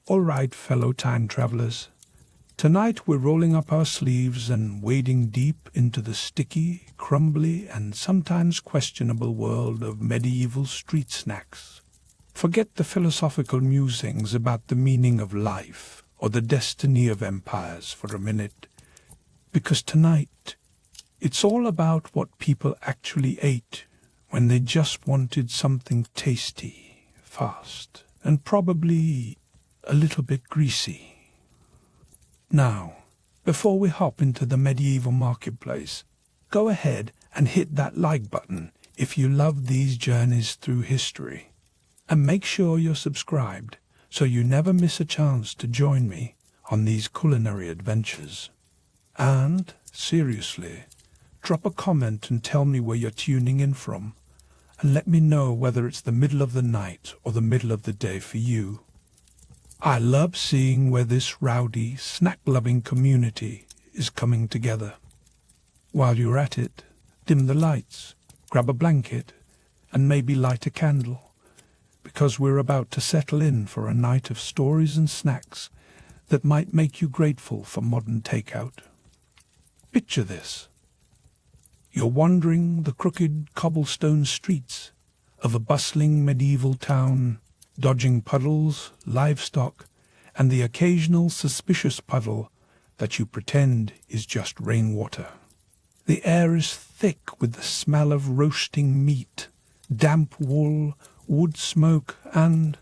All right, fellow time travelers. Tonight we're rolling up our sleeves and wading deep into the sticky, crumbly, and sometimes questionable world of medieval street snacks. Forget the philosophical musings about the meaning of life or the destiny of empires for a minute, because tonight it's all about what people actually ate when they just wanted something tasty, fast, and probably a little bit greasy. Now, before we hop into the medieval marketplace, go ahead and hit that like button if you love these journeys through history. And make sure you're subscribed so you never miss a chance to join me on these culinary adventures. And, seriously, drop a comment and tell me where you're tuning in from, and let me know whether it's the middle of the night or the middle of the day for you. I love seeing where this rowdy, snack-loving community is coming together. While you're at it, dim the lights, grab a blanket, and maybe light a candle, because we're about to settle in for a night of stories and snacks that might make you grateful for modern takeout. Picture this. You're wandering the crooked cobblestone streets of a bustling medieval town, dodging puddles, livestock, and the occasional suspicious puddle that you pretend is just rainwater. The air is thick with the smell of roasting meat, damp wool, wood smoke, and,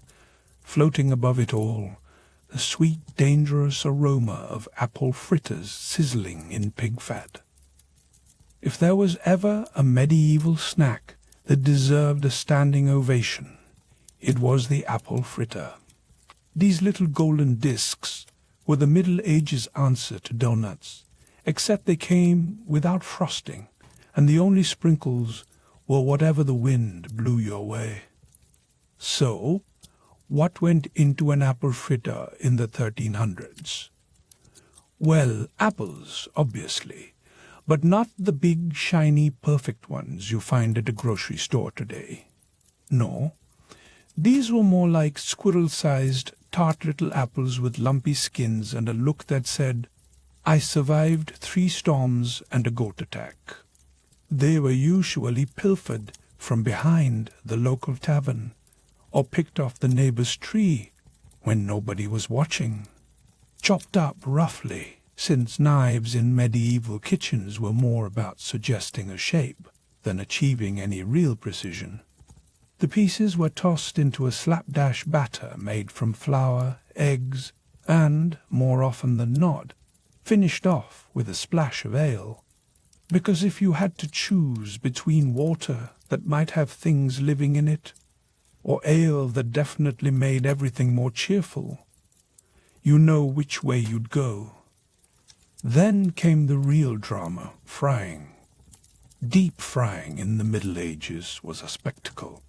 floating above it all, the sweet, dangerous aroma of apple fritters sizzling in pig fat. If there was ever a medieval snack that deserved a standing ovation, it was the apple fritter. These little golden discs were the Middle Ages' answer to donuts, except they came without frosting, and the only sprinkles were whatever the wind blew your way. So, what went into an apple fritter in the 1300s? Well, apples, obviously, but not the big, shiny, perfect ones you find at a grocery store today. No, these were more like squirrel-sized, tart little apples with lumpy skins and a look that said, "I survived 3 storms and a goat attack." They were usually pilfered from behind the local tavern, or picked off the neighbor's tree when nobody was watching. Chopped up roughly, since knives in medieval kitchens were more about suggesting a shape than achieving any real precision. The pieces were tossed into a slapdash batter made from flour, eggs, and, more often than not, finished off with a splash of ale. Because if you had to choose between water that might have things living in it, or ale that definitely made everything more cheerful, you know which way you'd go. Then came the real drama, frying. Deep frying in the Middle Ages was a spectacle.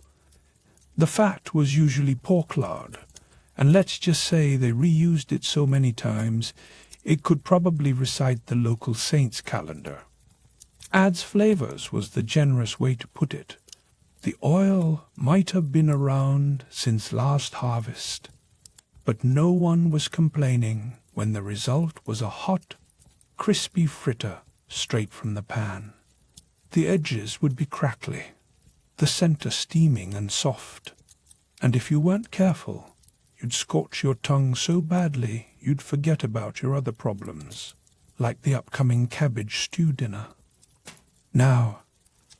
The fat was usually pork lard, and let's just say they reused it so many times it could probably recite the local saint's calendar. Adds flavors was the generous way to put it. The oil might have been around since last harvest, but no one was complaining when the result was a hot, crispy fritter straight from the pan. The edges would be crackly, the center steaming and soft, and if you weren't careful, you'd scorch your tongue so badly you'd forget about your other problems, like the upcoming cabbage stew dinner. Now,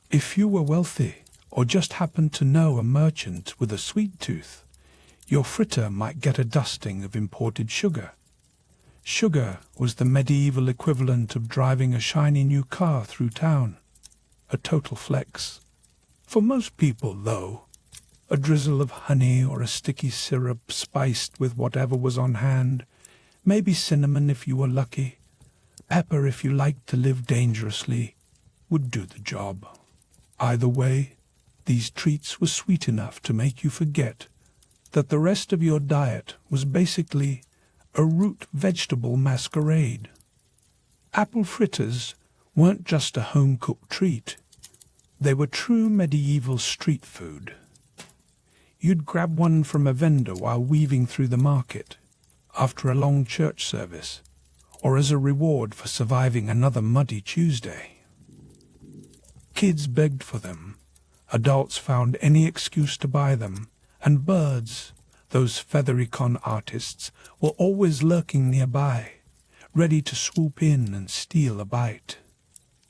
if you were wealthy, or just happened to know a merchant with a sweet tooth, your fritter might get a dusting of imported sugar. Sugar was the medieval equivalent of driving a shiny new car through town. A total flex. For most people, though, a drizzle of honey or a sticky syrup spiced with whatever was on hand, maybe cinnamon if you were lucky, pepper if you liked to live dangerously, would do the job. Either way, these treats were sweet enough to make you forget that the rest of your diet was basically a root vegetable masquerade. Apple fritters weren't just a home-cooked treat. They were true medieval street food. You'd grab one from a vendor while weaving through the market, after a long church service, or as a reward for surviving another muddy Tuesday. Kids begged for them, adults found any excuse to buy them, and birds, those feathery con artists, were always lurking nearby, ready to swoop in and steal a bite.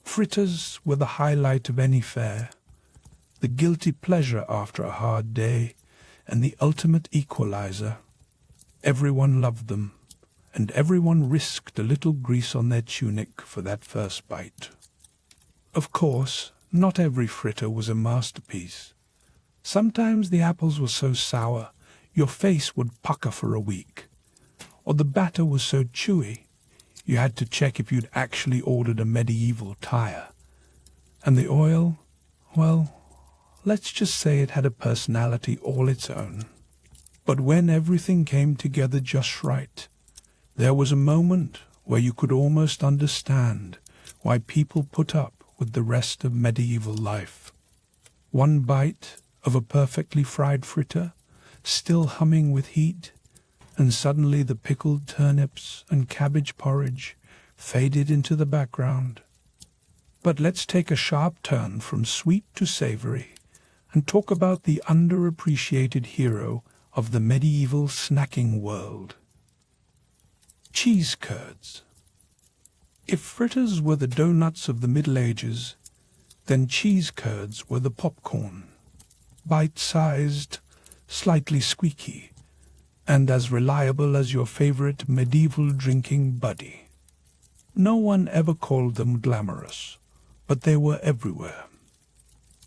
Fritters were the highlight of any fare, the guilty pleasure after a hard day, and the ultimate equalizer. Everyone loved them, and everyone risked a little grease on their tunic for that first bite. Of course, not every fritter was a masterpiece. Sometimes the apples were so sour your face would pucker for a week, or the batter was so chewy you had to check if you'd actually ordered a medieval tire. And the oil, well, let's just say it had a personality all its own. But when everything came together just right, there was a moment where you could almost understand why people put up with the rest of medieval life. One bite of a perfectly fried fritter, still humming with heat, and suddenly the pickled turnips and cabbage porridge faded into the background. But let's take a sharp turn from sweet to savory and talk about the underappreciated hero of the medieval snacking world. Cheese curds. If fritters were the donuts of the Middle Ages, then cheese curds were the popcorn, bite-sized, slightly squeaky, and as reliable as your favorite medieval drinking buddy. No one ever called them glamorous, but they were everywhere.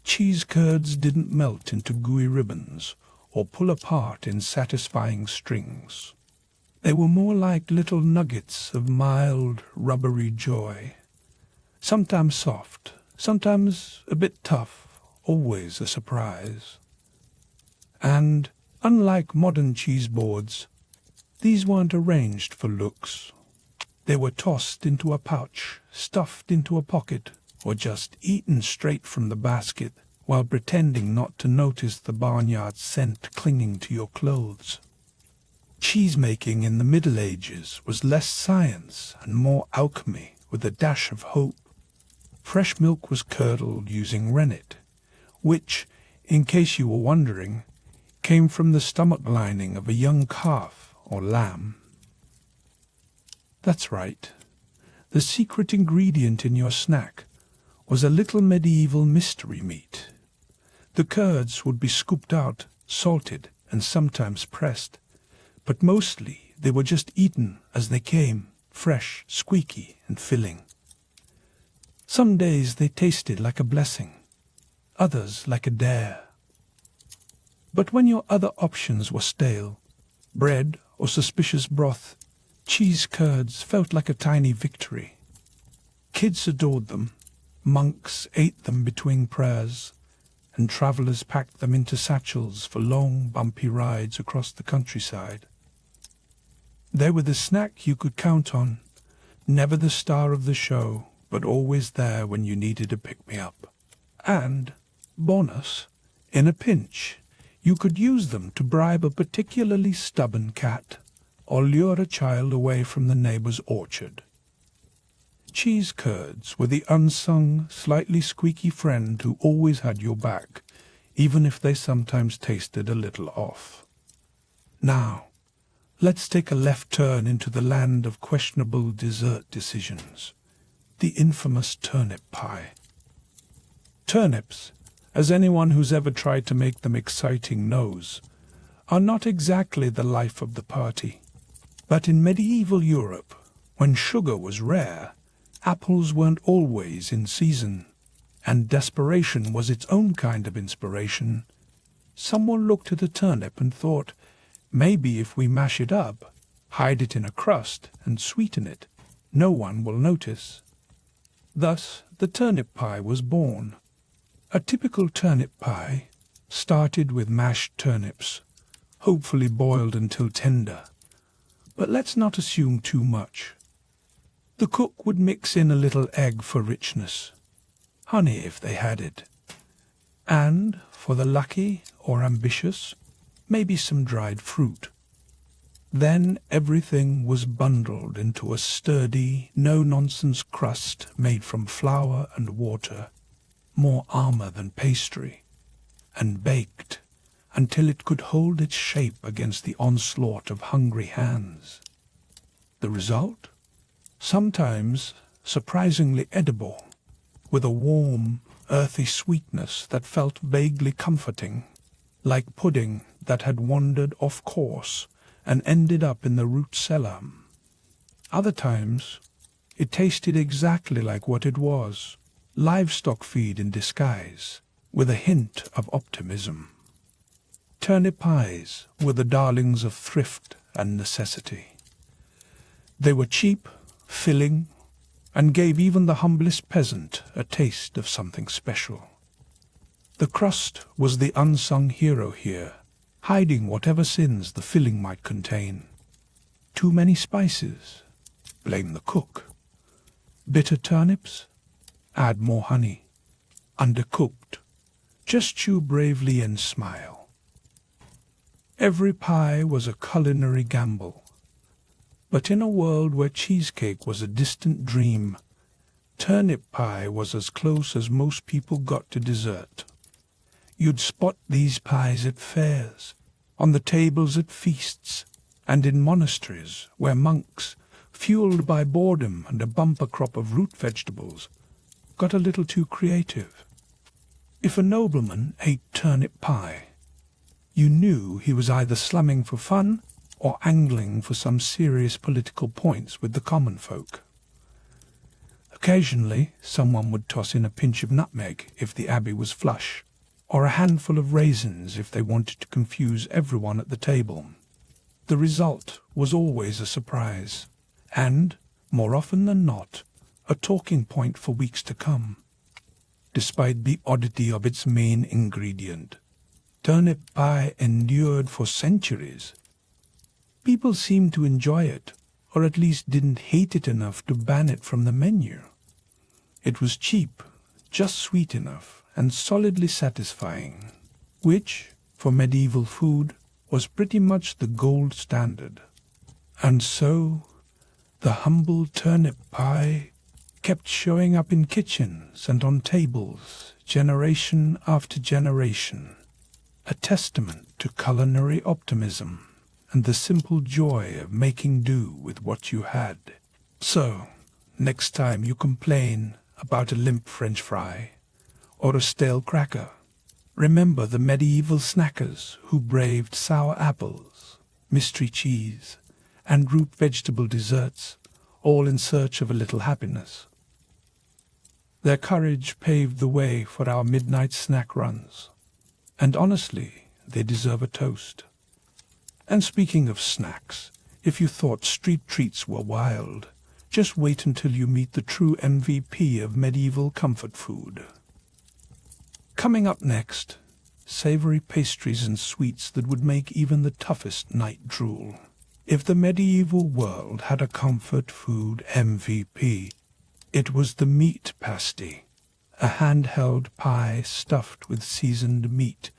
Cheese curds didn't melt into gooey ribbons or pull apart in satisfying strings. They were more like little nuggets of mild, rubbery joy. Sometimes soft, sometimes a bit tough, always a surprise. And, unlike modern cheese boards, these weren't arranged for looks. They were tossed into a pouch, stuffed into a pocket, or just eaten straight from the basket while pretending not to notice the barnyard scent clinging to your clothes. Cheese-making in the Middle Ages was less science and more alchemy with a dash of hope. Fresh milk was curdled using rennet, which, in case you were wondering, came from the stomach lining of a young calf or lamb. That's right. The secret ingredient in your snack was a little medieval mystery meat. The curds would be scooped out, salted, and sometimes pressed, but mostly they were just eaten as they came, fresh, squeaky, and filling. Some days they tasted like a blessing, others like a dare. But when your other options were stale, bread or suspicious broth, cheese curds felt like a tiny victory. Kids adored them, monks ate them between prayers, and travellers packed them into satchels for long, bumpy rides across the countryside. They were the snack you could count on, never the star of the show, but always there when you needed a pick-me-up. And, bonus, in a pinch, you could use them to bribe a particularly stubborn cat, or lure a child away from the neighbour's orchard. Cheese curds were the unsung, slightly squeaky friend who always had your back, even if they sometimes tasted a little off. Now, let's take a left turn into the land of questionable dessert decisions, the infamous turnip pie. Turnips, as anyone who's ever tried to make them exciting knows, are not exactly the life of the party. But in medieval Europe, when sugar was rare, apples weren't always in season, and desperation was its own kind of inspiration. Someone looked at a turnip and thought, maybe if we mash it up, hide it in a crust, and sweeten it, no one will notice. Thus the turnip pie was born. A typical turnip pie started with mashed turnips, hopefully boiled until tender. But let's not assume too much. The cook would mix in a little egg for richness, honey if they had it, and, for the lucky or ambitious, maybe some dried fruit. Then everything was bundled into a sturdy, no-nonsense crust made from flour and water, more armor than pastry, and baked until it could hold its shape against the onslaught of hungry hands. The result? Sometimes surprisingly edible, with a warm, earthy sweetness that felt vaguely comforting, like pudding that had wandered off course and ended up in the root cellar. Other times, it tasted exactly like what it was, livestock feed in disguise, with a hint of optimism. Turnip pies were the darlings of thrift and necessity. They were cheap, filling, and gave even the humblest peasant a taste of something special. The crust was the unsung hero here, hiding whatever sins the filling might contain. Too many spices? Blame the cook. Bitter turnips? Add more honey. Undercooked? Just chew bravely and smile. Every pie was a culinary gamble. But in a world where cheesecake was a distant dream, turnip pie was as close as most people got to dessert. You'd spot these pies at fairs, on the tables at feasts, and in monasteries where monks, fueled by boredom and a bumper crop of root vegetables, got a little too creative. If a nobleman ate turnip pie, you knew he was either slumming for fun or angling for some serious political points with the common folk. Occasionally, someone would toss in a pinch of nutmeg if the abbey was flush, or a handful of raisins if they wanted to confuse everyone at the table. The result was always a surprise, and, more often than not, a talking point for weeks to come. Despite the oddity of its main ingredient, turnip pie endured for centuries. People seemed to enjoy it, or at least didn't hate it enough to ban it from the menu. It was cheap, just sweet enough, and solidly satisfying, which, for medieval food, was pretty much the gold standard. And so, the humble turnip pie kept showing up in kitchens and on tables, generation after generation, a testament to culinary optimism and the simple joy of making do with what you had. So, next time you complain about a limp French fry, or a stale cracker, remember the medieval snackers who braved sour apples, mystery cheese, and root vegetable desserts, all in search of a little happiness. Their courage paved the way for our midnight snack runs, and honestly, they deserve a toast. And speaking of snacks, if you thought street treats were wild, just wait until you meet the true MVP of medieval comfort food. Coming up next, savory pastries and sweets that would make even the toughest knight drool. If the medieval world had a comfort food MVP, it was the meat pasty, a handheld pie stuffed with seasoned meat,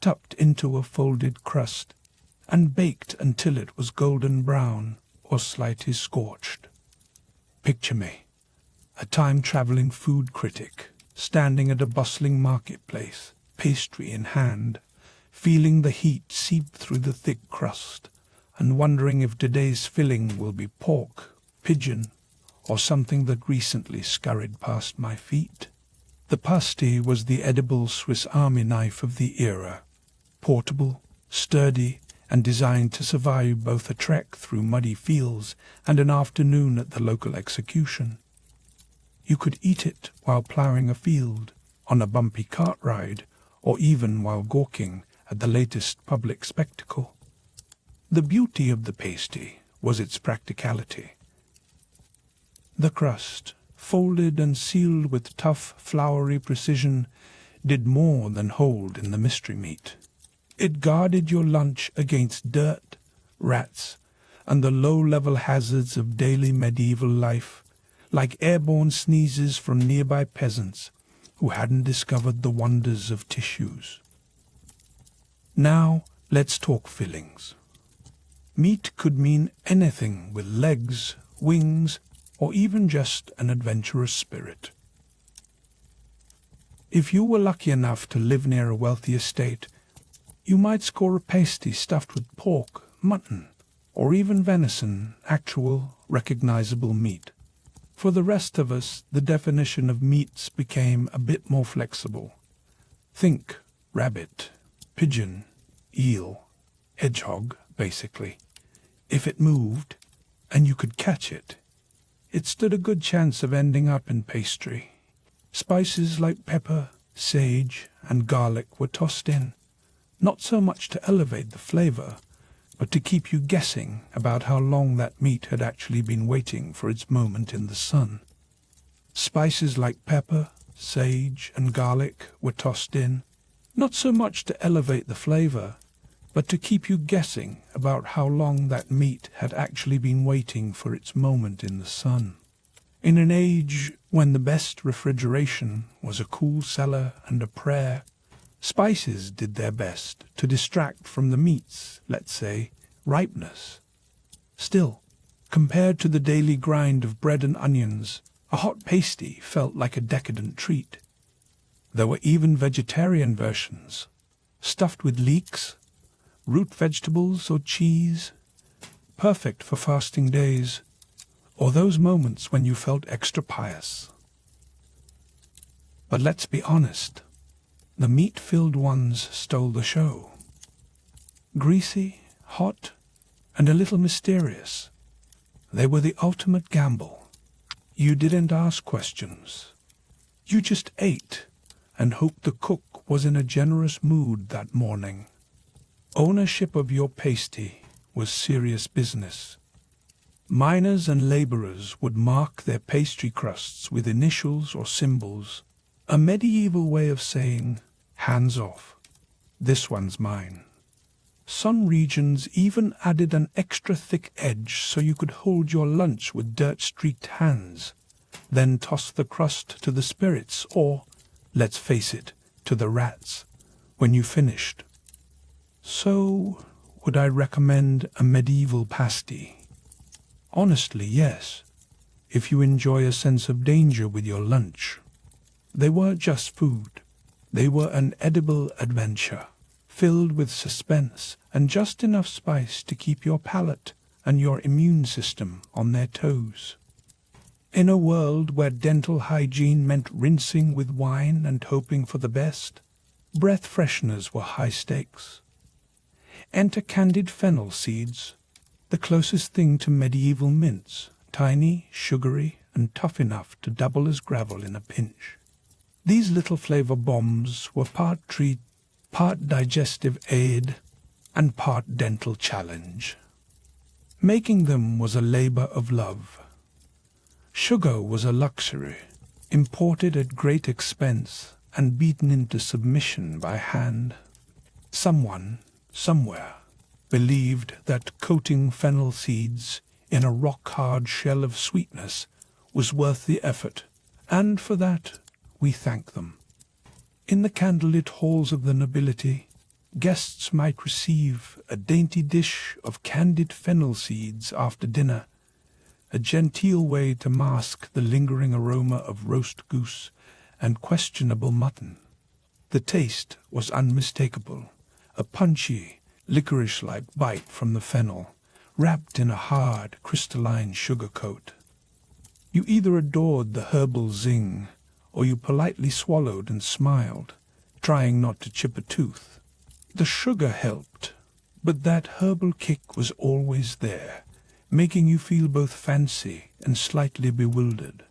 tucked into a folded crust, and baked until it was golden brown or slightly scorched. Picture me, a time-traveling food critic, standing at a bustling marketplace, pastry in hand, feeling the heat seep through the thick crust, and wondering if today's filling will be pork, pigeon, or something that recently scurried past my feet. The pasty was the edible Swiss Army knife of the era, portable, sturdy, and designed to survive both a trek through muddy fields and an afternoon at the local execution. You could eat it while ploughing a field, on a bumpy cart ride, or even while gawking at the latest public spectacle. The beauty of the pasty was its practicality. The crust, folded and sealed with tough, floury precision, did more than hold in the mystery meat. It guarded your lunch against dirt, rats, and the low-level hazards of daily medieval life, like airborne sneezes from nearby peasants who hadn't discovered the wonders of tissues. Now, let's talk fillings. Meat could mean anything with legs, wings, or even just an adventurous spirit. If you were lucky enough to live near a wealthy estate, you might score a pasty stuffed with pork, mutton, or even venison, actual, recognizable meat. For the rest of us, the definition of meats became a bit more flexible. Think rabbit, pigeon, eel, hedgehog, basically. If it moved, and you could catch it, it stood a good chance of ending up in pastry. Spices like pepper, sage, and garlic were tossed in, not so much to elevate the flavor, but to keep you guessing about how long that meat had actually been waiting for its moment in the sun. Spices like pepper, sage, and garlic were tossed in, not so much to elevate the flavor, but to keep you guessing about how long that meat had actually been waiting for its moment in the sun. In an age when the best refrigeration was a cool cellar and a prayer, spices did their best to distract from the meat's, let's say, ripeness. Still, compared to the daily grind of bread and onions, a hot pasty felt like a decadent treat. There were even vegetarian versions, stuffed with leeks, root vegetables or cheese, perfect for fasting days, or those moments when you felt extra pious. But let's be honest, the meat-filled ones stole the show. Greasy, hot, and a little mysterious, they were the ultimate gamble. You didn't ask questions. You just ate and hoped the cook was in a generous mood that morning. Ownership of your pasty was serious business. Miners and laborers would mark their pastry crusts with initials or symbols, a medieval way of saying, hands off, this one's mine. Some regions even added an extra thick edge so you could hold your lunch with dirt-streaked hands, then toss the crust to the spirits or, let's face it, to the rats, when you finished. So, would I recommend a medieval pasty? Honestly, yes, if you enjoy a sense of danger with your lunch. They weren't just food. They were an edible adventure, filled with suspense and just enough spice to keep your palate and your immune system on their toes. In a world where dental hygiene meant rinsing with wine and hoping for the best, breath fresheners were high stakes. Enter candied fennel seeds, the closest thing to medieval mints, tiny, sugary, and tough enough to double as gravel in a pinch. These little flavor bombs were part treat, part digestive aid, and part dental challenge. Making them was a labor of love. Sugar was a luxury, imported at great expense and beaten into submission by hand. Someone, somewhere, believed that coating fennel seeds in a rock-hard shell of sweetness was worth the effort, and for that we thank them. In the candlelit halls of the nobility, guests might receive a dainty dish of candied fennel seeds after dinner, a genteel way to mask the lingering aroma of roast goose and questionable mutton. The taste was unmistakable, a punchy, licorice-like bite from the fennel, wrapped in a hard, crystalline sugar coat. You either adored the herbal zing, or you politely swallowed and smiled, trying not to chip a tooth. The sugar helped, but that herbal kick was always there, making you feel both fancy and slightly bewildered.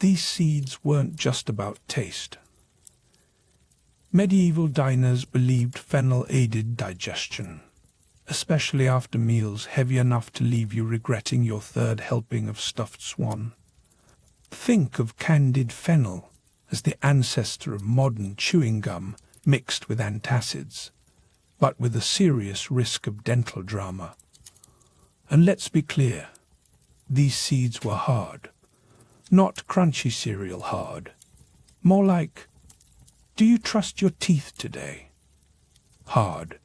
These seeds weren't just about taste. Medieval diners believed fennel aided digestion, especially after meals heavy enough to leave you regretting your third helping of stuffed swan. Think of candied fennel as the ancestor of modern chewing gum mixed with antacids, but with a serious risk of dental drama. And let's be clear, these seeds were hard, not crunchy cereal hard, more like, do you trust your teeth today? Hard.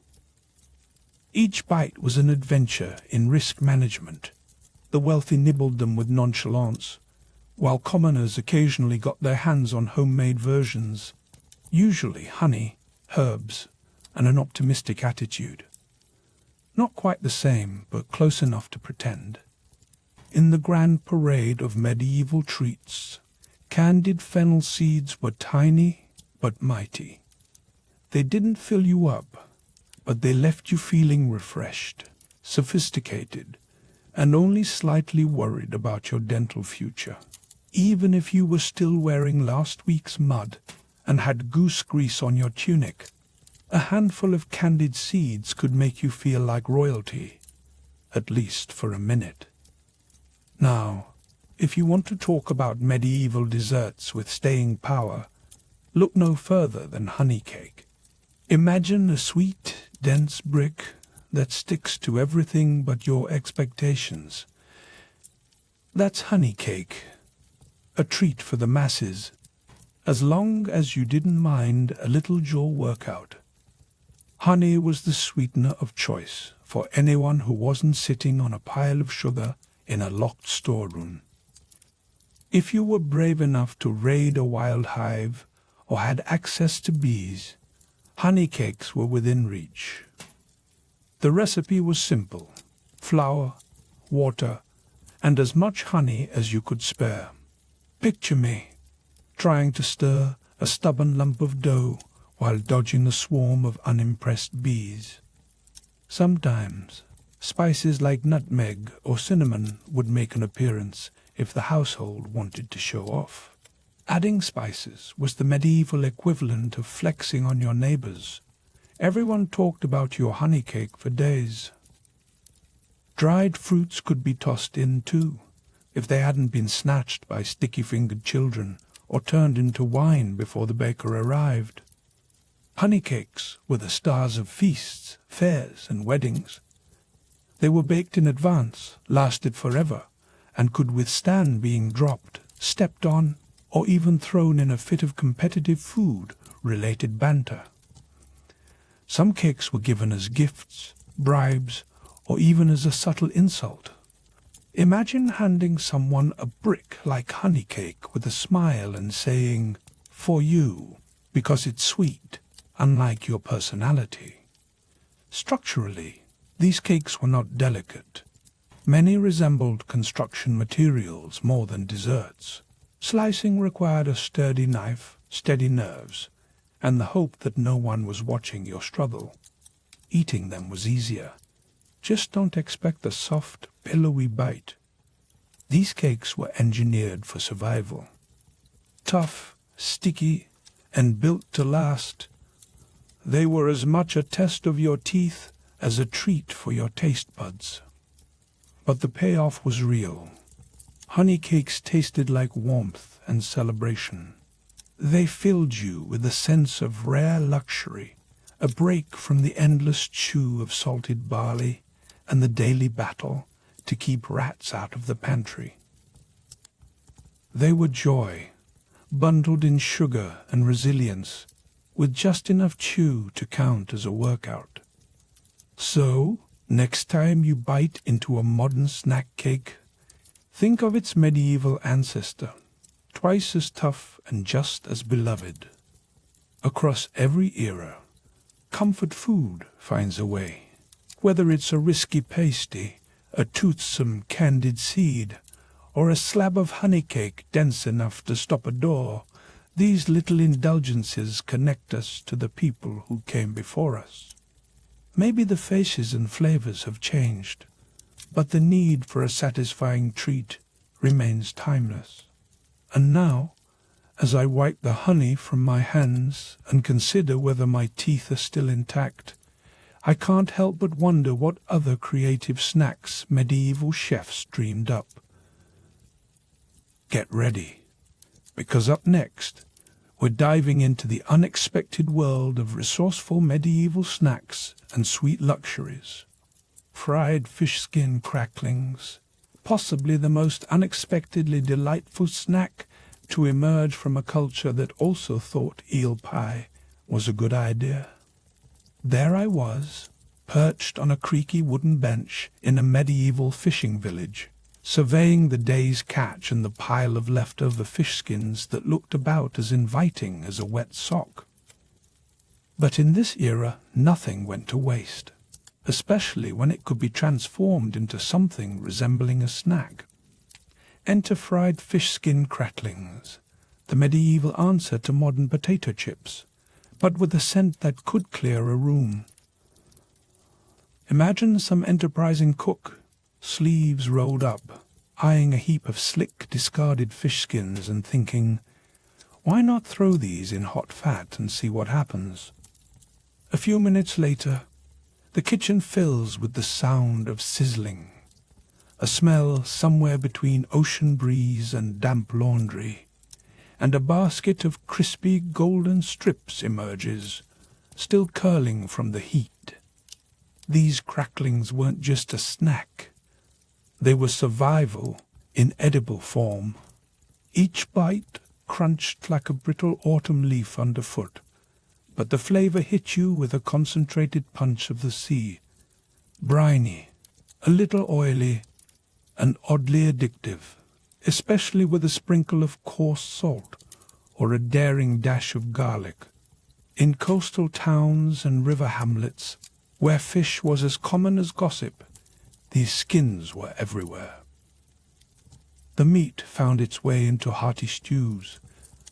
Each bite was an adventure in risk management. The wealthy nibbled them with nonchalance, while commoners occasionally got their hands on homemade versions, usually honey, herbs, and an optimistic attitude. Not quite the same, but close enough to pretend. In the grand parade of medieval treats, candied fennel seeds were tiny but mighty. They didn't fill you up, but they left you feeling refreshed, sophisticated, and only slightly worried about your dental future. Even if you were still wearing last week's mud and had goose grease on your tunic, a handful of candied seeds could make you feel like royalty, at least for a minute. Now, if you want to talk about medieval desserts with staying power, look no further than honey cake. Imagine a sweet, dense brick that sticks to everything but your expectations. That's honey cake, a treat for the masses, as long as you didn't mind a little jaw workout. Honey was the sweetener of choice for anyone who wasn't sitting on a pile of sugar in a locked storeroom. If you were brave enough to raid a wild hive or had access to bees, honey cakes were within reach. The recipe was simple: flour, water, and as much honey as you could spare. Picture me trying to stir a stubborn lump of dough while dodging a swarm of unimpressed bees. Sometimes spices like nutmeg or cinnamon would make an appearance if the household wanted to show off. Adding spices was the medieval equivalent of flexing on your neighbors. Everyone talked about your honey cake for days. Dried fruits could be tossed in too, if they hadn't been snatched by sticky-fingered children or turned into wine before the baker arrived. Honey cakes were the stars of feasts, fairs, and weddings. They were baked in advance, lasted forever, and could withstand being dropped, stepped on, or even thrown in a fit of competitive food-related banter. Some cakes were given as gifts, bribes, or even as a subtle insult. Imagine handing someone a brick like honey cake with a smile and saying, "For you, because it's sweet, unlike your personality." Structurally, these cakes were not delicate. Many resembled construction materials more than desserts. Slicing required a sturdy knife, steady nerves, and the hope that no one was watching your struggle. Eating them was easier. Just don't expect a soft, pillowy bite. These cakes were engineered for survival. Tough, sticky, and built to last, they were as much a test of your teeth as a treat for your taste buds. But the payoff was real. Honey cakes tasted like warmth and celebration. They filled you with a sense of rare luxury, a break from the endless chew of salted barley and the daily battle to keep rats out of the pantry. They were joy, bundled in sugar and resilience, with just enough chew to count as a workout. So, next time you bite into a modern snack cake, think of its medieval ancestor, twice as tough and just as beloved. Across every era, comfort food finds a way. Whether it's a risky pasty, a toothsome candied seed, or a slab of honey cake dense enough to stop a door, these little indulgences connect us to the people who came before us. Maybe the faces and flavors have changed, but the need for a satisfying treat remains timeless. And now, as I wipe the honey from my hands and consider whether my teeth are still intact, I can't help but wonder what other creative snacks medieval chefs dreamed up. Get ready, because up next, we're diving into the unexpected world of resourceful medieval snacks and sweet luxuries. Fried fish skin cracklings, possibly the most unexpectedly delightful snack to emerge from a culture that also thought eel pie was a good idea. There I was, perched on a creaky wooden bench in a medieval fishing village, surveying the day's catch and the pile of leftover fish skins that looked about as inviting as a wet sock. But in this era, nothing went to waste, especially when it could be transformed into something resembling a snack. Enter fried fish skin cracklings, the medieval answer to modern potato chips, but with a scent that could clear a room. Imagine some enterprising cook, sleeves rolled up, eyeing a heap of slick, discarded fish skins and thinking, why not throw these in hot fat and see what happens? A few minutes later, the kitchen fills with the sound of sizzling, a smell somewhere between ocean breeze and damp laundry, and a basket of crispy golden strips emerges, still curling from the heat. These cracklings weren't just a snack. They were survival in edible form. Each bite crunched like a brittle autumn leaf underfoot, but the flavor hit you with a concentrated punch of the sea. Briny, a little oily, and oddly addictive, especially with a sprinkle of coarse salt or a daring dash of garlic. In coastal towns and river hamlets, where fish was as common as gossip, these skins were everywhere. The meat found its way into hearty stews,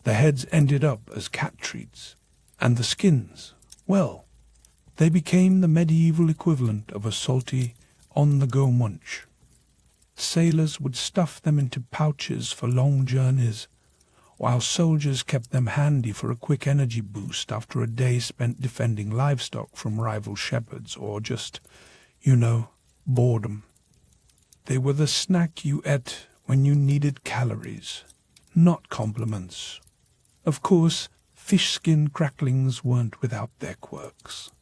the heads ended up as cat treats, and the skins, well, they became the medieval equivalent of a salty, on-the-go munch. Sailors would stuff them into pouches for long journeys, while soldiers kept them handy for a quick energy boost after a day spent defending livestock from rival shepherds or just, boredom. They were the snack you ate when you needed calories, not compliments. Of course, fish skin cracklings weren't without their quirks.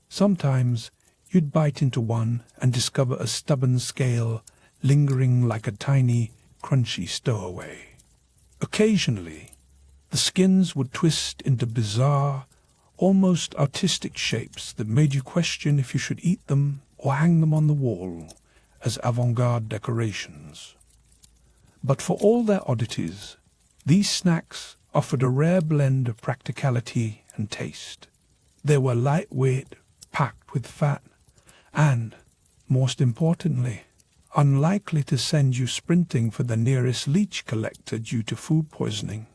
Sometimes you'd bite into one and discover a stubborn scale lingering like a tiny, crunchy stowaway. Occasionally, the skins would twist into bizarre, almost artistic shapes that made you question if you should eat them or hang them on the wall as avant-garde decorations. But for all their oddities, these snacks offered a rare blend of practicality and taste. They were lightweight, packed with fat, and, most importantly, unlikely to send you sprinting for the nearest leech collector due to food poisoning.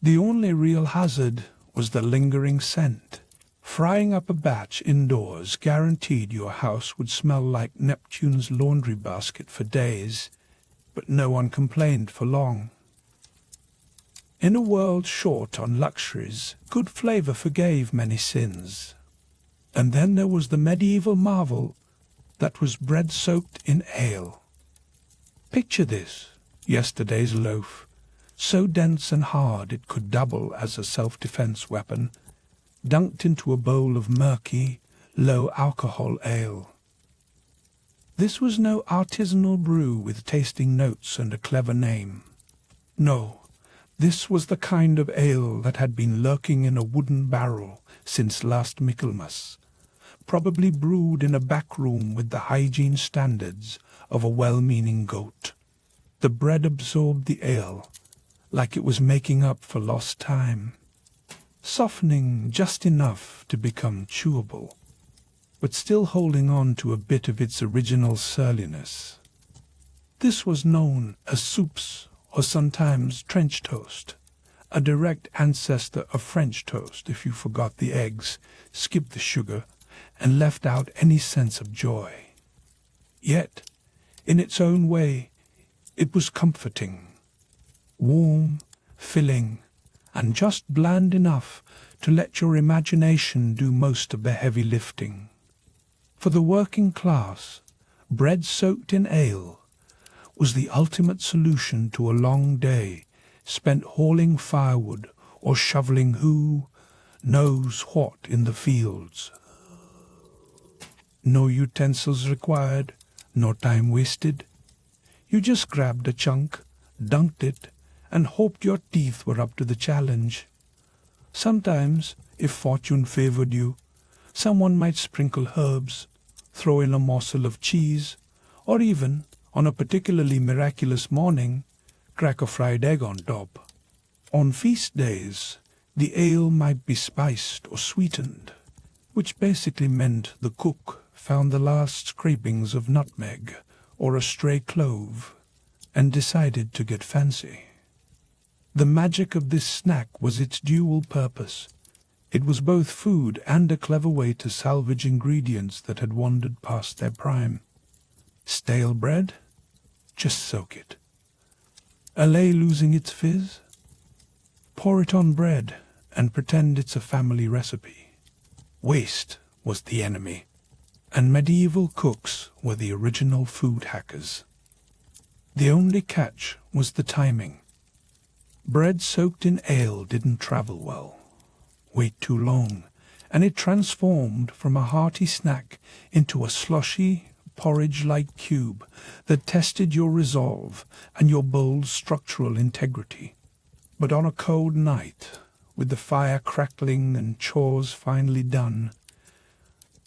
The only real hazard was the lingering scent. Frying up a batch indoors guaranteed your house would smell like Neptune's laundry basket for days, but no one complained for long. In a world short on luxuries, good flavor forgave many sins. And then there was the medieval marvel that was bread soaked in ale. Picture this, yesterday's loaf, so dense and hard it could double as a self-defense weapon, dunked into a bowl of murky, low-alcohol ale. This was no artisanal brew with tasting notes and a clever name. No, this was the kind of ale that had been lurking in a wooden barrel since last Michaelmas, probably brewed in a back room with the hygiene standards of a well-meaning goat. The bread absorbed the ale, like it was making up for lost time, softening just enough to become chewable, but still holding on to a bit of its original surliness. This was known as soups, or sometimes trench toast, a direct ancestor of French toast if you forgot the eggs, skipped the sugar, and left out any sense of joy. Yet, in its own way, it was comforting, warm, filling, and just bland enough to let your imagination do most of the heavy lifting. For the working class, bread soaked in ale was the ultimate solution to a long day spent hauling firewood or shoveling who knows what in the fields. No utensils required, no time wasted. You just grabbed a chunk, dunked it, and hoped your teeth were up to the challenge. Sometimes, if fortune favored you, Someone might sprinkle herbs, throw in a morsel of cheese, or even, on a particularly miraculous morning, crack a fried egg on top. On feast days, the ale might be spiced or sweetened, which basically meant the cook found the last scrapings of nutmeg or a stray clove and decided to get fancy. The magic of this snack was its dual purpose. It was both food and a clever way to salvage ingredients that had wandered past their prime. Stale bread? Just soak it. Ale losing its fizz? Pour it on bread and pretend it's a family recipe. Waste was the enemy, and medieval cooks were the original food hackers. The only catch was the timing. Bread soaked in ale didn't travel well. Wait too long, and it transformed from a hearty snack into a slushy, porridge-like cube that tested your resolve and your bowl's structural integrity. But on a cold night, with the fire crackling and chores finally done,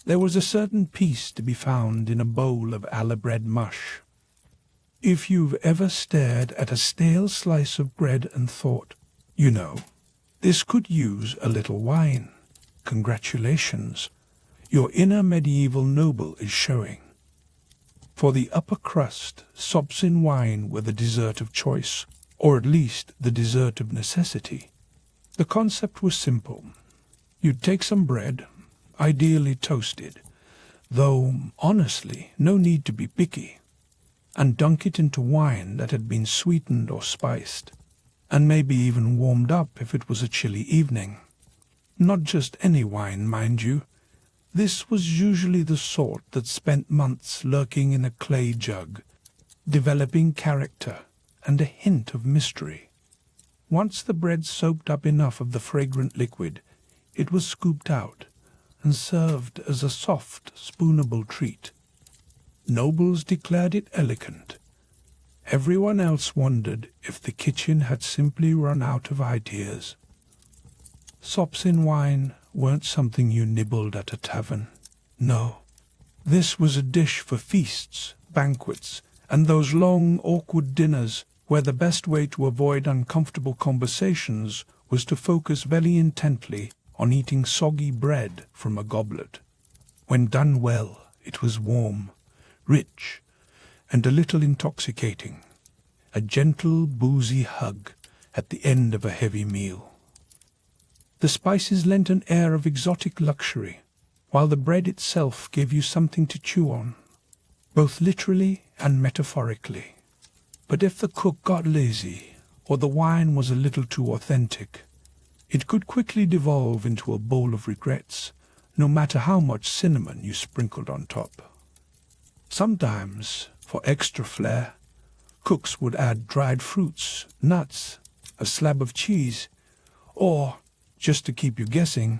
there was a certain peace to be found in a bowl of alla-bread mush. If you've ever stared at a stale slice of bread and thought, you know, this could use a little wine, congratulations, your inner medieval noble is showing. For the upper crust, sops in wine were the dessert of choice, or at least the dessert of necessity. The concept was simple. You'd take some bread, ideally toasted, though, honestly, no need to be picky, and dunk it into wine that had been sweetened or spiced, and maybe even warmed up if it was a chilly evening. Not just any wine, mind you. This was usually the sort that spent months lurking in a clay jug, developing character and a hint of mystery. Once the bread soaked up enough of the fragrant liquid, it was scooped out and served as a soft, spoonable treat. Nobles declared it elegant. Everyone else wondered if the kitchen had simply run out of ideas. Sops in wine weren't something you nibbled at a tavern. No, this was a dish for feasts, banquets, and those long, awkward dinners where the best way to avoid uncomfortable conversations was to focus very intently on eating soggy bread from a goblet. When done well, it was warm, rich, and a little intoxicating, a gentle, boozy hug at the end of a heavy meal. The spices lent an air of exotic luxury, while the bread itself gave you something to chew on, both literally and metaphorically. But if the cook got lazy, or the wine was a little too authentic, it could quickly devolve into a bowl of regrets, no matter how much cinnamon you sprinkled on top. Sometimes, for extra flair, cooks would add dried fruits, nuts, a slab of cheese, or, just to keep you guessing,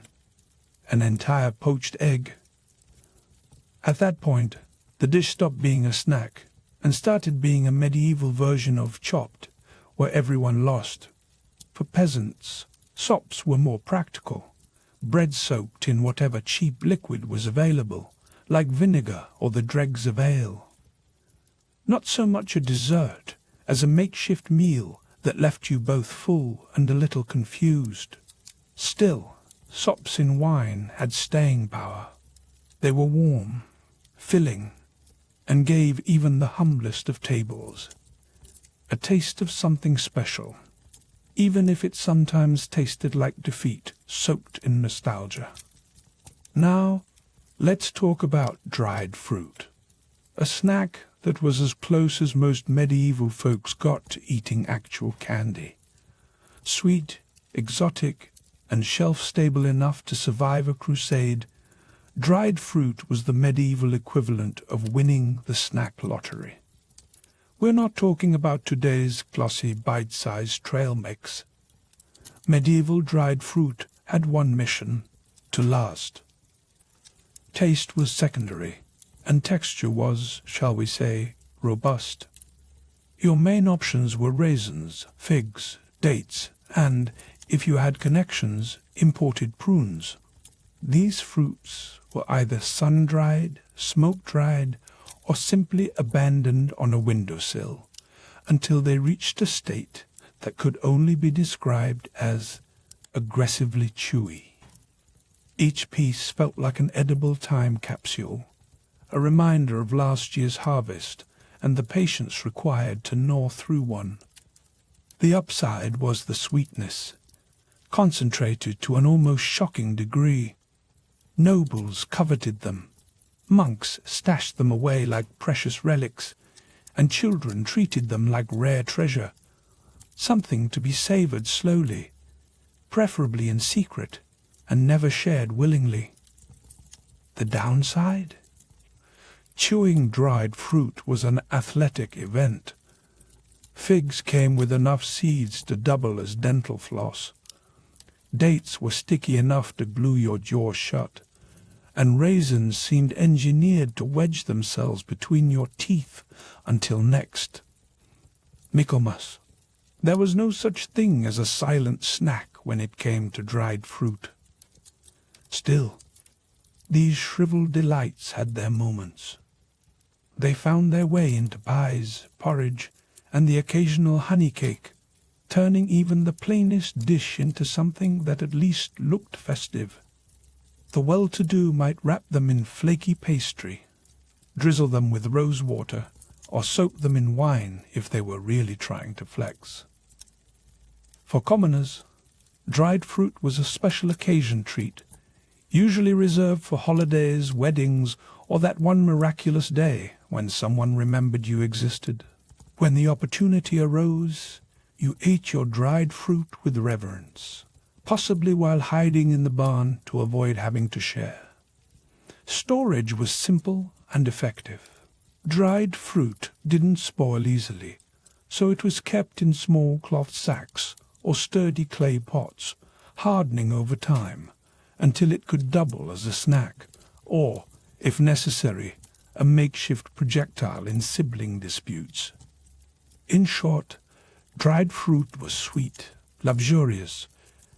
an entire poached egg. At that point, the dish stopped being a snack and started being a medieval version of Chopped, where everyone lost. For peasants, sops were more practical, bread soaked in whatever cheap liquid was available, like vinegar or the dregs of ale. Not so much a dessert as a makeshift meal that left you both full and a little confused. Still, sops in wine had staying power. They were warm, filling, and gave even the humblest of tables a taste of something special, even if it sometimes tasted like defeat soaked in nostalgia. Now, let's talk about dried fruit, a snack that was as close as most medieval folks got to eating actual candy. Sweet, exotic, and shelf-stable enough to survive a crusade, dried fruit was the medieval equivalent of winning the snack lottery. We're not talking about today's glossy, bite-sized trail mix. Medieval dried fruit had one mission: to last. Taste was secondary, and texture was, shall we say, robust. Your main options were raisins, figs, dates, and, if you had connections, imported prunes. These fruits were either sun-dried, smoke-dried, or simply abandoned on a windowsill until they reached a state that could only be described as aggressively chewy. Each piece felt like an edible time capsule, a reminder of last year's harvest and the patience required to gnaw through one. The upside was the sweetness, concentrated to an almost shocking degree. Nobles coveted them, monks stashed them away like precious relics, and children treated them like rare treasure, something to be savored slowly, preferably in secret, and never shared willingly. The downside? Chewing dried fruit was an athletic event. Figs came with enough seeds to double as dental floss. Dates were sticky enough to glue your jaw shut, and raisins seemed engineered to wedge themselves between your teeth until next. Michaelmas. There was no such thing as a silent snack when it came to dried fruit. Still, these shriveled delights had their moments. They found their way into pies, porridge, and the occasional honey cake, turning even the plainest dish into something that at least looked festive. The well-to-do might wrap them in flaky pastry, drizzle them with rose water, or soak them in wine if they were really trying to flex. For commoners, dried fruit was a special occasion treat, usually reserved for holidays, weddings, or that one miraculous day when someone remembered you existed. When the opportunity arose, you ate your dried fruit with reverence, possibly while hiding in the barn to avoid having to share. Storage was simple and effective. Dried fruit didn't spoil easily, so it was kept in small cloth sacks or sturdy clay pots, hardening over time until it could double as a snack, or, if necessary, a makeshift projectile in sibling disputes. In short, dried fruit was sweet, luxurious,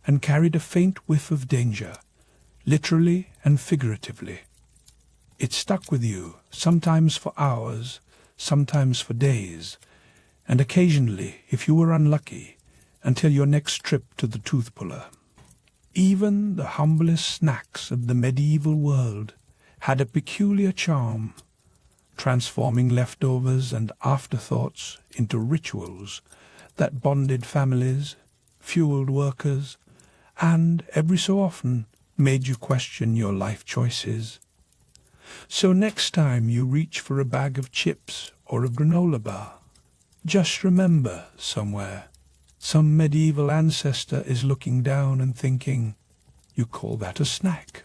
and carried a faint whiff of danger, literally and figuratively. It stuck with you, sometimes for hours, sometimes for days, and occasionally, if you were unlucky, until your next trip to the tooth puller. Even the humblest snacks of the medieval world had a peculiar charm, transforming leftovers and afterthoughts into rituals that bonded families, fueled workers, and, every so often, made you question your life choices. So next time you reach for a bag of chips or a granola bar, just remember somewhere, some medieval ancestor is looking down and thinking, "You call that a snack?"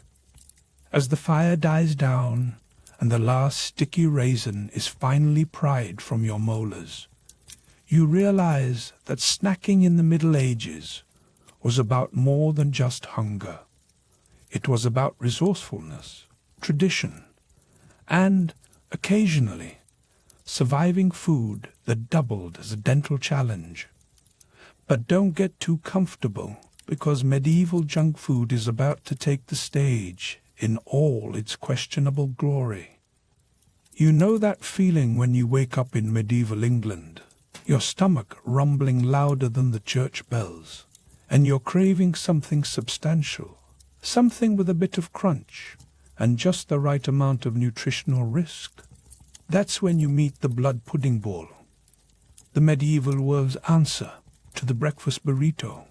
As the fire dies down and the last sticky raisin is finally pried from your molars, you realize that snacking in the Middle Ages was about more than just hunger. It was about resourcefulness, tradition, and, occasionally, surviving food that doubled as a dental challenge. But don't get too comfortable, because medieval junk food is about to take the stage in all its questionable glory. You know that feeling when you wake up in medieval England, your stomach rumbling louder than the church bells, and you're craving something substantial, something with a bit of crunch, and just the right amount of nutritional risk? That's when you meet the blood pudding bowl, the medieval world's answer to the breakfast burrito,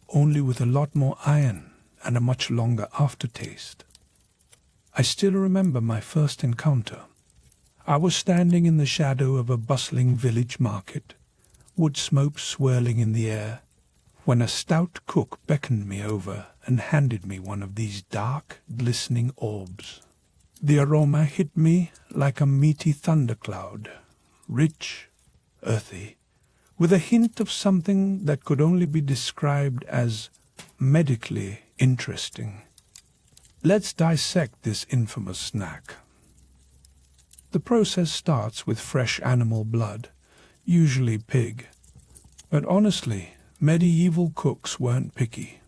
only with a lot more iron and a much longer aftertaste. I still remember my first encounter. I was standing in the shadow of a bustling village market, wood smoke swirling in the air, when a stout cook beckoned me over and handed me one of these dark, glistening orbs. The aroma hit me like a meaty thundercloud, rich, earthy, with a hint of something that could only be described as medically interesting. Let's dissect this infamous snack. The process starts with fresh animal blood, usually pig. But honestly, medieval cooks weren't picky.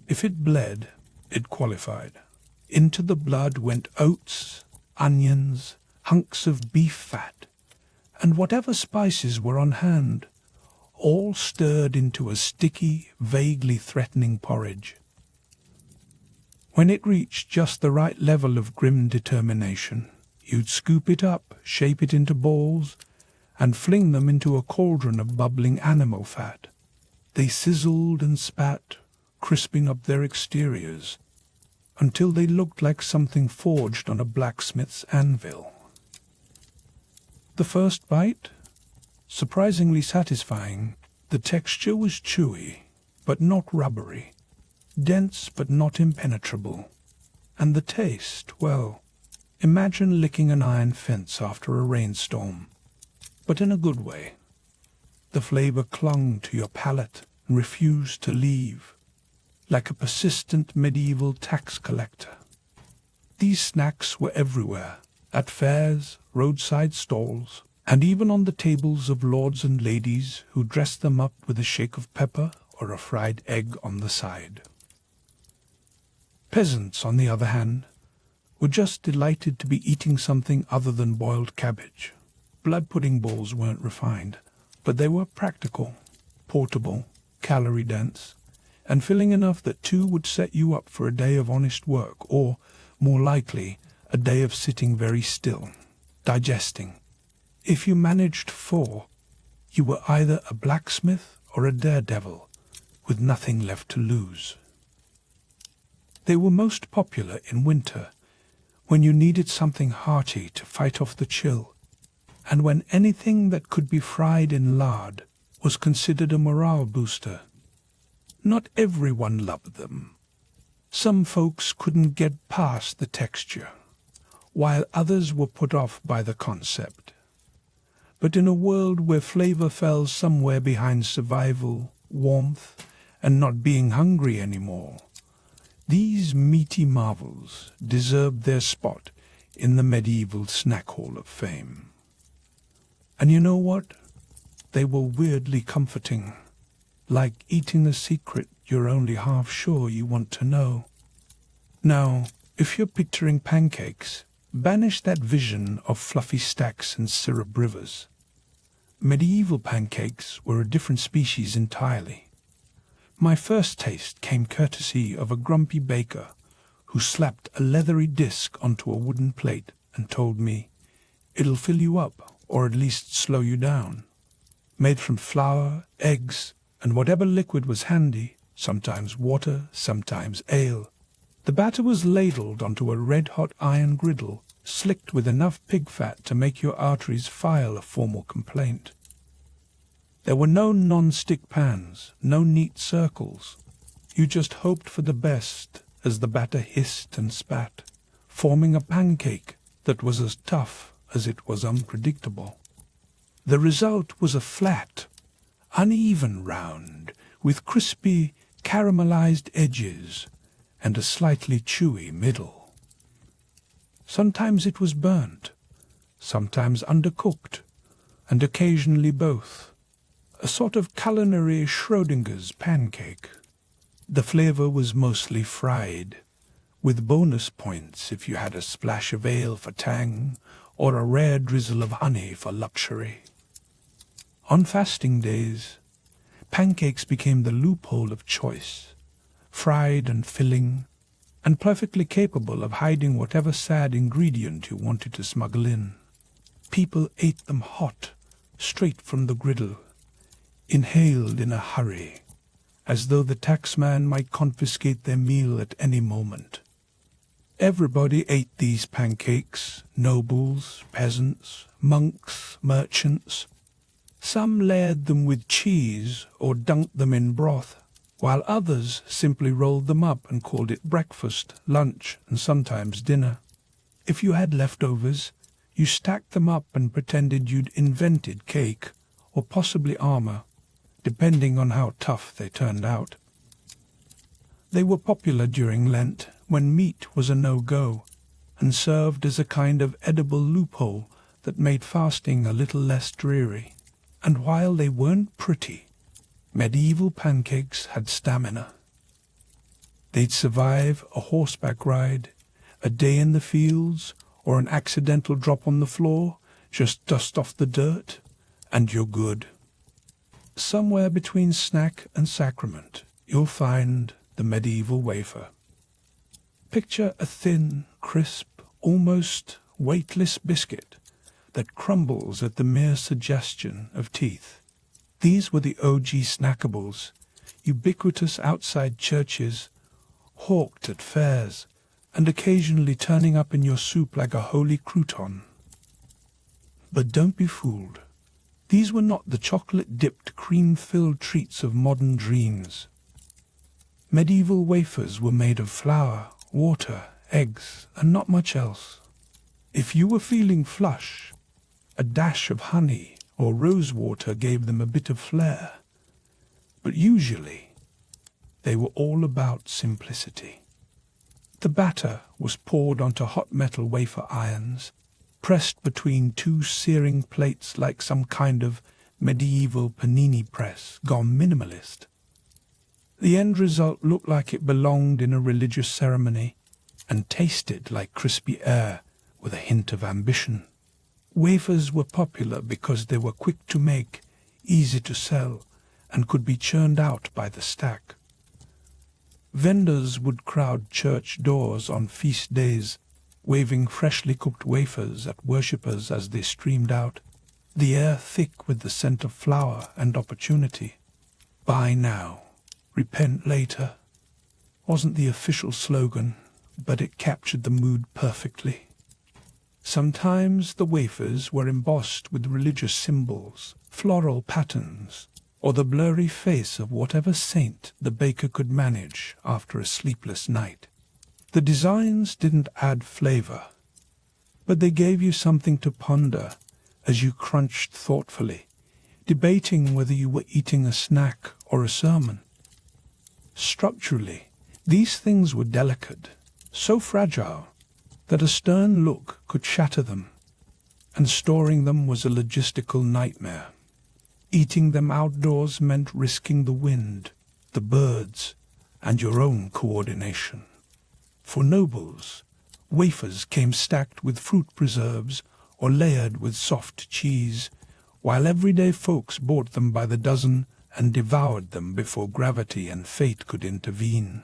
If it bled, it qualified. Into the blood went oats, onions, hunks of beef fat, and whatever spices were on hand, all stirred into a sticky, vaguely threatening porridge. When it reached just the right level of grim determination, you'd scoop it up, shape it into balls, and fling them into a cauldron of bubbling animal fat. They sizzled and spat, crisping up their exteriors, until they looked like something forged on a blacksmith's anvil. The first bite? Surprisingly satisfying. The texture was chewy, but not rubbery, dense but not impenetrable. And the taste, well, imagine licking an iron fence after a rainstorm, but in a good way. The flavor clung to your palate and refused to leave, like a persistent medieval tax collector. These snacks were everywhere, at fairs, roadside stalls, and even on the tables of lords and ladies who dressed them up with a shake of pepper or a fried egg on the side. Peasants, on the other hand, were just delighted to be eating something other than boiled cabbage. Blood pudding balls weren't refined, but they were practical, portable, calorie-dense, and filling enough that two would set you up for a day of honest work, or, more likely, a day of sitting very still, digesting. If you managed 4, you were either a blacksmith or a daredevil, with nothing left to lose. They were most popular in winter, when you needed something hearty to fight off the chill, and when anything that could be fried in lard was considered a morale booster. Not everyone loved them. Some folks couldn't get past the texture, while others were put off by the concept. But in a world where flavor fell somewhere behind survival, warmth, and not being hungry anymore, these meaty marvels deserved their spot in the medieval snack hall of fame. And you know what? They were weirdly comforting, like eating a secret you're only half sure you want to know. Now, if you're picturing pancakes, banish that vision of fluffy stacks and syrup rivers. Medieval pancakes were a different species entirely. My first taste came courtesy of a grumpy baker who slapped a leathery disc onto a wooden plate and told me, "It'll fill you up, or at least slow you down." Made from flour, eggs, and whatever liquid was handy, sometimes water, sometimes ale. The batter was ladled onto a red-hot iron griddle, slicked with enough pig fat to make your arteries file a formal complaint. There were no non-stick pans, no neat circles. You just hoped for the best as the batter hissed and spat, forming a pancake that was as tough as it was unpredictable. The result was a flat, uneven round with crispy, caramelized edges and a slightly chewy middle. Sometimes it was burnt, sometimes undercooked, and occasionally both. A sort of culinary Schrodinger's pancake. The flavor was mostly fried, with bonus points if you had a splash of ale for tang or a rare drizzle of honey for luxury. On fasting days, pancakes became the loophole of choice, fried and filling, and perfectly capable of hiding whatever sad ingredient you wanted to smuggle in. People ate them hot, straight from the griddle, inhaled in a hurry, as though the taxman might confiscate their meal at any moment. Everybody ate these pancakes, nobles, peasants, monks, merchants. Some layered them with cheese or dunked them in broth, while others simply rolled them up and called it breakfast, lunch, and sometimes dinner. If you had leftovers, you stacked them up and pretended you'd invented cake, or possibly armor, depending on how tough they turned out. They were popular during Lent, when meat was a no-go, and served as a kind of edible loophole that made fasting a little less dreary. And while they weren't pretty, medieval pancakes had stamina. They'd survive a horseback ride A day in the fields, or an accidental drop on the floor, just dust off the dirt, and you're good. Somewhere between snack and sacrament, you'll find the medieval wafer. Picture a thin, crisp, almost weightless biscuit that crumbles at the mere suggestion of teeth. These were the OG snackables, ubiquitous outside churches, hawked at fairs, and occasionally turning up in your soup like a holy crouton. But don't be fooled. These were not the chocolate-dipped, cream-filled treats of modern dreams. Medieval wafers were made of flour, water, eggs, and not much else. If you were feeling flush, a dash of honey or rose water gave them a bit of flair. But usually, they were all about simplicity. The batter was poured onto hot metal wafer irons, pressed between two searing plates like some kind of medieval panini press gone minimalist. The end result looked like it belonged in a religious ceremony and tasted like crispy air with a hint of ambition. Wafers were popular because they were quick to make, easy to sell, and could be churned out by the stack. Vendors would crowd church doors on feast days, waving freshly cooked wafers at worshippers as they streamed out, the air thick with the scent of flour and opportunity. Buy now, repent later wasn't the official slogan, but it captured the mood perfectly. Sometimes the wafers were embossed with religious symbols, floral patterns, or the blurry face of whatever saint the baker could manage after a sleepless night. The designs didn't add flavor, but they gave you something to ponder as you crunched thoughtfully, debating whether you were eating a snack or a sermon. Structurally, these things were delicate, so fragile that a stern look could shatter them, and storing them was a logistical nightmare. Eating them outdoors meant risking the wind, the birds, and your own coordination. For nobles, wafers came stacked with fruit preserves or layered with soft cheese, while everyday folks bought them by the dozen and devoured them before gravity and fate could intervene.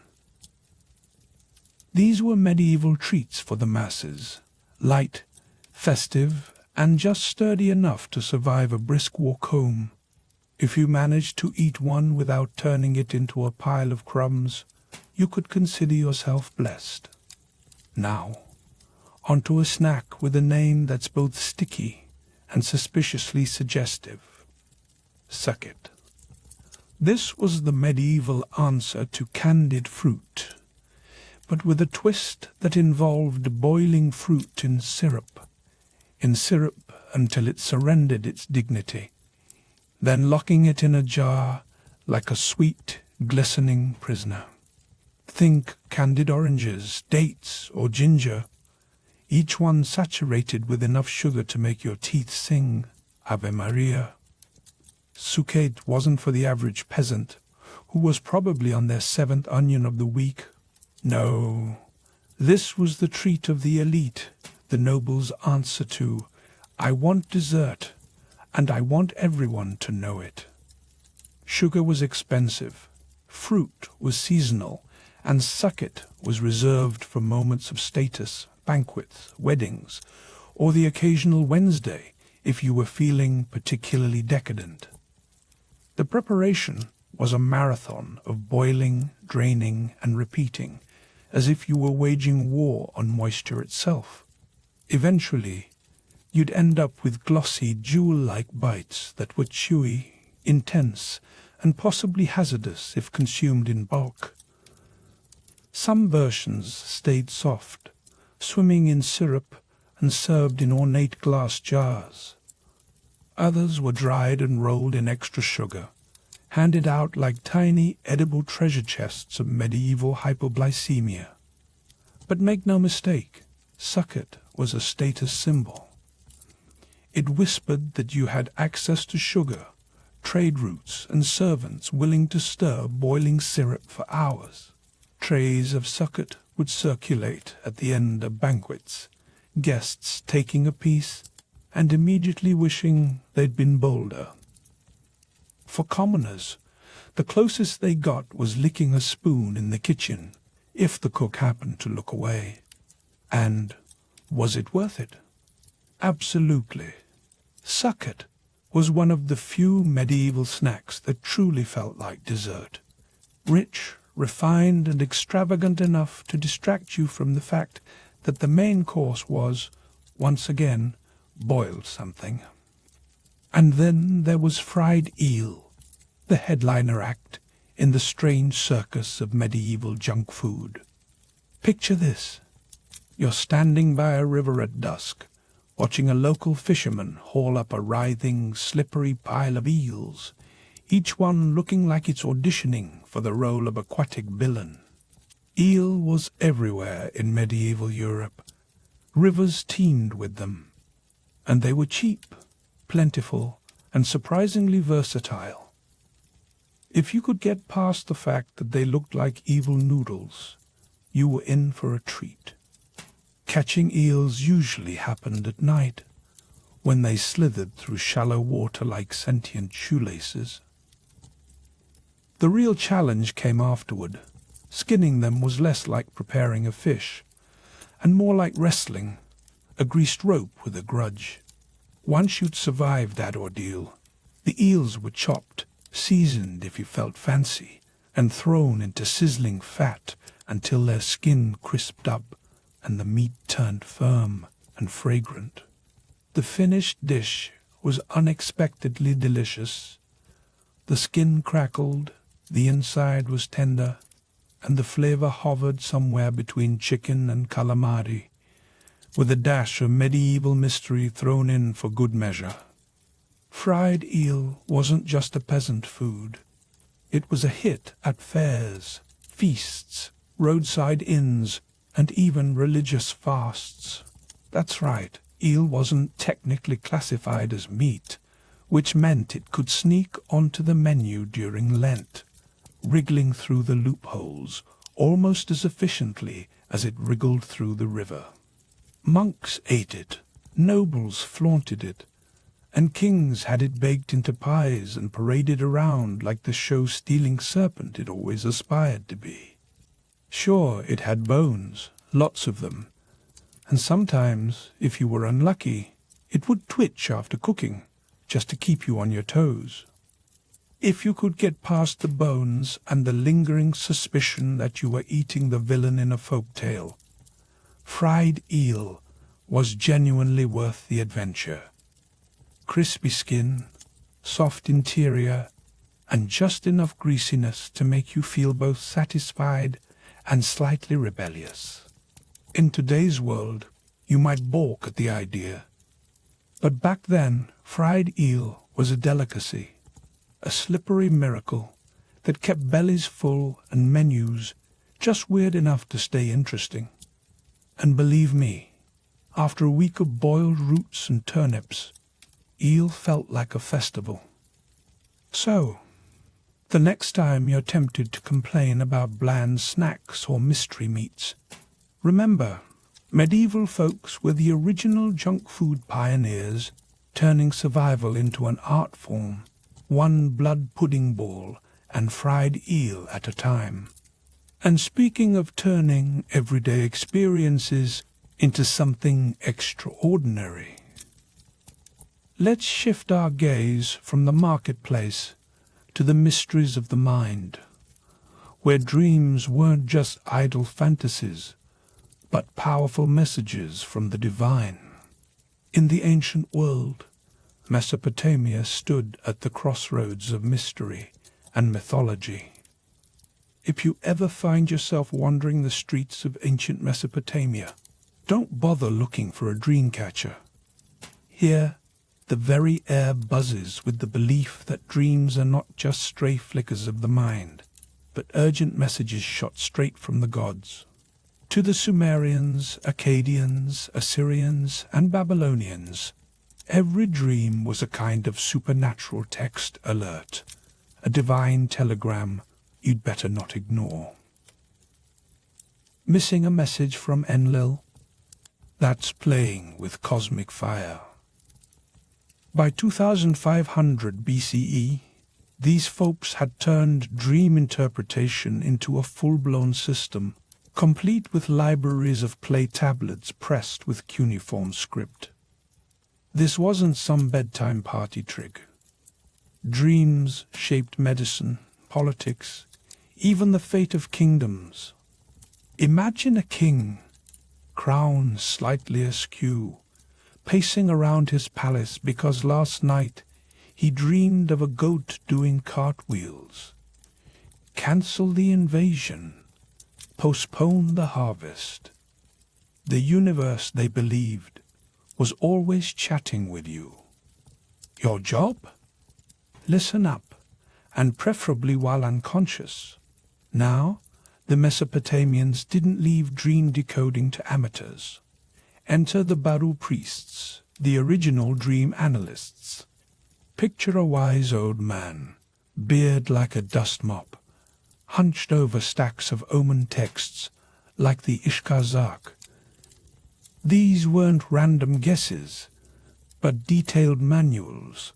These were medieval treats for the masses, light, festive, and just sturdy enough to survive a brisk walk home. If you managed to eat one without turning it into a pile of crumbs, you could consider yourself blessed. Now, onto a snack with a name that's both sticky and suspiciously suggestive. Suck it. This was the medieval answer to candied fruit, but with a twist that involved boiling fruit in syrup until it surrendered its dignity, then locking it in a jar like a sweet, glistening prisoner. Think candied oranges, dates, or ginger, each one saturated with enough sugar to make your teeth sing Ave Maria. Sucade wasn't for the average peasant, who was probably on their 7th onion of the week. No, this was the treat of the elite, the noble's answer to, I want dessert, and I want everyone to know it. Sugar was expensive, fruit was seasonal, and sucket was reserved for moments of status, banquets, weddings, or the occasional Wednesday if you were feeling particularly decadent. The preparation was a marathon of boiling, draining, and repeating, as if you were waging war on moisture itself. Eventually, you'd end up with glossy, jewel-like bites that were chewy, intense, and possibly hazardous if consumed in bulk. Some versions stayed soft, swimming in syrup and served in ornate glass jars. Others were dried and rolled in extra sugar, handed out like tiny edible treasure chests of medieval hypoglycemia. But make no mistake, sucket was a status symbol. It whispered that you had access to sugar, trade routes, and servants willing to stir boiling syrup for hours. Trays of sucket would circulate at the end of banquets, guests taking a piece and immediately wishing they'd been bolder. For commoners, the closest they got was licking a spoon in the kitchen, if the cook happened to look away. And was it worth it? Absolutely. Succoth was one of the few medieval snacks that truly felt like dessert. Rich, refined, and extravagant enough to distract you from the fact that the main course was, once again, boiled something. And then there was fried eel, the headliner act in the strange circus of medieval junk food. Picture this. You're standing by a river at dusk, watching a local fisherman haul up a writhing, slippery pile of eels, each one looking like it's auditioning for the role of aquatic villain. Eel was everywhere in medieval Europe. Rivers teemed with them, and they were cheap, plentiful, and surprisingly versatile. If you could get past the fact that they looked like evil noodles, you were in for a treat. Catching eels usually happened at night, when they slithered through shallow water like sentient shoelaces. The real challenge came afterward. Skinning them was less like preparing a fish, and more like wrestling, a greased rope with a grudge. Once you'd survived that ordeal, the eels were chopped, seasoned if you felt fancy, and thrown into sizzling fat until their skin crisped up and the meat turned firm and fragrant. The finished dish was unexpectedly delicious. The skin crackled, the inside was tender, and the flavor hovered somewhere between chicken and calamari, with a dash of medieval mystery thrown in for good measure. Fried eel wasn't just a peasant food. It was a hit at fairs, feasts, roadside inns, and even religious fasts. That's right, eel wasn't technically classified as meat, which meant it could sneak onto the menu during Lent, wriggling through the loopholes almost as efficiently as it wriggled through the river. Monks ate it, nobles flaunted it, and kings had it baked into pies and paraded around like the show-stealing serpent it always aspired to be. Sure, it had bones, lots of them, and sometimes, if you were unlucky, it would twitch after cooking, just to keep you on your toes. If you could get past the bones and the lingering suspicion that you were eating the villain in a folk tale, fried eel was genuinely worth the adventure. Crispy skin, soft interior, and just enough greasiness to make you feel both satisfied and slightly rebellious. In today's world, you might balk at the idea, but back then, fried eel was a delicacy, a slippery miracle that kept bellies full and menus just weird enough to stay interesting. And believe me, after a week of boiled roots and turnips, eel felt like a festival. So, the next time you're tempted to complain about bland snacks or mystery meats, remember, medieval folks were the original junk food pioneers, turning survival into an art form, one blood pudding ball and fried eel at a time. And speaking of turning everyday experiences into something extraordinary, let's shift our gaze from the marketplace to the mysteries of the mind, where dreams weren't just idle fantasies, but powerful messages from the divine. In the ancient world, Mesopotamia stood at the crossroads of mystery and mythology. If you ever find yourself wandering the streets of ancient Mesopotamia, don't bother looking for a dream catcher. Here, the very air buzzes with the belief that dreams are not just stray flickers of the mind, but urgent messages shot straight from the gods. To the Sumerians, Akkadians, Assyrians, and Babylonians, every dream was a kind of supernatural text alert, a divine telegram you'd better not ignore. Missing a message from Enlil? That's playing with cosmic fire. By 2500 BCE, these folks had turned dream interpretation into a full-blown system, complete with libraries of clay tablets pressed with cuneiform script. This wasn't some bedtime party trick. Dreams shaped medicine, politics, even the fate of kingdoms. Imagine a king, crown slightly askew, pacing around his palace because last night he dreamed of a goat doing cartwheels. Cancel the invasion. Postpone the harvest. The universe, they believed, was always chatting with you. Your job? Listen up, and preferably while unconscious. Now, the Mesopotamians didn't leave dream decoding to amateurs. Enter the Baru priests, the original dream analysts. Picture a wise old man, beard like a dust mop, hunched over stacks of omen texts like the Ishkazak. These weren't random guesses, but detailed manuals,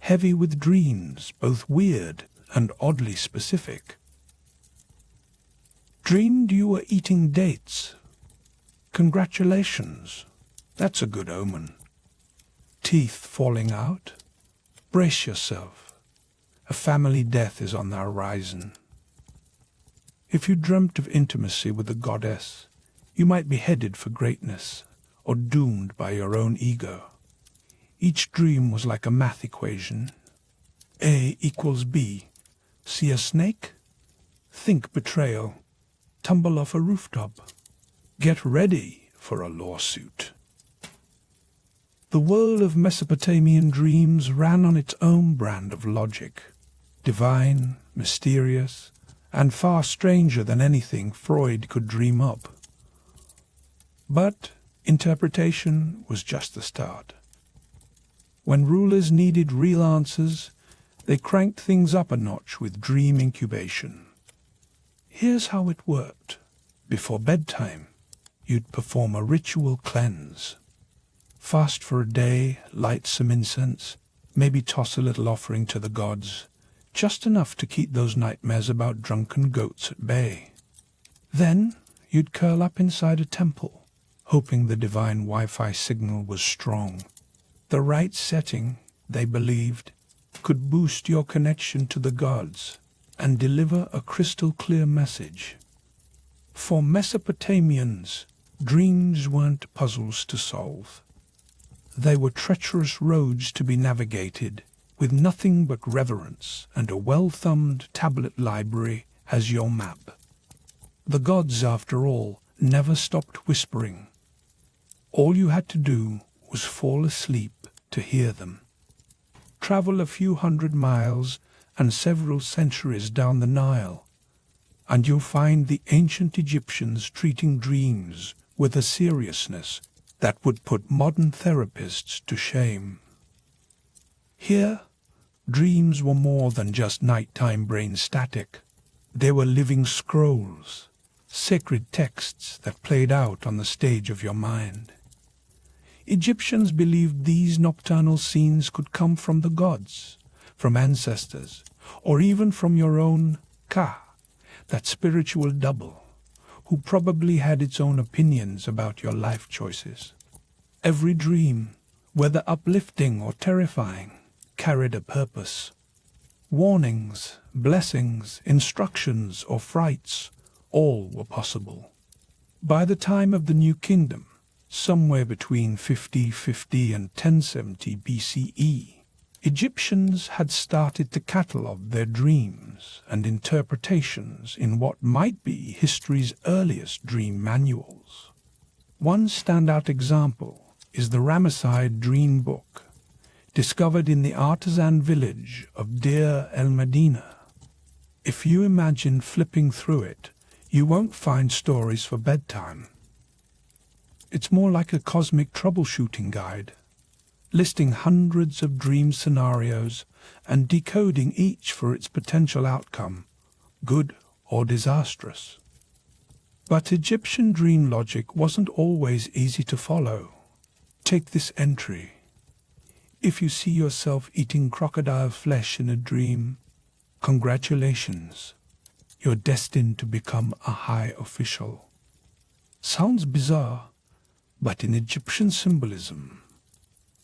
heavy with dreams, both weird and oddly specific. Dreamed you were eating dates? Congratulations, that's a good omen. Teeth falling out? Brace yourself. A family death is on the horizon. If you dreamt of intimacy with the goddess, you might be headed for greatness, or doomed by your own ego. Each dream was like a math equation. A equals B. See a snake? Think betrayal. Tumble off a rooftop. Get ready for a lawsuit. The world of Mesopotamian dreams ran on its own brand of logic, divine, mysterious, and far stranger than anything Freud could dream up. But interpretation was just the start. When rulers needed real answers, they cranked things up a notch with dream incubation. Here's how it worked. Before bedtime, you'd perform a ritual cleanse. Fast for a day, light some incense, maybe toss a little offering to the gods, just enough to keep those nightmares about drunken goats at bay. Then you'd curl up inside a temple, hoping the divine Wi-Fi signal was strong. The right setting, they believed, could boost your connection to the gods and deliver a crystal-clear message. For Mesopotamians, dreams weren't puzzles to solve. They were treacherous roads to be navigated, with nothing but reverence and a well-thumbed tablet library as your map. The gods, after all, never stopped whispering. All you had to do was fall asleep to hear them. Travel a few hundred miles and several centuries down the Nile, and you'll find the ancient Egyptians treating dreams with a seriousness that would put modern therapists to shame. Here, dreams were more than just nighttime brain static. They were living scrolls, sacred texts that played out on the stage of your mind. Egyptians believed these nocturnal scenes could come from the gods, from ancestors, or even from your own Ka, that spiritual double, who probably had its own opinions about your life choices. Every dream, whether uplifting or terrifying, carried a purpose. Warnings, blessings, instructions, or frights, all were possible. By the time of the New Kingdom, somewhere between 5050 and 1070 BCE, Egyptians had started to catalogue their dreams and interpretations in what might be history's earliest dream manuals. One standout example is the Ramesside Dream Book, discovered in the artisan village of Deir el-Medina. If you imagine flipping through it, you won't find stories for bedtime. It's more like a cosmic troubleshooting guide, listing hundreds of dream scenarios and decoding each for its potential outcome, good or disastrous. But Egyptian dream logic wasn't always easy to follow. Take this entry. If you see yourself eating crocodile flesh in a dream, congratulations, you're destined to become a high official. Sounds bizarre, but in Egyptian symbolism,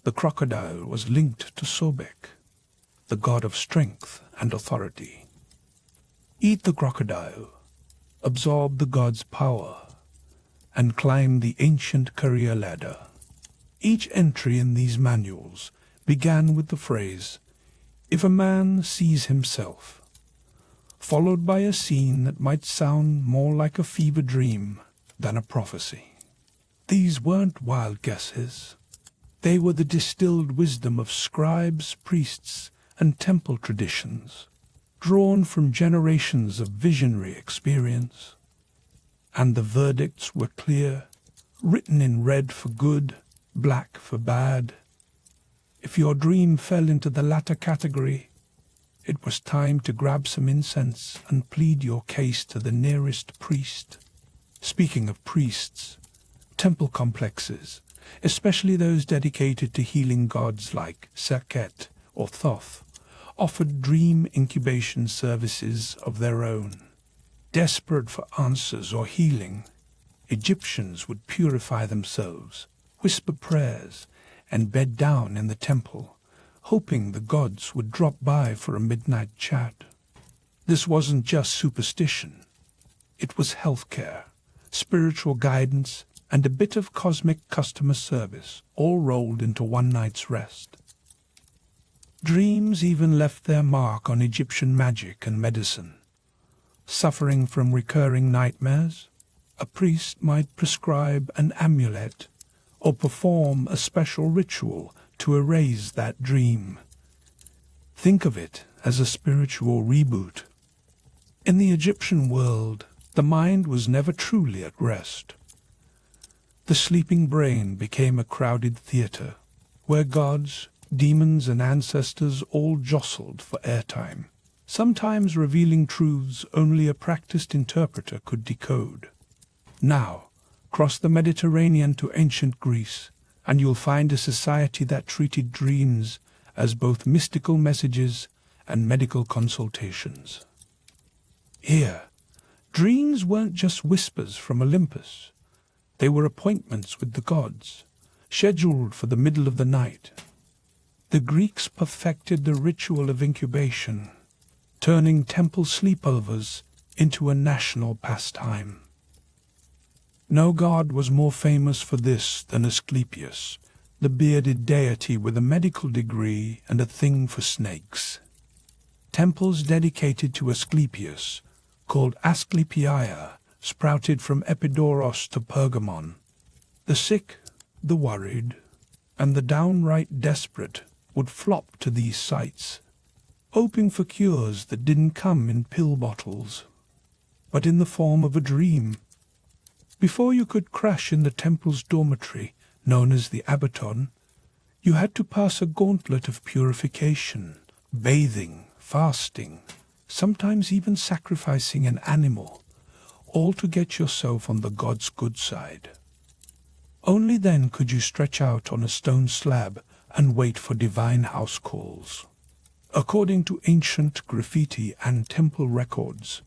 the crocodile was linked to Sobek, the god of strength and authority. Eat the crocodile, absorb the god's power, and climb the ancient career ladder. Each entry in these manuals began with the phrase, "If a man sees himself," followed by a scene that might sound more like a fever dream than a prophecy. These weren't wild guesses. They were the distilled wisdom of scribes, priests, and temple traditions, drawn from generations of visionary experience. And the verdicts were clear, written in red for good, black for bad. If your dream fell into the latter category, it was time to grab some incense and plead your case to the nearest priest. Speaking of priests, temple complexes, especially those dedicated to healing gods like Serket or Thoth, offered dream incubation services of their own. Desperate for answers or healing, Egyptians would purify themselves, whisper prayers, and bed down in the temple, hoping the gods would drop by for a midnight chat. This wasn't just superstition. It was healthcare, spiritual guidance, and a bit of cosmic customer service, all rolled into one night's rest. Dreams even left their mark on Egyptian magic and medicine. Suffering from recurring nightmares, a priest might prescribe an amulet or perform a special ritual to erase that dream. Think of it as a spiritual reboot. In the Egyptian world, the mind was never truly at rest. The sleeping brain became a crowded theatre, where gods, demons, and ancestors all jostled for airtime, sometimes revealing truths only a practiced interpreter could decode. Now, cross the Mediterranean to ancient Greece, and you'll find a society that treated dreams as both mystical messages and medical consultations. Here, dreams weren't just whispers from Olympus. They were appointments with the gods, scheduled for the middle of the night. The Greeks perfected the ritual of incubation, turning temple sleepovers into a national pastime. No god was more famous for this than Asclepius, the bearded deity with a medical degree and a thing for snakes. Temples dedicated to Asclepius, called Asclepia, sprouted from Epidaurus to Pergamon. The sick, the worried, and the downright desperate would flop to these sites, hoping for cures that didn't come in pill bottles, but in the form of a dream. Before you could crash in the temple's dormitory, known as the Abaton, you had to pass a gauntlet of purification, bathing, fasting, sometimes even sacrificing an animal, all to get yourself on the god's good side. Only then could you stretch out on a stone slab and wait for divine house calls. According to ancient graffiti and temple records,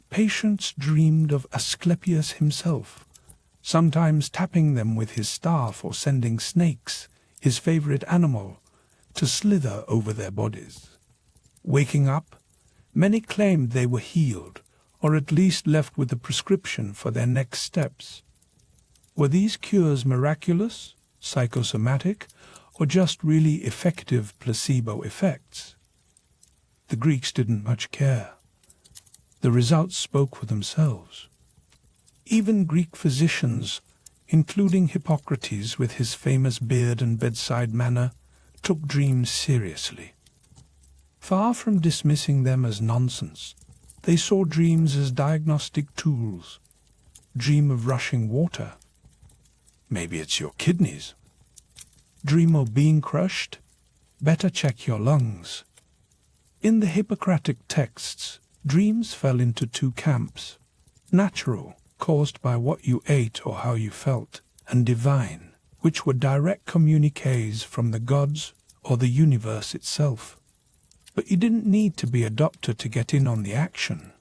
patients dreamed of Asclepius himself, sometimes tapping them with his staff or sending snakes, his favorite animal, to slither over their bodies. Waking up, many claimed they were healed, or at least left with a prescription for their next steps. Were these cures miraculous, psychosomatic, or just really effective placebo effects? The Greeks didn't much care. The results spoke for themselves. Even Greek physicians, including Hippocrates with his famous beard and bedside manner, took dreams seriously. Far from dismissing them as nonsense, they saw dreams as diagnostic tools. Dream of rushing water? Maybe it's your kidneys. Dream of being crushed? Better check your lungs. In the Hippocratic texts, dreams fell into two camps: natural, caused by what you ate or how you felt, and divine, which were direct communiques from the gods or the universe itself. But you didn't need to be a doctor to get in on the action.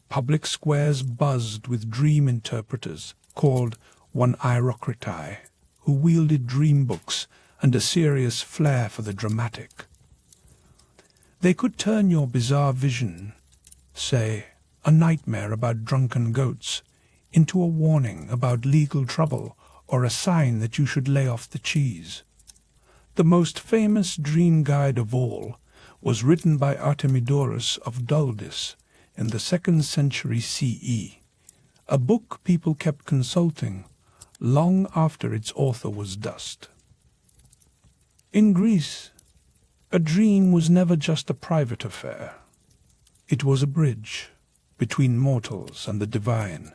Public squares buzzed with dream interpreters called one-irocratai, who wielded dream books and a serious flair for the dramatic. They could turn your bizarre vision, say, a nightmare about drunken goats, into a warning about legal trouble or a sign that you should lay off the cheese. The most famous dream guide of all was written by Artemidorus of Wildest in the 2nd century CE, a book people kept consulting long after its author was dust. In Greece, a dream was never just a private affair. It was a bridge between mortals and the divine,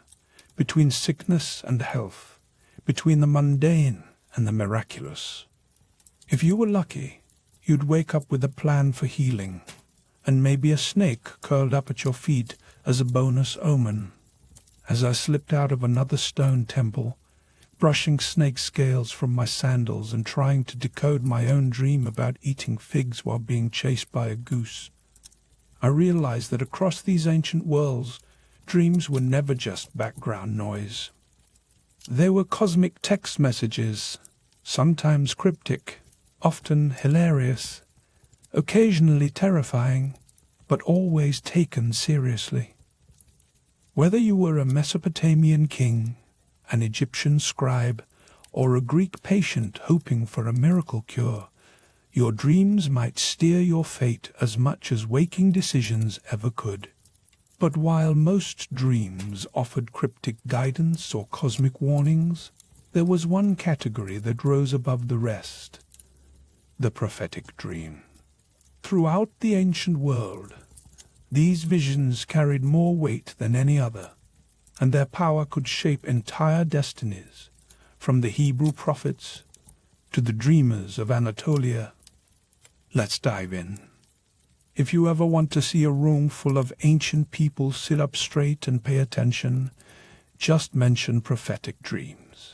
between sickness and health, between the mundane and the miraculous. If you were lucky, you'd wake up with a plan for healing, and maybe a snake curled up at your feet as a bonus omen. As I slipped out of another stone temple, brushing snake scales from my sandals and trying to decode my own dream about eating figs while being chased by a goose, I realized that across these ancient worlds, dreams were never just background noise. They were cosmic text messages, sometimes cryptic, often hilarious, occasionally terrifying, but always taken seriously. Whether you were a Mesopotamian king, an Egyptian scribe, or a Greek patient hoping for a miracle cure, your dreams might steer your fate as much as waking decisions ever could. But while most dreams offered cryptic guidance or cosmic warnings, there was one category that rose above the rest: the prophetic dream. Throughout the ancient world, these visions carried more weight than any other, and their power could shape entire destinies, from the Hebrew prophets to the dreamers of Anatolia. Let's dive in. If you ever want to see a room full of ancient people sit up straight and pay attention, just mention prophetic dreams.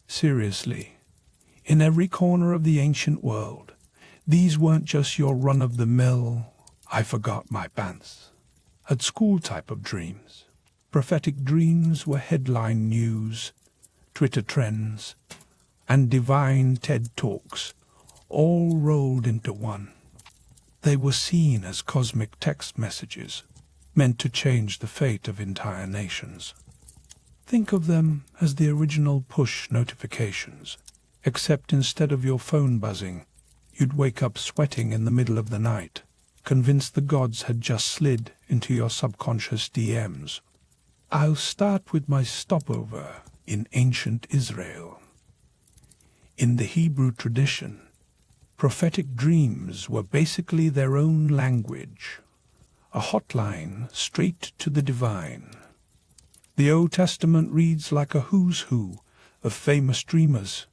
Seriously, in every corner of the ancient world, these weren't just your run-of-the-mill, I forgot my pants at school type of dreams. Prophetic dreams were headline news, Twitter trends, and divine TED Talks, all rolled into one. They were seen as cosmic text messages, meant to change the fate of entire nations. Think of them as the original push notifications, except instead of your phone buzzing, you'd wake up sweating in the middle of the night, convinced the gods had just slid into your subconscious DMs. I'll start with my stopover in ancient Israel. In the Hebrew tradition, prophetic dreams were basically their own language, a hotline straight to the divine. The Old Testament reads like a who's who of famous dreamers.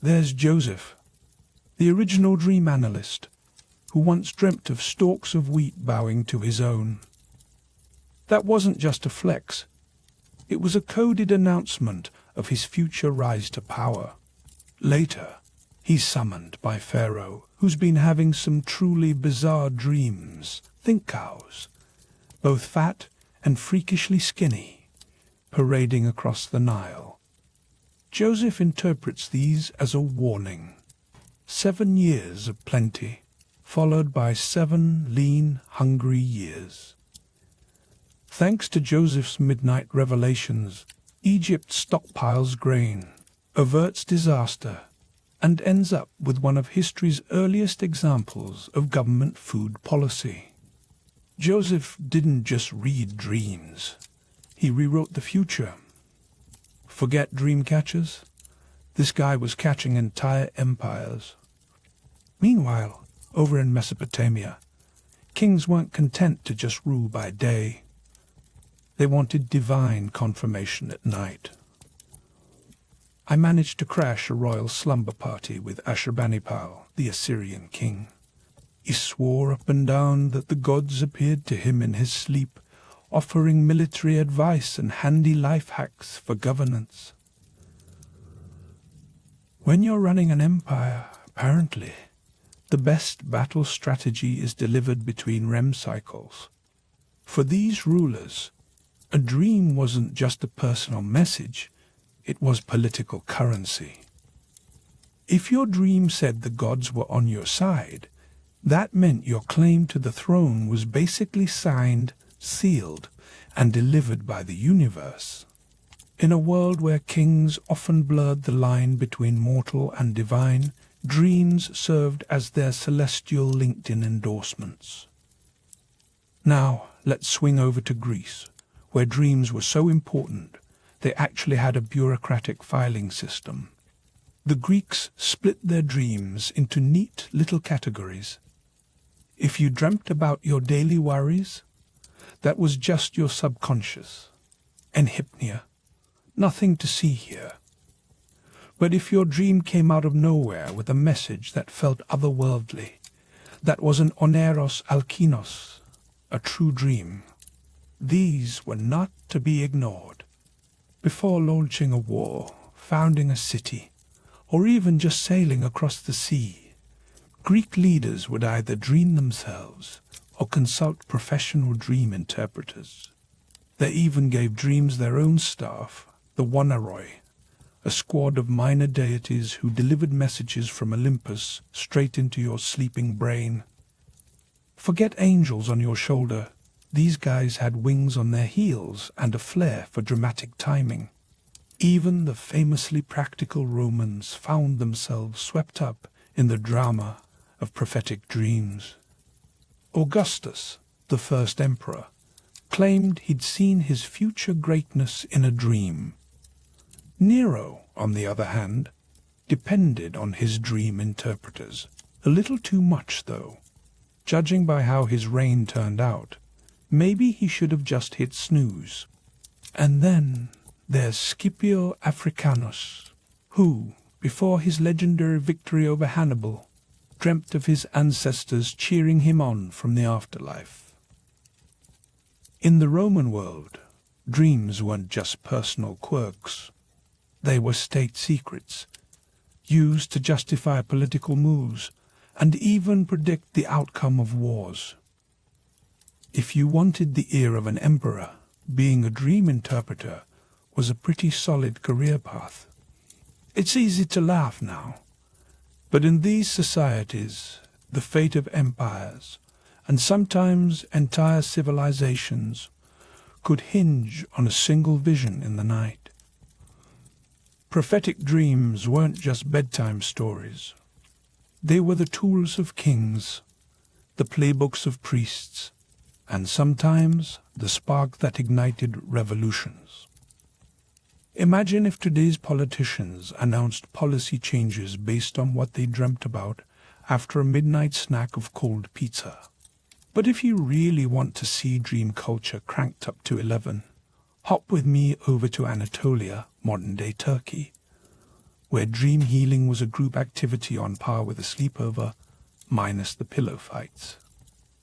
There's Joseph, the original dream analyst, who once dreamt of stalks of wheat bowing to his own. That wasn't just a flex. It was a coded announcement of his future rise to power. Later, he's summoned by Pharaoh, who's been having some truly bizarre dreams. Think cows, both fat and freakishly skinny, parading across the Nile. Joseph interprets these as a warning. 7 years of plenty, followed by 7 lean, hungry years. Thanks to Joseph's midnight revelations, Egypt stockpiles grain, averts disaster, and ends up with one of history's earliest examples of government food policy. Joseph didn't just read dreams. He rewrote the future. Forget dream catchers? This guy was catching entire empires. Meanwhile, over in Mesopotamia, kings weren't content to just rule by day. They wanted divine confirmation at night. I managed to crash a royal slumber party with Ashurbanipal, the Assyrian king. He swore up and down that the gods appeared to him in his sleep, offering military advice and handy life hacks for governance. When you're running an empire, apparently, the best battle strategy is delivered between REM cycles. For these rulers, a dream wasn't just a personal message, it was political currency. If your dream said the gods were on your side, that meant your claim to the throne was basically signed, sealed, and delivered by the universe. In a world where kings often blurred the line between mortal and divine, dreams served as their celestial LinkedIn endorsements. Now, let's swing over to Greece, where dreams were so important they actually had a bureaucratic filing system. The Greeks split their dreams into neat little categories. If you dreamt about your daily worries, that was just your subconscious. Enhypnia. Nothing to see here. But if your dream came out of nowhere with a message that felt otherworldly, that was an oneros alkinos, a true dream. These were not to be ignored. Before launching a war, founding a city, or even just sailing across the sea, Greek leaders would either dream themselves or consult professional dream interpreters. They even gave dreams their own staff, the Wanaroi, a squad of minor deities who delivered messages from Olympus straight into your sleeping brain. Forget angels on your shoulder. These guys had wings on their heels and a flair for dramatic timing. Even the famously practical Romans found themselves swept up in the drama of prophetic dreams. Augustus, the first emperor, claimed he'd seen his future greatness in a dream. Nero, on the other hand, depended on his dream interpreters. A little too much, though. Judging by how his reign turned out, maybe he should have just hit snooze. And then there's Scipio Africanus, who, before his legendary victory over Hannibal, dreamt of his ancestors cheering him on from the afterlife. In the Roman world, dreams weren't just personal quirks. They were state secrets, used to justify political moves and even predict the outcome of wars. If you wanted the ear of an emperor, being a dream interpreter was a pretty solid career path. It's easy to laugh now, but in these societies, the fate of empires, and sometimes entire civilizations, could hinge on a single vision in the night. Prophetic dreams weren't just bedtime stories. They were the tools of kings, the playbooks of priests, and sometimes the spark that ignited revolutions. Imagine if today's politicians announced policy changes based on what they dreamt about after a midnight snack of cold pizza. But if you really want to see dream culture cranked up to 11, hop with me over to Anatolia, modern-day Turkey, where dream healing was a group activity on par with a sleepover, minus the pillow fights.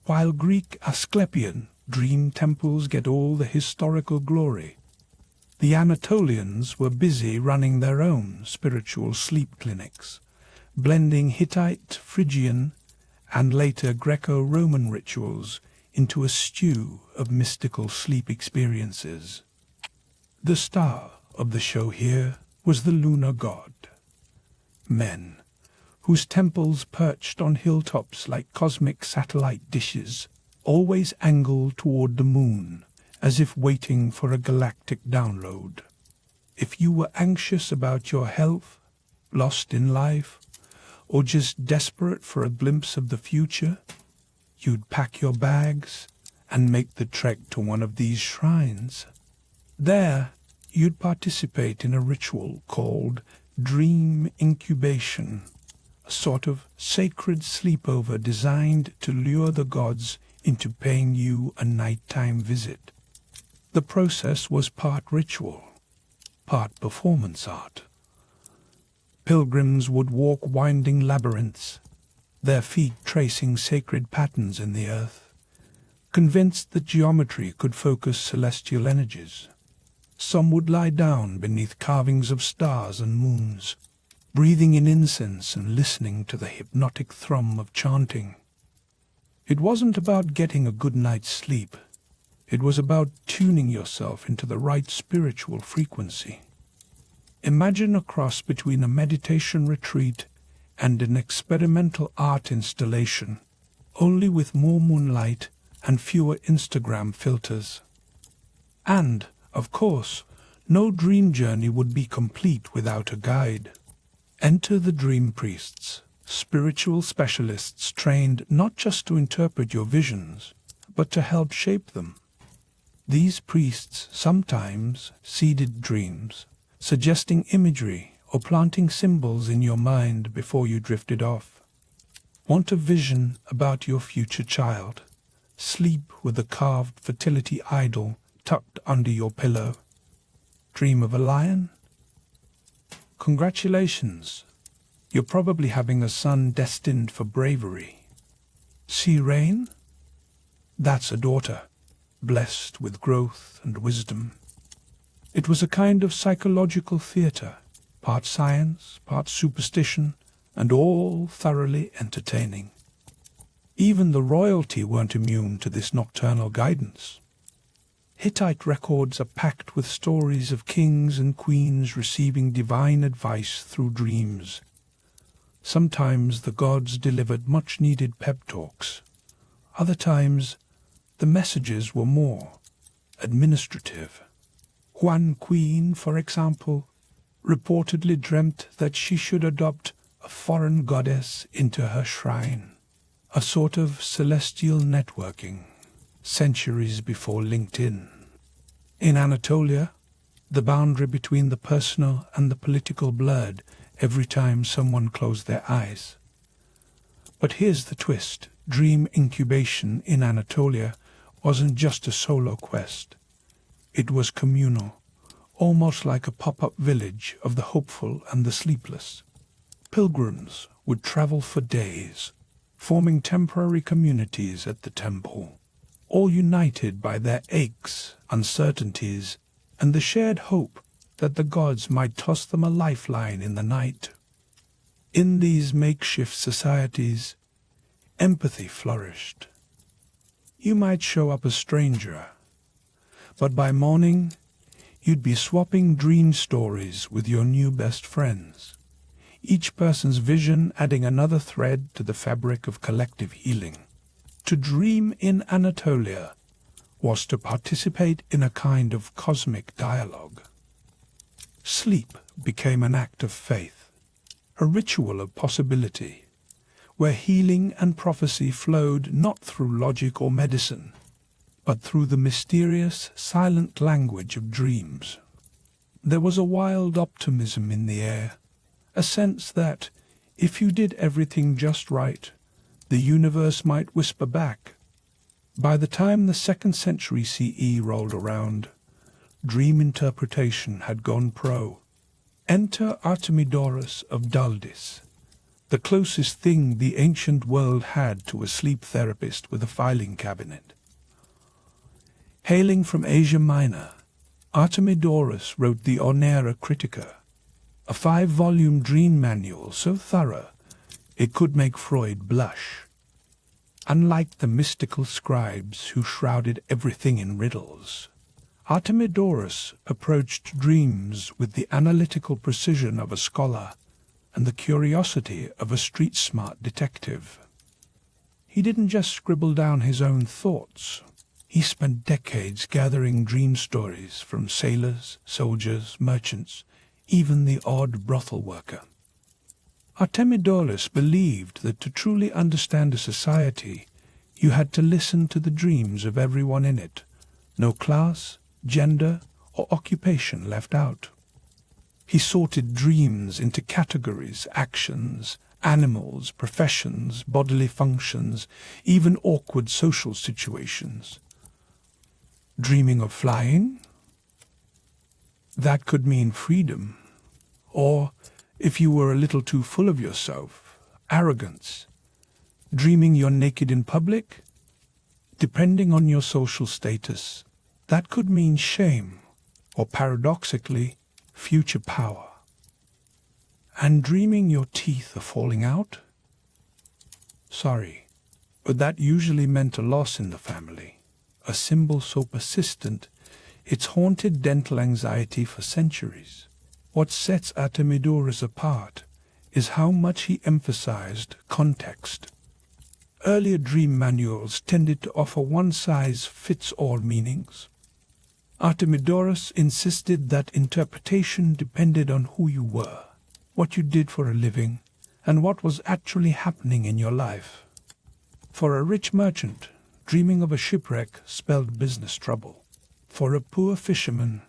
While Greek Asclepian dream temples get all the historical glory, the Anatolians were busy running their own spiritual sleep clinics, blending Hittite, Phrygian, and later Greco-Roman rituals into a stew of mystical sleep experiences. The star of the show here was the lunar god. Men, whose temples perched on hilltops like cosmic satellite dishes, always angled toward the moon, as if waiting for a galactic download. If you were anxious about your health, lost in life, or just desperate for a glimpse of the future, you'd pack your bags and make the trek to one of these shrines. There, you'd participate in a ritual called dream incubation, a sort of sacred sleepover designed to lure the gods into paying you a nighttime visit. The process was part ritual, part performance art. Pilgrims would walk winding labyrinths, their feet tracing sacred patterns in the earth, convinced that geometry could focus celestial energies. Some would lie down beneath carvings of stars and moons, breathing in incense and listening to the hypnotic thrum of chanting. It wasn't about getting a good night's sleep. It was about tuning yourself into the right spiritual frequency. Imagine a cross between a meditation retreat and an experimental art installation, only with more moonlight and fewer Instagram filters. And, of course, no dream journey would be complete without a guide. Enter the dream priests, spiritual specialists trained not just to interpret your visions, but to help shape them. These priests sometimes seeded dreams, suggesting imagery or planting symbols in your mind before you drifted off. Want a vision about your future child? Sleep with a carved fertility idol tucked under your pillow. Dream of a lion? Congratulations! You're probably having a son destined for bravery. See rain? That's a daughter, blessed with growth and wisdom. It was a kind of psychological theater, part science, part superstition, and all thoroughly entertaining. Even the royalty weren't immune to this nocturnal guidance. Hittite records are packed with stories of kings and queens receiving divine advice through dreams. Sometimes the gods delivered much-needed pep talks. Other times, the messages were more administrative. One queen, for example, reportedly dreamt that she should adopt a foreign goddess into her shrine, a sort of celestial networking, centuries before LinkedIn. In Anatolia, the boundary between the personal and the political blurred every time someone closed their eyes. But here's the twist. Dream incubation in Anatolia wasn't just a solo quest. It was communal, almost like a pop-up village of the hopeful and the sleepless. Pilgrims would travel for days, forming temporary communities at the temple, all united by their aches, uncertainties, and the shared hope that the gods might toss them a lifeline in the night. In these makeshift societies, empathy flourished. You might show up a stranger, but by morning, you'd be swapping dream stories with your new best friends, each person's vision adding another thread to the fabric of collective healing. To dream in Anatolia was to participate in a kind of cosmic dialogue. Sleep became an act of faith, a ritual of possibility, where healing and prophecy flowed not through logic or medicine, but through the mysterious, silent language of dreams. There was a wild optimism in the air, a sense that, if you did everything just right, the universe might whisper back. By the time the 2nd century CE rolled around, dream interpretation had gone pro. Enter Artemidorus of Daldis, the closest thing the ancient world had to a sleep therapist with a filing cabinet. Hailing from Asia Minor, Artemidorus wrote the Onera Critica, a 5-volume dream manual so thorough it could make Freud blush. Unlike the mystical scribes who shrouded everything in riddles, Artemidorus approached dreams with the analytical precision of a scholar and the curiosity of a street-smart detective. He didn't just scribble down his own thoughts. He spent decades gathering dream stories from sailors, soldiers, merchants, even the odd brothel worker. Artemidorus believed that to truly understand a society, you had to listen to the dreams of everyone in it, no class, gender, or occupation left out. He sorted dreams into categories, actions, animals, professions, bodily functions, even awkward social situations. Dreaming of flying? That could mean freedom. Or, if you were a little too full of yourself, arrogance. Dreaming you're naked in public? Depending on your social status, that could mean shame, or paradoxically, future power. And dreaming your teeth are falling out? Sorry, but that usually meant a loss in the family, a symbol so persistent it's haunted dental anxiety for centuries. What sets Artemidorus apart is how much he emphasized context. Earlier dream manuals tended to offer one-size-fits-all meanings. Artemidorus insisted that interpretation depended on who you were, what you did for a living, and what was actually happening in your life. For a rich merchant, dreaming of a shipwreck spelled business trouble. For a poor fisherman,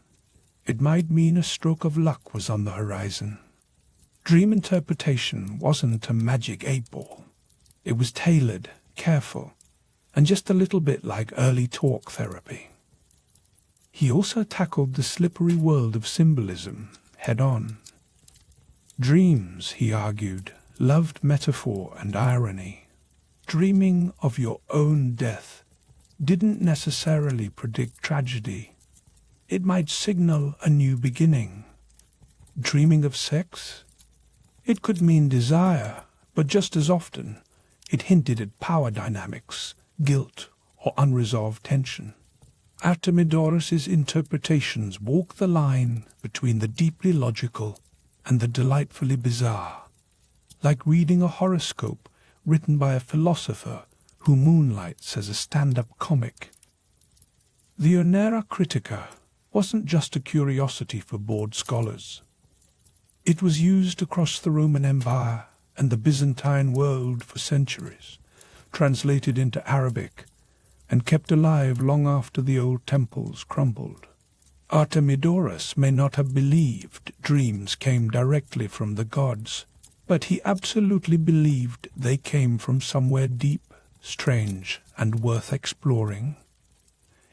it might mean a stroke of luck was on the horizon. Dream interpretation wasn't a magic 8-ball. It was tailored, careful, and just a little bit like early talk therapy. He also tackled the slippery world of symbolism head-on. Dreams, he argued, loved metaphor and irony. Dreaming of your own death didn't necessarily predict tragedy. It might signal a new beginning. Dreaming of sex? It could mean desire, but just as often, it hinted at power dynamics, guilt, or unresolved tension. Artemidorus's interpretations walk the line between the deeply logical and the delightfully bizarre, like reading a horoscope written by a philosopher who moonlights as a stand-up comic. The Onera Critica wasn't just a curiosity for bored scholars. It was used across the Roman Empire and the Byzantine world for centuries, translated into Arabic, and kept alive long after the old temples crumbled. Artemidorus may not have believed dreams came directly from the gods, but he absolutely believed they came from somewhere deep, strange, and worth exploring.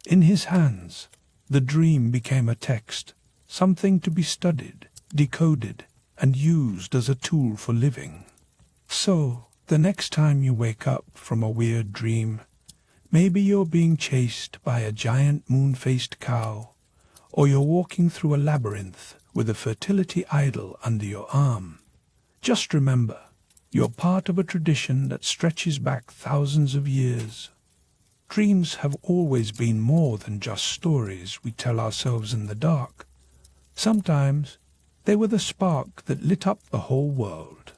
In his hands, the dream became a text, something to be studied, decoded, and used as a tool for living. So, the next time you wake up from a weird dream, maybe you're being chased by a giant moon-faced cow, or you're walking through a labyrinth with a fertility idol under your arm. Just remember, you're part of a tradition that stretches back thousands of years. Dreams have always been more than just stories we tell ourselves in the dark. Sometimes they were the spark that lit up the whole world.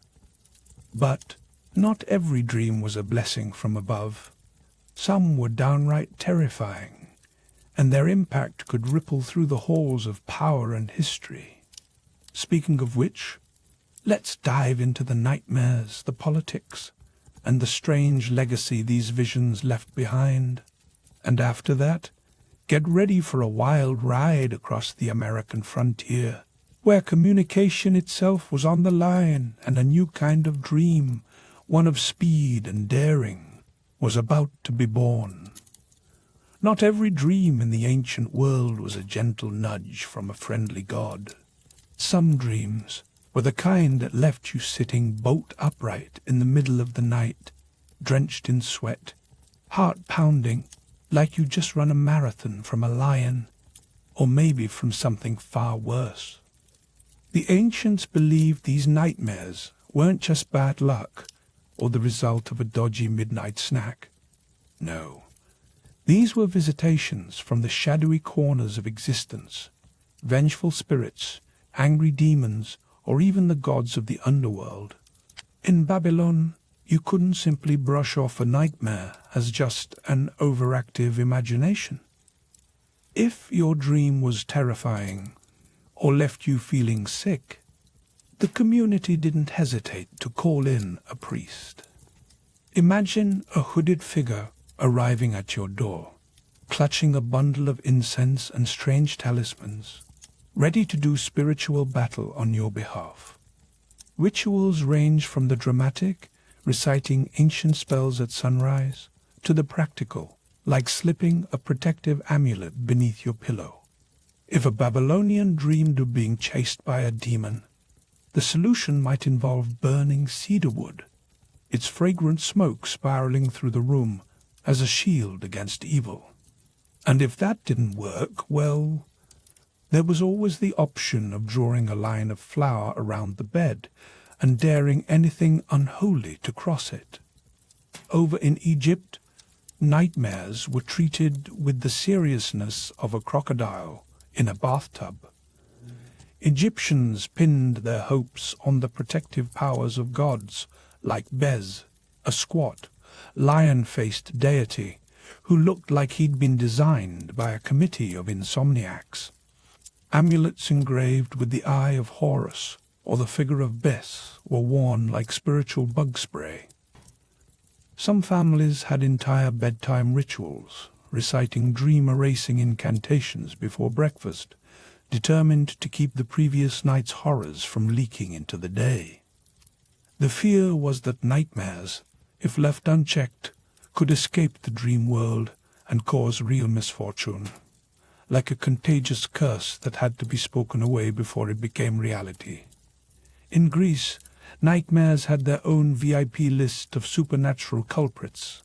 But not every dream was a blessing from above. Some were downright terrifying, and their impact could ripple through the halls of power and history. Speaking of which, let's dive into the nightmares, the politics, and the strange legacy these visions left behind. And after that, get ready for a wild ride across the American frontier, where communication itself was on the line and a new kind of dream, one of speed and daring, was about to be born. Not every dream in the ancient world was a gentle nudge from a friendly god. Some dreams were the kind that left you sitting bolt upright in the middle of the night, drenched in sweat, heart pounding, like you just run a marathon from a lion, or maybe from something far worse. The ancients believed these nightmares weren't just bad luck or the result of a dodgy midnight snack. No, these were visitations from the shadowy corners of existence, vengeful spirits, angry demons, or even the gods of the underworld. In Babylon, you couldn't simply brush off a nightmare as just an overactive imagination. If your dream was terrifying or left you feeling sick, the community didn't hesitate to call in a priest. Imagine a hooded figure arriving at your door, clutching a bundle of incense and strange talismans, ready to do spiritual battle on your behalf. Rituals range from the dramatic, reciting ancient spells at sunrise, to the practical, like slipping a protective amulet beneath your pillow. If a Babylonian dreamed of being chased by a demon, the solution might involve burning cedar wood, its fragrant smoke spiraling through the room as a shield against evil. And if that didn't work, well, there was always the option of drawing a line of flour around the bed and daring anything unholy to cross it. Over in Egypt, nightmares were treated with the seriousness of a crocodile in a bathtub. Egyptians pinned their hopes on the protective powers of gods like Bez, a squat, lion-faced deity who looked like he'd been designed by a committee of insomniacs. Amulets engraved with the eye of Horus or the figure of Bes were worn like spiritual bug spray. Some families had entire bedtime rituals, reciting dream-erasing incantations before breakfast, determined to keep the previous night's horrors from leaking into the day. The fear was that nightmares, if left unchecked, could escape the dream world and cause real misfortune, like a contagious curse that had to be spoken away before it became reality. In Greece, nightmares had their own VIP list of supernatural culprits.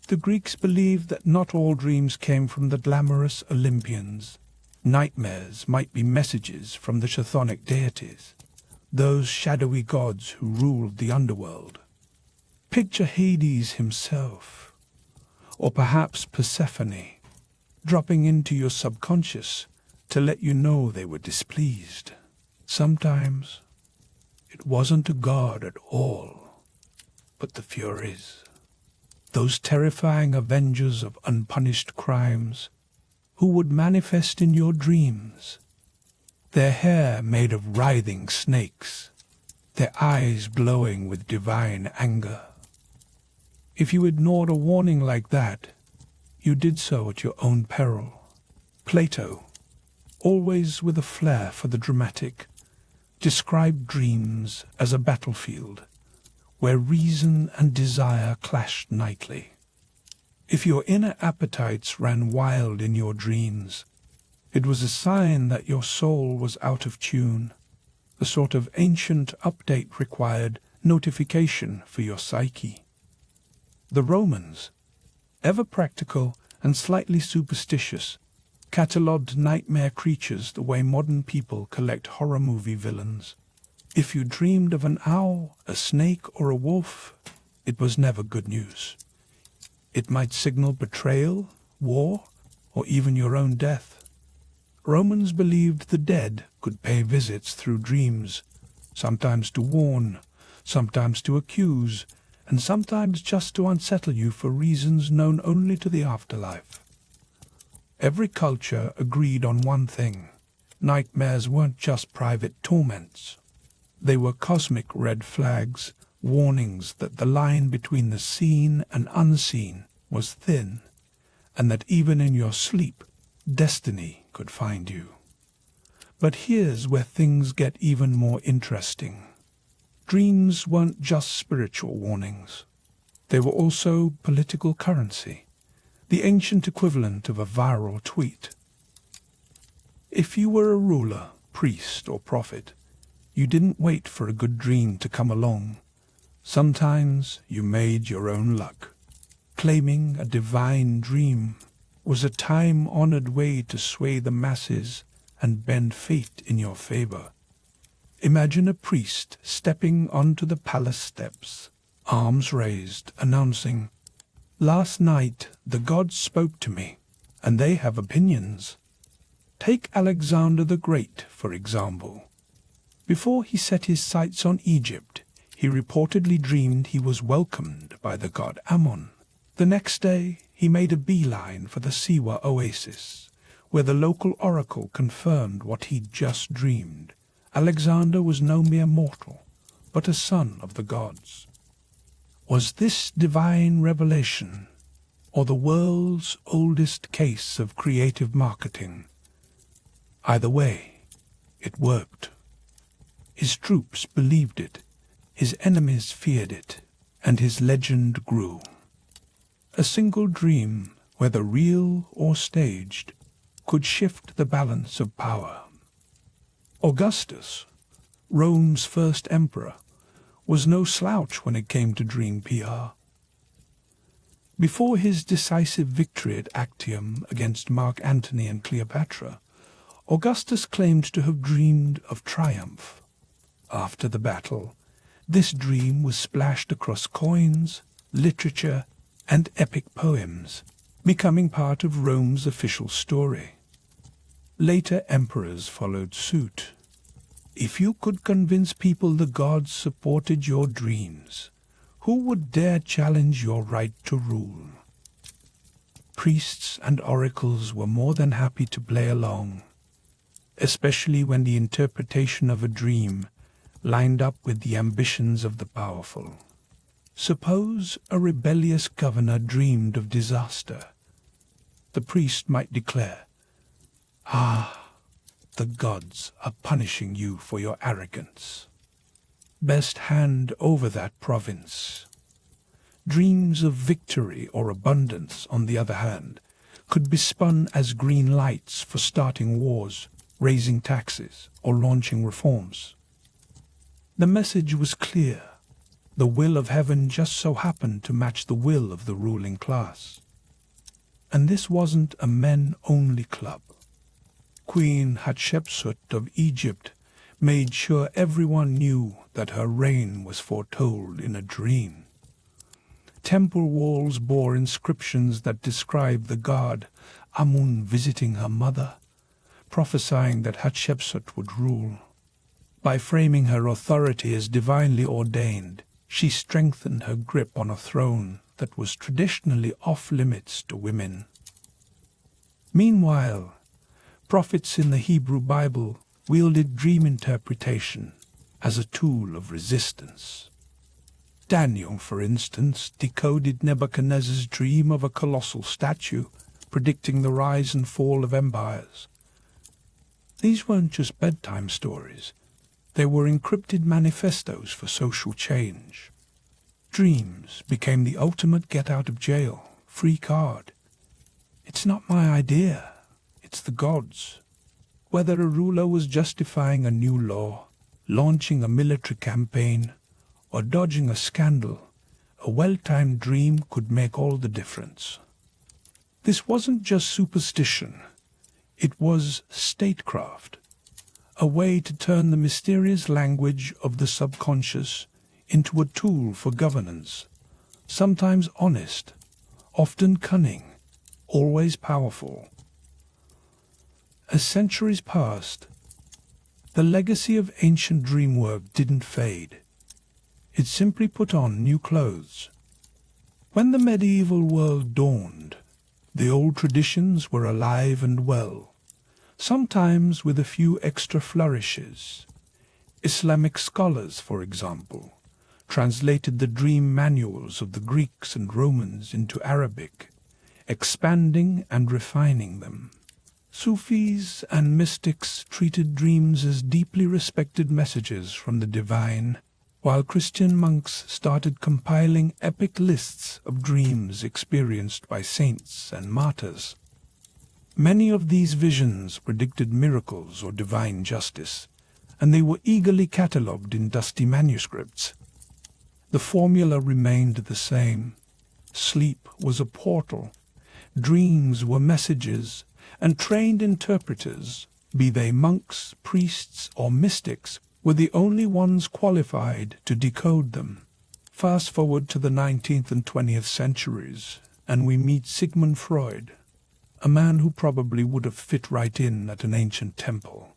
The Greeks believed that not all dreams came from the glamorous Olympians. Nightmares might be messages from the chthonic deities, those shadowy gods who ruled the underworld. Picture Hades himself, or perhaps Persephone, dropping into your subconscious to let you know they were displeased. Sometimes it wasn't a god at all, but the Furies, those terrifying avengers of unpunished crimes who would manifest in your dreams, their hair made of writhing snakes, their eyes glowing with divine anger. If you ignored a warning like that, you did so at your own peril. Plato, always with a flair for the dramatic, described dreams as a battlefield where reason and desire clashed nightly. If your inner appetites ran wild in your dreams, it was a sign that your soul was out of tune, the sort of ancient update required notification for your psyche. The Romans, ever practical and slightly superstitious, catalogued nightmare creatures the way modern people collect horror movie villains. If you dreamed of an owl, a snake, or a wolf, it was never good news. It might signal betrayal, war, or even your own death. Romans believed the dead could pay visits through dreams, sometimes to warn, sometimes to accuse, and sometimes just to unsettle you for reasons known only to the afterlife. Every culture agreed on one thing: nightmares weren't just private torments. They were cosmic red flags, warnings that the line between the seen and unseen was thin, and that even in your sleep, destiny could find you. But here's where things get even more interesting. Dreams weren't just spiritual warnings. They were also political currency, the ancient equivalent of a viral tweet. If you were a ruler, priest, or prophet, you didn't wait for a good dream to come along. Sometimes you made your own luck. Claiming a divine dream was a time-honored way to sway the masses and bend fate in your favor. Imagine a priest stepping onto the palace steps, arms raised, announcing, "Last night the gods spoke to me, and they have opinions." Take Alexander the Great, for example. Before he set his sights on Egypt, he reportedly dreamed he was welcomed by the god Ammon. The next day, he made a beeline for the Siwa oasis, where the local oracle confirmed what he'd just dreamed. Alexander was no mere mortal, but a son of the gods. Was this divine revelation, or the world's oldest case of creative marketing? Either way, it worked. His troops believed it, his enemies feared it, and his legend grew. A single dream, whether real or staged, could shift the balance of power. Augustus, Rome's first emperor, was no slouch when it came to dream PR. Before his decisive victory at Actium against Mark Antony and Cleopatra, Augustus claimed to have dreamed of triumph. After the battle, this dream was splashed across coins, literature, and epic poems, becoming part of Rome's official story. Later emperors followed suit. If you could convince people the gods supported your dreams, who would dare challenge your right to rule? Priests and oracles were more than happy to play along, especially when the interpretation of a dream lined up with the ambitions of the powerful. Suppose a rebellious governor dreamed of disaster. The priest might declare, "Ah, the gods are punishing you for your arrogance. Best hand over that province." Dreams of victory or abundance, on the other hand, could be spun as green lights for starting wars, raising taxes, or launching reforms. The message was clear. The will of heaven just so happened to match the will of the ruling class. And this wasn't a men-only club. Queen Hatshepsut of Egypt made sure everyone knew that her reign was foretold in a dream. Temple walls bore inscriptions that described the god Amun visiting her mother, prophesying that Hatshepsut would rule. By framing her authority as divinely ordained, she strengthened her grip on a throne that was traditionally off-limits to women. Meanwhile, prophets in the Hebrew Bible wielded dream interpretation as a tool of resistance. Daniel, for instance, decoded Nebuchadnezzar's dream of a colossal statue, predicting the rise and fall of empires. These weren't just bedtime stories. They were encrypted manifestos for social change. Dreams became the ultimate get-out-of-jail free card. It's not my idea, it's the gods. Whether a ruler was justifying a new law, launching a military campaign, or dodging a scandal, a well-timed dream could make all the difference. This wasn't just superstition, it was statecraft, a way to turn the mysterious language of the subconscious into a tool for governance, sometimes honest, often cunning, always powerful. As centuries passed, the legacy of ancient dream work didn't fade. It simply put on new clothes. When the medieval world dawned, the old traditions were alive and well, sometimes with a few extra flourishes. Islamic scholars, for example, translated the dream manuals of the Greeks and Romans into Arabic, expanding and refining them. Sufis and mystics treated dreams as deeply respected messages from the divine, while Christian monks started compiling epic lists of dreams experienced by saints and martyrs. Many of these visions predicted miracles or divine justice, and they were eagerly catalogued in dusty manuscripts. The formula remained the same. Sleep was a portal, dreams were messages, and trained interpreters, be they monks, priests, or mystics, were the only ones qualified to decode them. Fast forward to the 19th and 20th centuries, and we meet Sigmund Freud, a man who probably would have fit right in at an ancient temple,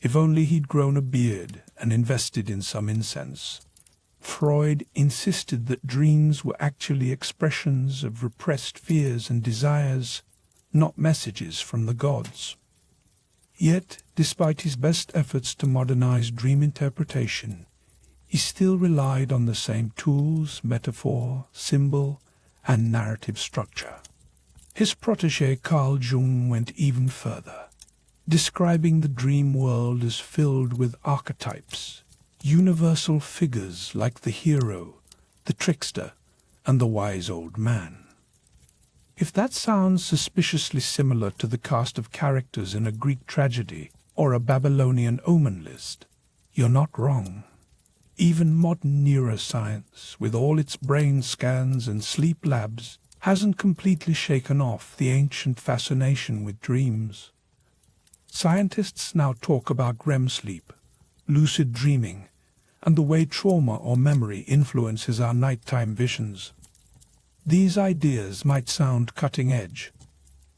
if only he'd grown a beard and invested in some incense. Freud insisted that dreams were actually expressions of repressed fears and desires, not messages from the gods. Yet, despite his best efforts to modernize dream interpretation, he still relied on the same tools, metaphor, symbol, and narrative structure. His protégé Carl Jung went even further, describing the dream world as filled with archetypes, universal figures like the hero, the trickster, and the wise old man. If that sounds suspiciously similar to the cast of characters in a Greek tragedy or a Babylonian omen list, you're not wrong. Even modern neuroscience, with all its brain scans and sleep labs, hasn't completely shaken off the ancient fascination with dreams. Scientists now talk about REM sleep, lucid dreaming, and the way trauma or memory influences our nighttime visions. These ideas might sound cutting edge,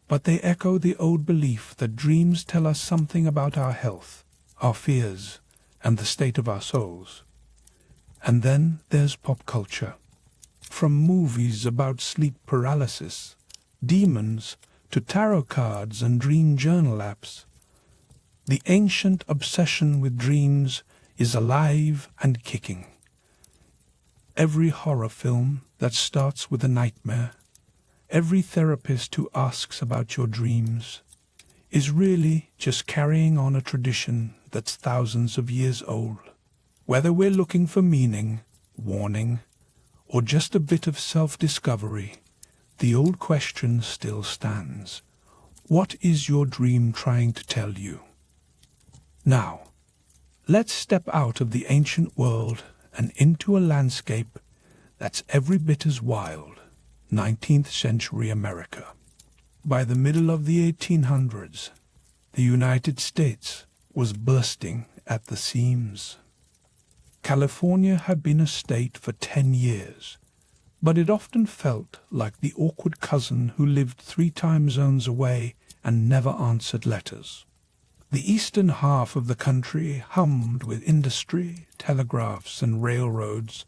but they echo the old belief that dreams tell us something about our health, our fears, and the state of our souls. And then there's pop culture. From movies about sleep paralysis, demons, to tarot cards and dream journal apps, the ancient obsession with dreams is alive and kicking. Every horror film that starts with a nightmare, every therapist who asks about your dreams, is really just carrying on a tradition that's thousands of years old. Whether we're looking for meaning, warning, or just a bit of self-discovery, the old question still stands. What is your dream trying to tell you? Now, let's step out of the ancient world and into a landscape that's every bit as wild, 19th century America. By the middle of the 1800s, the United States was bursting at the seams. California had been a state for 10 years, but it often felt like the awkward cousin who lived 3 time zones away and never answered letters. The eastern half of the country hummed with industry, telegraphs, and railroads,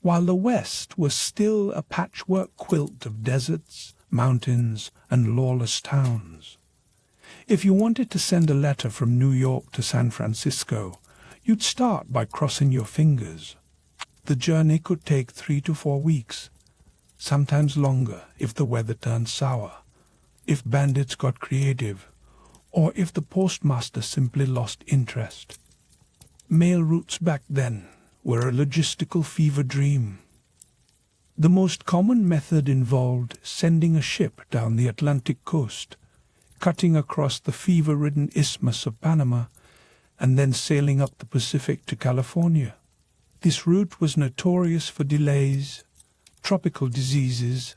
while the west was still a patchwork quilt of deserts, mountains, and lawless towns. If you wanted to send a letter from New York to San Francisco, you'd start by crossing your fingers. The journey could take 3 to 4 weeks, sometimes longer if the weather turned sour, if bandits got creative, or if the postmaster simply lost interest. Mail routes back then were a logistical fever dream. The most common method involved sending a ship down the Atlantic coast, cutting across the fever-ridden Isthmus of Panama, and then sailing up the Pacific to California. This route was notorious for delays, tropical diseases,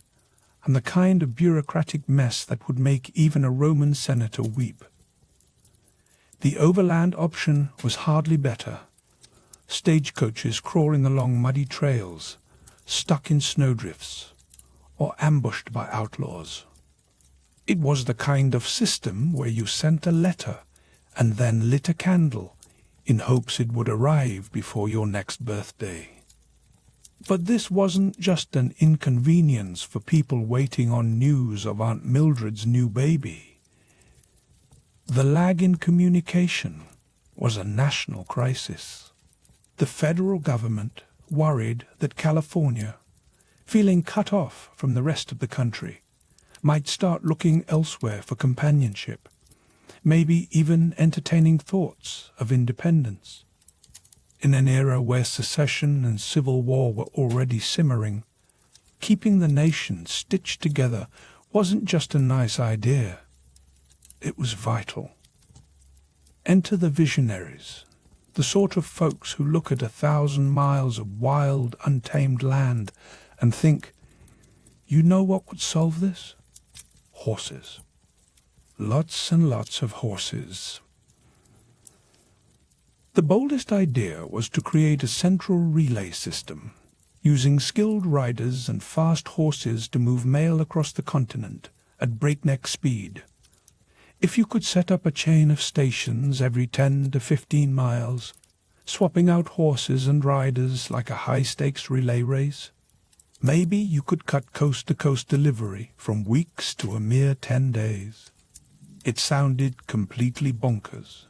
and the kind of bureaucratic mess that would make even a Roman senator weep. The overland option was hardly better. Stagecoaches crawling along muddy trails, stuck in snowdrifts, or ambushed by outlaws. It was the kind of system where you sent a letter and then lit a candle in hopes it would arrive before your next birthday. But this wasn't just an inconvenience for people waiting on news of Aunt Mildred's new baby. The lag in communication was a national crisis. The federal government worried that California, feeling cut off from the rest of the country, might start looking elsewhere for companionship, maybe even entertaining thoughts of independence. In an era where secession and civil war were already simmering, keeping the nation stitched together wasn't just a nice idea. It was vital. Enter the visionaries, the sort of folks who look at 1,000 miles of wild, untamed land and think, you know what would solve this? Horses. Lots and lots of horses. The boldest idea was to create a central relay system, using skilled riders and fast horses to move mail across the continent at breakneck speed. If you could set up a chain of stations every 10 to 15 miles, swapping out horses and riders like a high-stakes relay race, maybe you could cut coast-to-coast delivery from weeks to a mere 10 days. It sounded completely bonkers.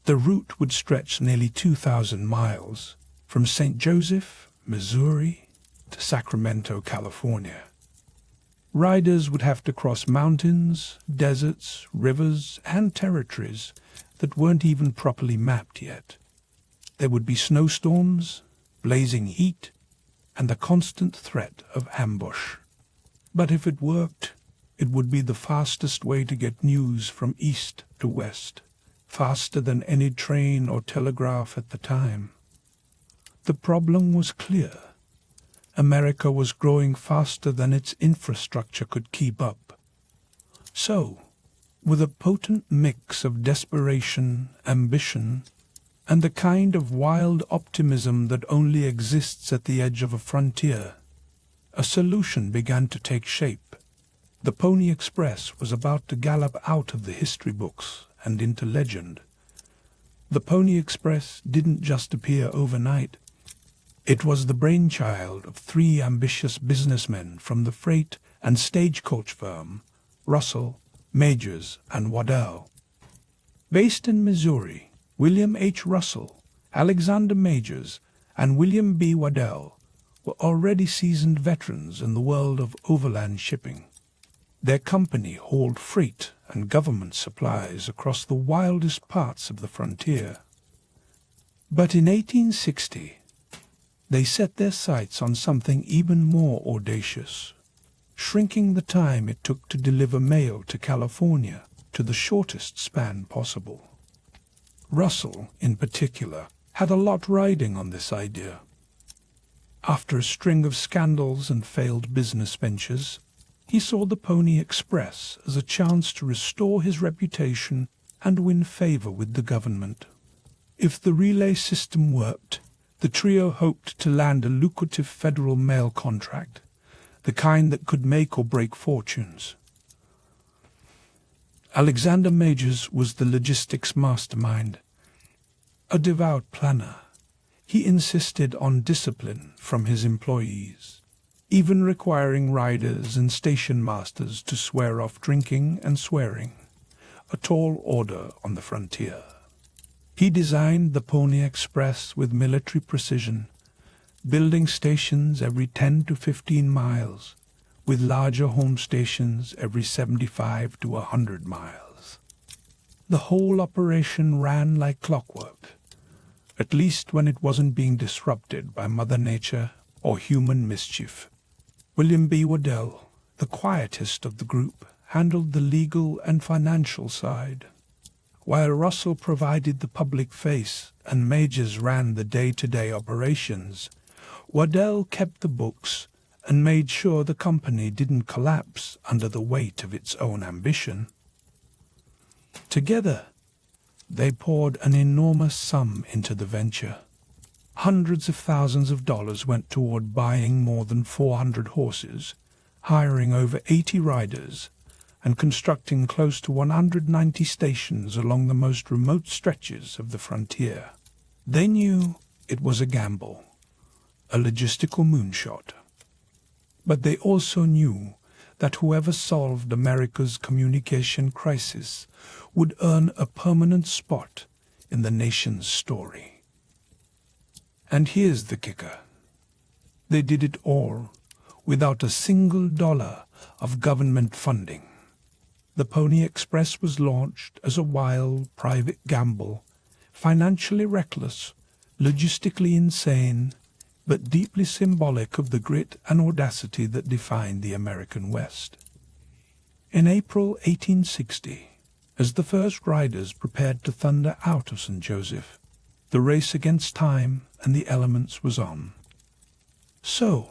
The route would stretch nearly 2,000 miles, from St. Joseph, Missouri, to Sacramento, California. Riders would have to cross mountains, deserts, rivers, and territories that weren't even properly mapped yet. There would be snowstorms, blazing heat, and the constant threat of ambush. But if it worked, it would be the fastest way to get news from east to west, faster than any train or telegraph at the time. The problem was clear. America was growing faster than its infrastructure could keep up. So, with a potent mix of desperation, ambition, and the kind of wild optimism that only exists at the edge of a frontier, a solution began to take shape. The Pony Express was about to gallop out of the history books and into legend. The Pony Express didn't just appear overnight. It was the brainchild of three ambitious businessmen from the freight and stagecoach firm, Russell, Majors, and Waddell. Based in Missouri, William H. Russell, Alexander Majors, and William B. Waddell were already seasoned veterans in the world of overland shipping. Their company hauled freight and government supplies across the wildest parts of the frontier. But in 1860, they set their sights on something even more audacious, shrinking the time it took to deliver mail to California to the shortest span possible. Russell, in particular, had a lot riding on this idea. After a string of scandals and failed business ventures, he saw the Pony Express as a chance to restore his reputation and win favor with the government. If the relay system worked, the trio hoped to land a lucrative federal mail contract, the kind that could make or break fortunes. Alexander Majors was the logistics mastermind. A devout planner, he insisted on discipline from his employees, even requiring riders and station masters to swear off drinking and swearing, a tall order on the frontier. He designed the Pony Express with military precision, building stations every 10 to 15 miles, with larger home stations every 75 to 100 miles. The whole operation ran like clockwork, at least when it wasn't being disrupted by Mother Nature or human mischief. William B. Waddell, the quietest of the group, handled the legal and financial side, while Russell provided the public face and Majors ran the day-to-day operations. Waddell kept the books and made sure the company didn't collapse under the weight of its own ambition. Together, they poured an enormous sum into the venture. Hundreds of thousands of dollars went toward buying more than 400 horses, hiring over 80 riders, and constructing close to 190 stations along the most remote stretches of the frontier. They knew it was a gamble, a logistical moonshot. But they also knew that whoever solved America's communication crisis would earn a permanent spot in the nation's story. And here's the kicker. They did it all without a single dollar of government funding. The Pony Express was launched as a wild, private gamble, financially reckless, logistically insane, but deeply symbolic of the grit and audacity that defined the American West. In April 1860, as the first riders prepared to thunder out of St. Joseph, the race against time and the elements was on. So,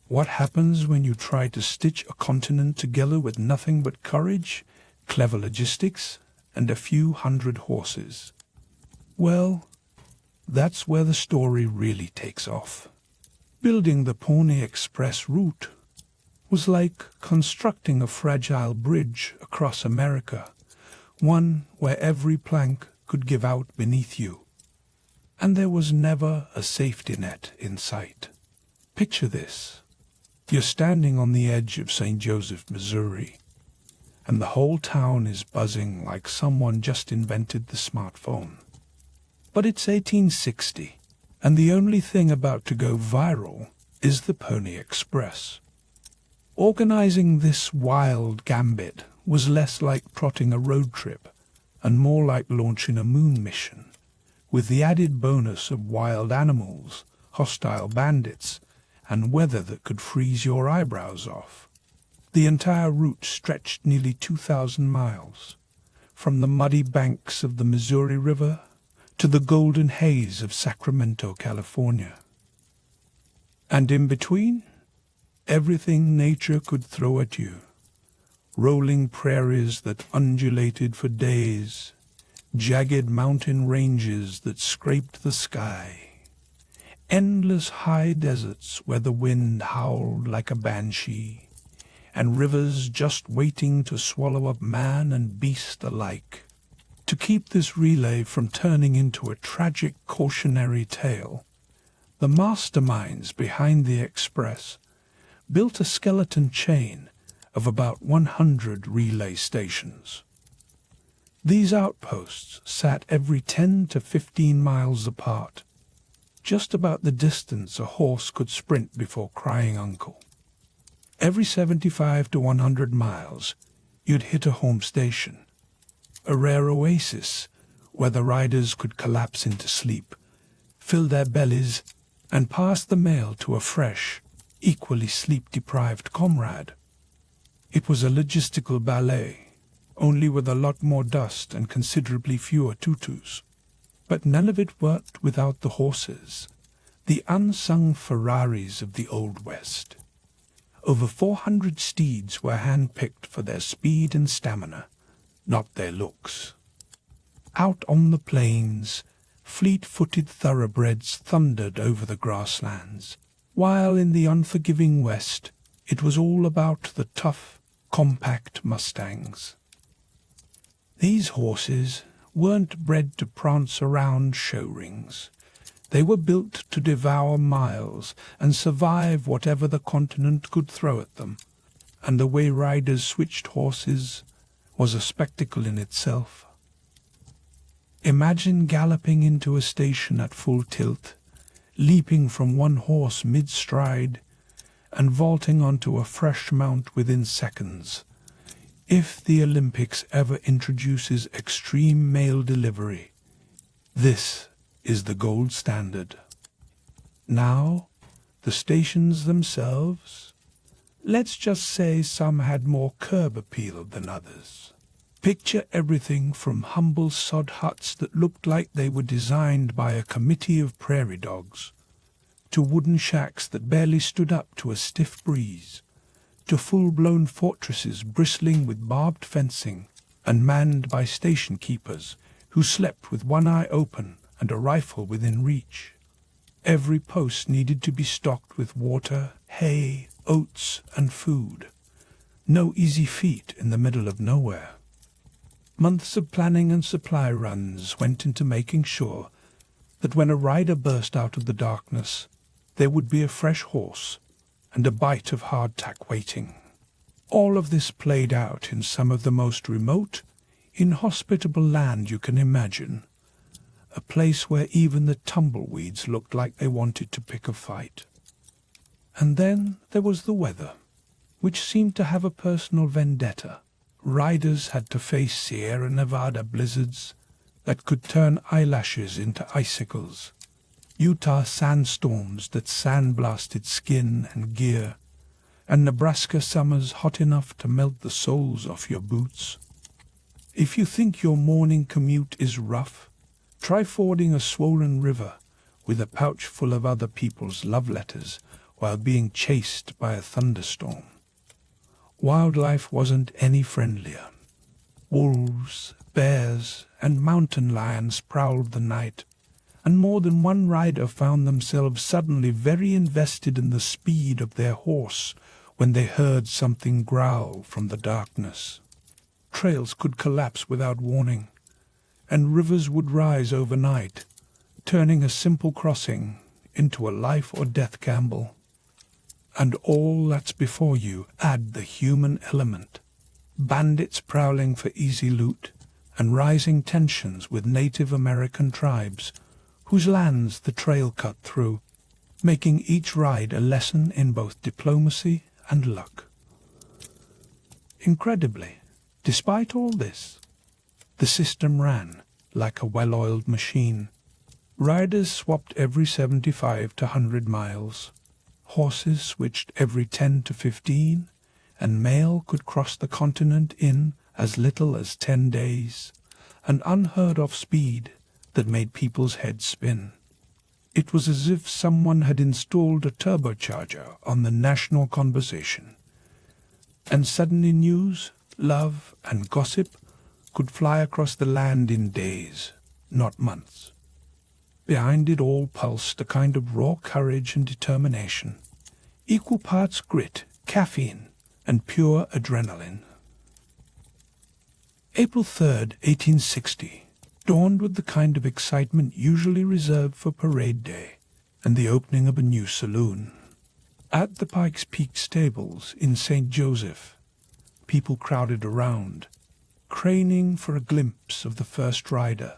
what happens when you try to stitch a continent together with nothing but courage, clever logistics, and a few hundred horses? Well, that's where the story really takes off. Building the Pony Express route was like constructing a fragile bridge across America, one where every plank could give out beneath you. And there was never a safety net in sight. Picture this. You're standing on the edge of St. Joseph, Missouri, and the whole town is buzzing like someone just invented the smartphone. But it's 1860, and the only thing about to go viral is the Pony Express. Organizing this wild gambit was less like plotting a road trip and more like launching a moon mission, with the added bonus of wild animals, hostile bandits, and weather that could freeze your eyebrows off. The entire route stretched nearly 2,000 miles, from the muddy banks of the Missouri River to the golden haze of Sacramento, California. And in between, everything nature could throw at you. Rolling prairies that undulated for days, jagged mountain ranges that scraped the sky, endless high deserts where the wind howled like a banshee, and rivers just waiting to swallow up man and beast alike. To keep this relay from turning into a tragic cautionary tale, the masterminds behind the express built a skeleton chain of about 100 relay stations. These outposts sat every 10 to 15 miles apart, just about the distance a horse could sprint before crying uncle. Every 75 to 100 miles, you'd hit a home station, a rare oasis where the riders could collapse into sleep, fill their bellies, and pass the mail to a fresh, equally sleep-deprived comrade. It was a logistical ballet, only with a lot more dust and considerably fewer tutus. But none of it worked without the horses, the unsung Ferraris of the Old West. Over 400 steeds were hand-picked for their speed and stamina, not their looks. Out on the plains, fleet-footed thoroughbreds thundered over the grasslands, while in the unforgiving West it was all about the tough, compact mustangs. These horses weren't bred to prance around show rings. They were built to devour miles and survive whatever the continent could throw at them, and the way riders switched horses was a spectacle in itself. Imagine galloping into a station at full tilt, leaping from one horse mid-stride, and vaulting onto a fresh mount within seconds. If the Olympics ever introduces extreme mail delivery, this is the gold standard. Now, the stations themselves, let's just say some had more curb appeal than others. Picture everything from humble sod huts that looked like they were designed by a committee of prairie dogs, to wooden shacks that barely stood up to a stiff breeze, to full-blown fortresses bristling with barbed fencing and manned by station keepers who slept with one eye open and a rifle within reach. Every post needed to be stocked with water, hay, oats, and food. No easy feat in the middle of nowhere. Months of planning and supply runs went into making sure that when a rider burst out of the darkness, there would be a fresh horse and a bite of hardtack waiting. All of this played out in some of the most remote, inhospitable land you can imagine, a place where even the tumbleweeds looked like they wanted to pick a fight. And then there was the weather, which seemed to have a personal vendetta. Riders had to face Sierra Nevada blizzards that could turn eyelashes into icicles, Utah sandstorms that sandblasted skin and gear, and Nebraska summers hot enough to melt the soles off your boots. If you think your morning commute is rough, try fording a swollen river with a pouch full of other people's love letters while being chased by a thunderstorm. Wildlife wasn't any friendlier. Wolves, bears, and mountain lions prowled the night, and more than one rider found themselves suddenly very invested in the speed of their horse when they heard something growl from the darkness. Trails could collapse without warning, and rivers would rise overnight, turning a simple crossing into a life-or-death gamble. And all that's before you add the human element, bandits prowling for easy loot, and rising tensions with Native American tribes whose lands the trail cut through, making each ride a lesson in both diplomacy and luck. Incredibly, despite all this, the system ran like a well-oiled machine. Riders swapped every 75 to 100 miles. Horses switched every 10 to 15, and mail could cross the continent in as little as 10 days, an unheard-of speed that made people's heads spin. It was as if someone had installed a turbocharger on the national conversation. And suddenly news, love, and gossip could fly across the land in days, not months. Behind it all pulsed a kind of raw courage and determination, equal parts grit, caffeine, and pure adrenaline. April 3rd, 1860, dawned with the kind of excitement usually reserved for parade day and the opening of a new saloon. At the Pikes Peak stables in St. Joseph, people crowded around, craning for a glimpse of the first rider,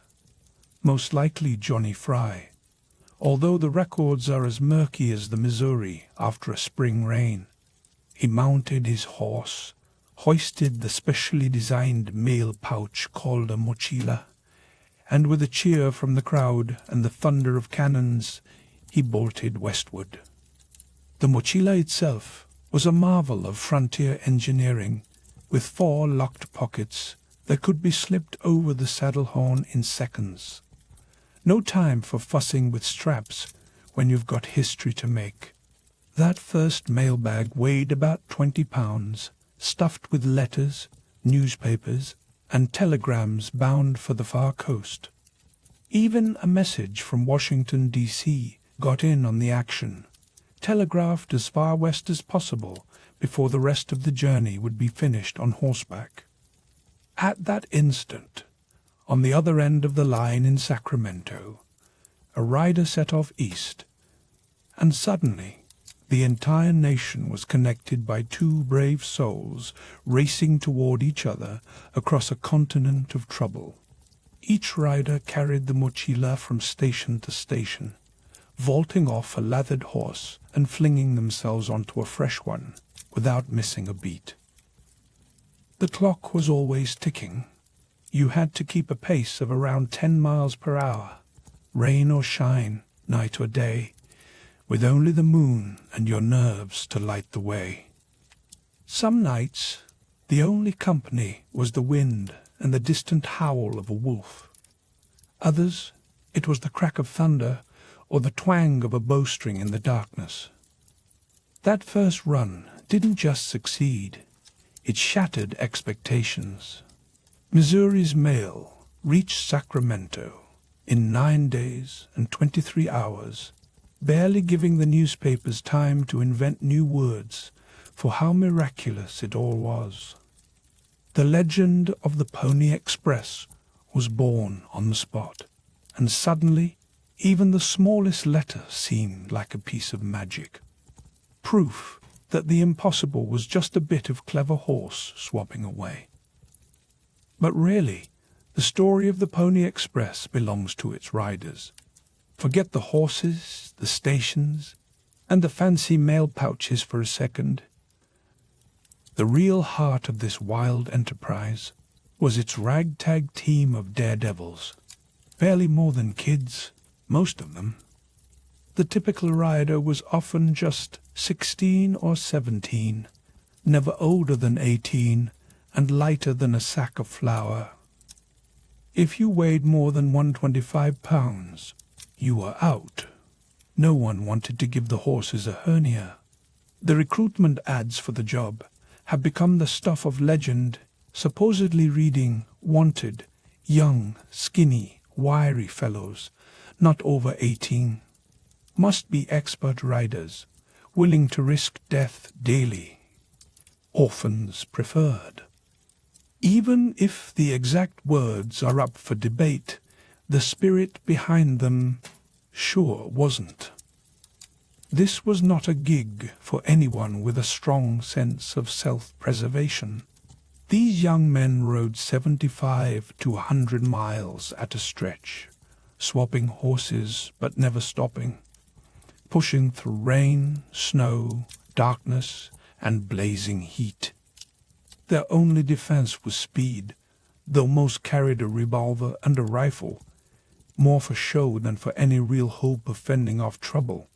most likely Johnny Fry, although the records are as murky as the Missouri after a spring rain. He mounted his horse, hoisted the specially designed mail pouch called a mochila, and with a cheer from the crowd and the thunder of cannons, he bolted westward. The mochila itself was a marvel of frontier engineering, with 4 locked pockets that could be slipped over the saddle horn in seconds. No time for fussing with straps when you've got history to make. That first mailbag weighed about 20 pounds, stuffed with letters, newspapers, and telegrams bound for the far coast. Even a message from Washington, D.C. got in on the action, telegraphed as far west as possible before the rest of the journey would be finished on horseback. At that instant, on the other end of the line in Sacramento, a rider set off east, and suddenly the entire nation was connected by 2 brave souls racing toward each other across a continent of trouble. Each rider carried the mochila from station to station, vaulting off a lathered horse and flinging themselves onto a fresh one without missing a beat. The clock was always ticking. You had to keep a pace of around 10 miles per hour, rain or shine, night or day, with only the moon and your nerves to light the way. Some nights, the only company was the wind and the distant howl of a wolf. Others, it was the crack of thunder or the twang of a bowstring in the darkness. That first run didn't just succeed, it shattered expectations. Missouri's mail reached Sacramento in 9 days and 23 hours, barely giving the newspapers time to invent new words for how miraculous it all was. The legend of the Pony Express was born on the spot, and suddenly even the smallest letter seemed like a piece of magic. Proof that the impossible was just a bit of clever horse swapping away. But really, the story of the Pony Express belongs to its riders. Forget the horses, the stations, and the fancy mail pouches for a second. The real heart of this wild enterprise was its ragtag team of daredevils, barely more than kids, most of them. The typical rider was often just 16 or 17, never older than 18, and lighter than a sack of flour. If you weighed more than 125 pounds, you were out. No one wanted to give the horses a hernia. The recruitment ads for the job have become the stuff of legend, supposedly reading, "Wanted, young, skinny, wiry fellows, not over 18. Must be expert riders, willing to risk death daily. Orphans preferred." Even if the exact words are up for debate, the spirit behind them sure wasn't. This was not a gig for anyone with a strong sense of self-preservation. These young men rode 75 to 100 miles at a stretch, swapping horses but never stopping, pushing through rain, snow, darkness, and blazing heat. Their only defense was speed, though most carried a revolver and a rifle, more for show than for any real hope of fending off trouble.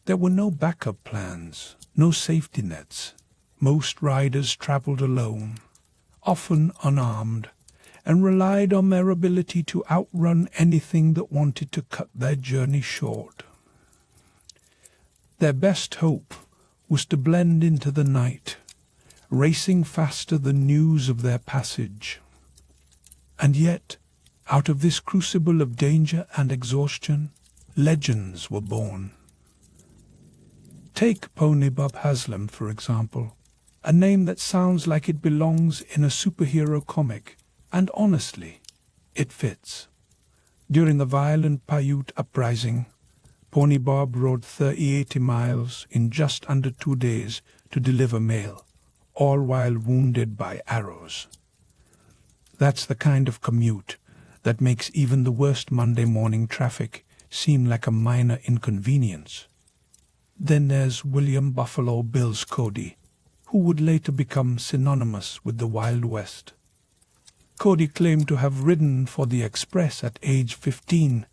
There were no backup plans, no safety nets. Most riders traveled alone, often unarmed, and relied on their ability to outrun anything that wanted to cut their journey short. Their best hope was to blend into the night, racing faster than news of their passage. And yet, out of this crucible of danger and exhaustion, legends were born. Take Pony Bob Haslam, for example, a name that sounds like it belongs in a superhero comic, and honestly, it fits. During the violent Paiute uprising, Pony Bob rode 30-80 miles in just under 2 days to deliver mail, all while wounded by arrows. That's the kind of commute that makes even the worst Monday morning traffic seem like a minor inconvenience. Then there's William Buffalo Bills Cody, who would later become synonymous with the Wild West. Cody claimed to have ridden for the Express at age 15,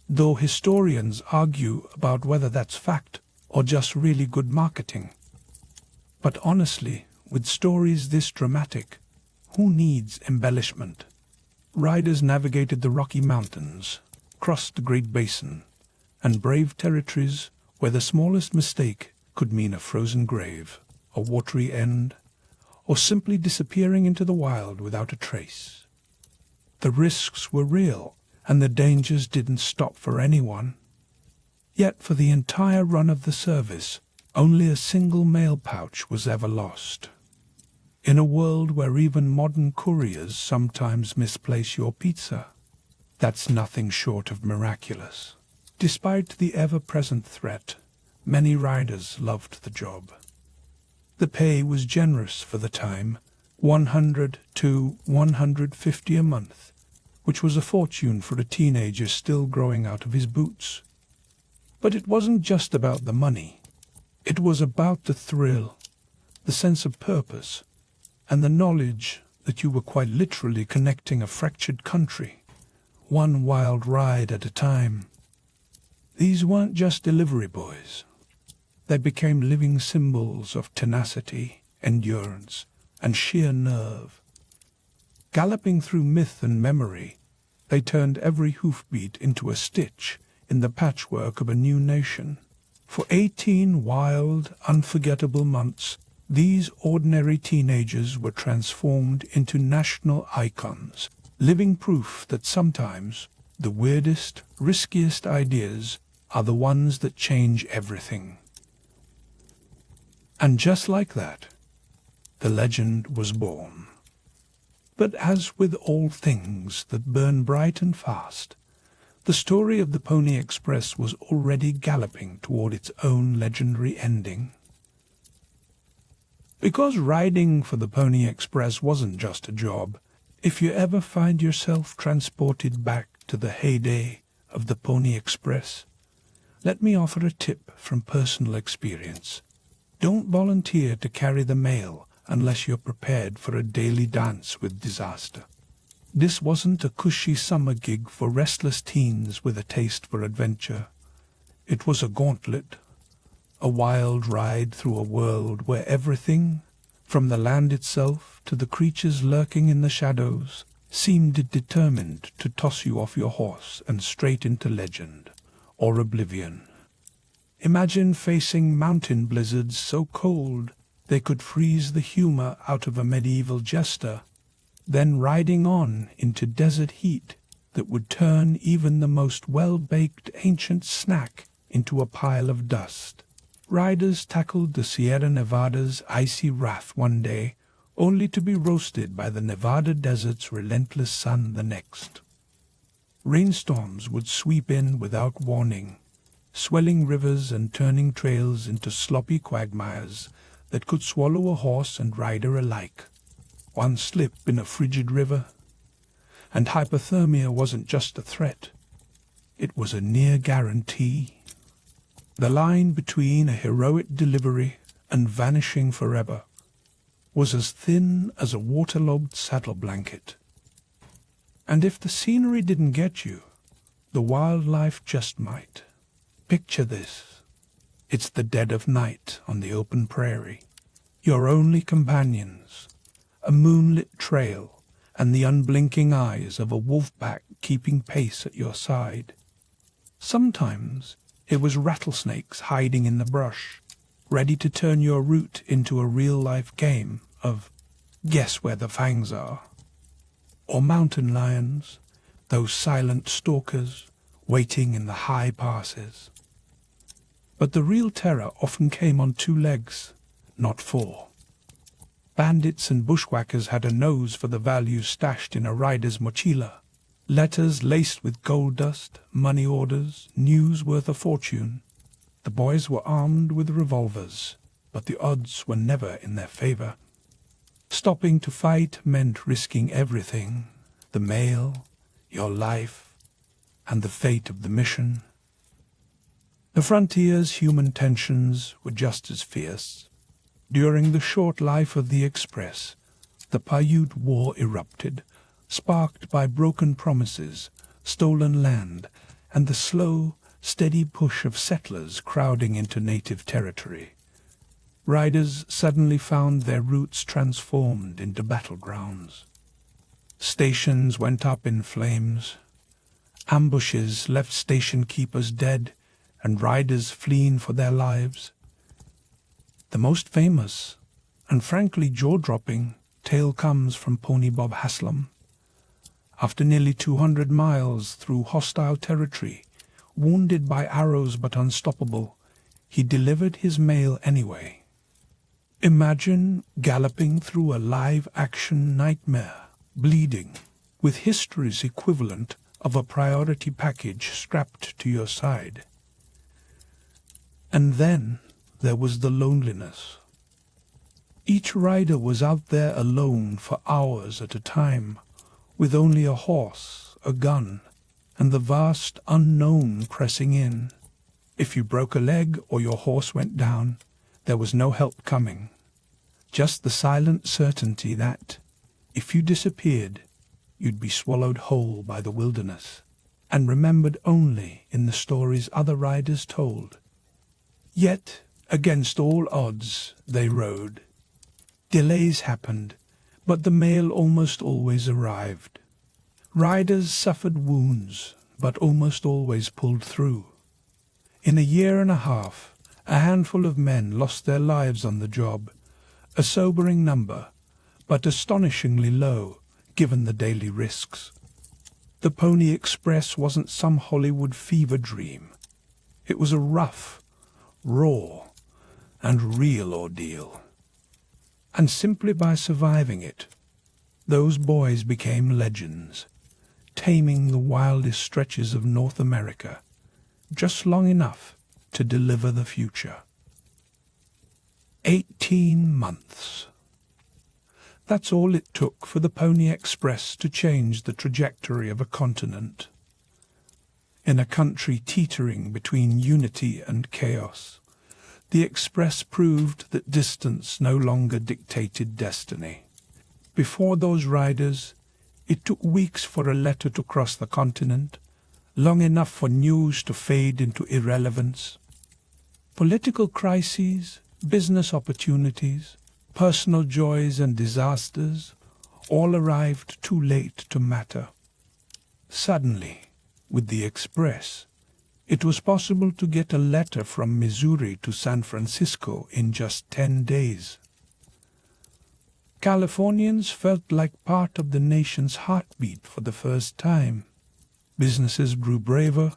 though historians argue about whether that's fact or just really good marketing. But honestly, with stories this dramatic, who needs embellishment? Riders navigated the Rocky Mountains, crossed the Great Basin, and braved territories where the smallest mistake could mean a frozen grave, a watery end, or simply disappearing into the wild without a trace. The risks were real, and the dangers didn't stop for anyone. Yet for the entire run of the service, only a single mail pouch was ever lost. In a world where even modern couriers sometimes misplace your pizza, that's nothing short of miraculous. Despite the ever-present threat, many riders loved the job. The pay was generous for the time, $100 to $150 a month, which was a fortune for a teenager still growing out of his boots. But it wasn't just about the money. It was about the thrill, the sense of purpose, and the knowledge that you were quite literally connecting a fractured country, one wild ride at a time. These weren't just delivery boys. They became living symbols of tenacity, endurance, and sheer nerve. Galloping through myth and memory, they turned every hoofbeat into a stitch in the patchwork of a new nation. For 18 wild, unforgettable months, these ordinary teenagers were transformed into national icons, living proof that sometimes the weirdest, riskiest ideas are the ones that change everything. And just like that, the legend was born. But as with all things that burn bright and fast, the story of the Pony Express was already galloping toward its own legendary ending. Because riding for the Pony Express wasn't just a job, if you ever find yourself transported back to the heyday of the Pony Express, let me offer a tip from personal experience. Don't volunteer to carry the mail unless you're prepared for a daily dance with disaster. This wasn't a cushy summer gig for restless teens with a taste for adventure. It was a gauntlet, a wild ride through a world where everything, from the land itself to the creatures lurking in the shadows, seemed determined to toss you off your horse and straight into legend or oblivion. Imagine facing mountain blizzards so cold they could freeze the humor out of a medieval jester, then riding on into desert heat that would turn even the most well-baked ancient snack into a pile of dust. Riders tackled the Sierra Nevada's icy wrath one day, only to be roasted by the Nevada desert's relentless sun the next. Rainstorms would sweep in without warning, swelling rivers and turning trails into sloppy quagmires that could swallow a horse and rider alike. One slip in a frigid river, and hypothermia wasn't just a threat. It was a near guarantee. The line between a heroic delivery and vanishing forever was as thin as a waterlogged saddle blanket. And if the scenery didn't get you, the wildlife just might. Picture this. It's the dead of night on the open prairie. Your only companions, a moonlit trail and the unblinking eyes of a wolfpack keeping pace at your side. Sometimes it was rattlesnakes hiding in the brush, ready to turn your route into a real-life game of guess where the fangs are. Or mountain lions, those silent stalkers waiting in the high passes. But the real terror often came on 2 legs, not 4. Bandits and bushwhackers had a nose for the values stashed in a rider's mochila. Letters laced with gold dust, money orders, news worth a fortune. The boys were armed with revolvers, but the odds were never in their favor. Stopping to fight meant risking everything, the mail, your life, and the fate of the mission. The frontier's human tensions were just as fierce. During the short life of the Express, the Paiute War erupted, sparked by broken promises, stolen land, and the slow, steady push of settlers crowding into native territory. Riders suddenly found their routes transformed into battlegrounds. Stations went up in flames. Ambushes left station keepers dead and riders fleeing for their lives. The most famous, and frankly jaw-dropping, tale comes from Pony Bob Haslam. After nearly 200 miles through hostile territory, wounded by arrows but unstoppable, he delivered his mail anyway. Imagine galloping through a live-action nightmare, bleeding, with history's equivalent of a priority package strapped to your side. And then there was the loneliness. Each rider was out there alone for hours at a time, with only a horse, a gun, and the vast unknown pressing in. If you broke a leg or your horse went down, there was no help coming. Just the silent certainty that, if you disappeared, you'd be swallowed whole by the wilderness, and remembered only in the stories other riders told. Yet, against all odds, they rode. Delays happened, but the mail almost always arrived. Riders suffered wounds, but almost always pulled through. In a year and a half, a handful of men lost their lives on the job, a sobering number, but astonishingly low, given the daily risks. The Pony Express wasn't some Hollywood fever dream. It was a rough, raw, and real ordeal. And simply by surviving it, those boys became legends, taming the wildest stretches of North America, just long enough to deliver the future. 18 months. That's all it took for the Pony Express to change the trajectory of a continent. In a country teetering between unity and chaos, the Express proved that distance no longer dictated destiny. Before those riders, it took weeks for a letter to cross the continent, long enough for news to fade into irrelevance. Political crises, business opportunities, personal joys and disasters all arrived too late to matter. Suddenly, with the Express, it was possible to get a letter from Missouri to San Francisco in just 10 days. Californians felt like part of the nation's heartbeat for the first time. Businesses grew braver,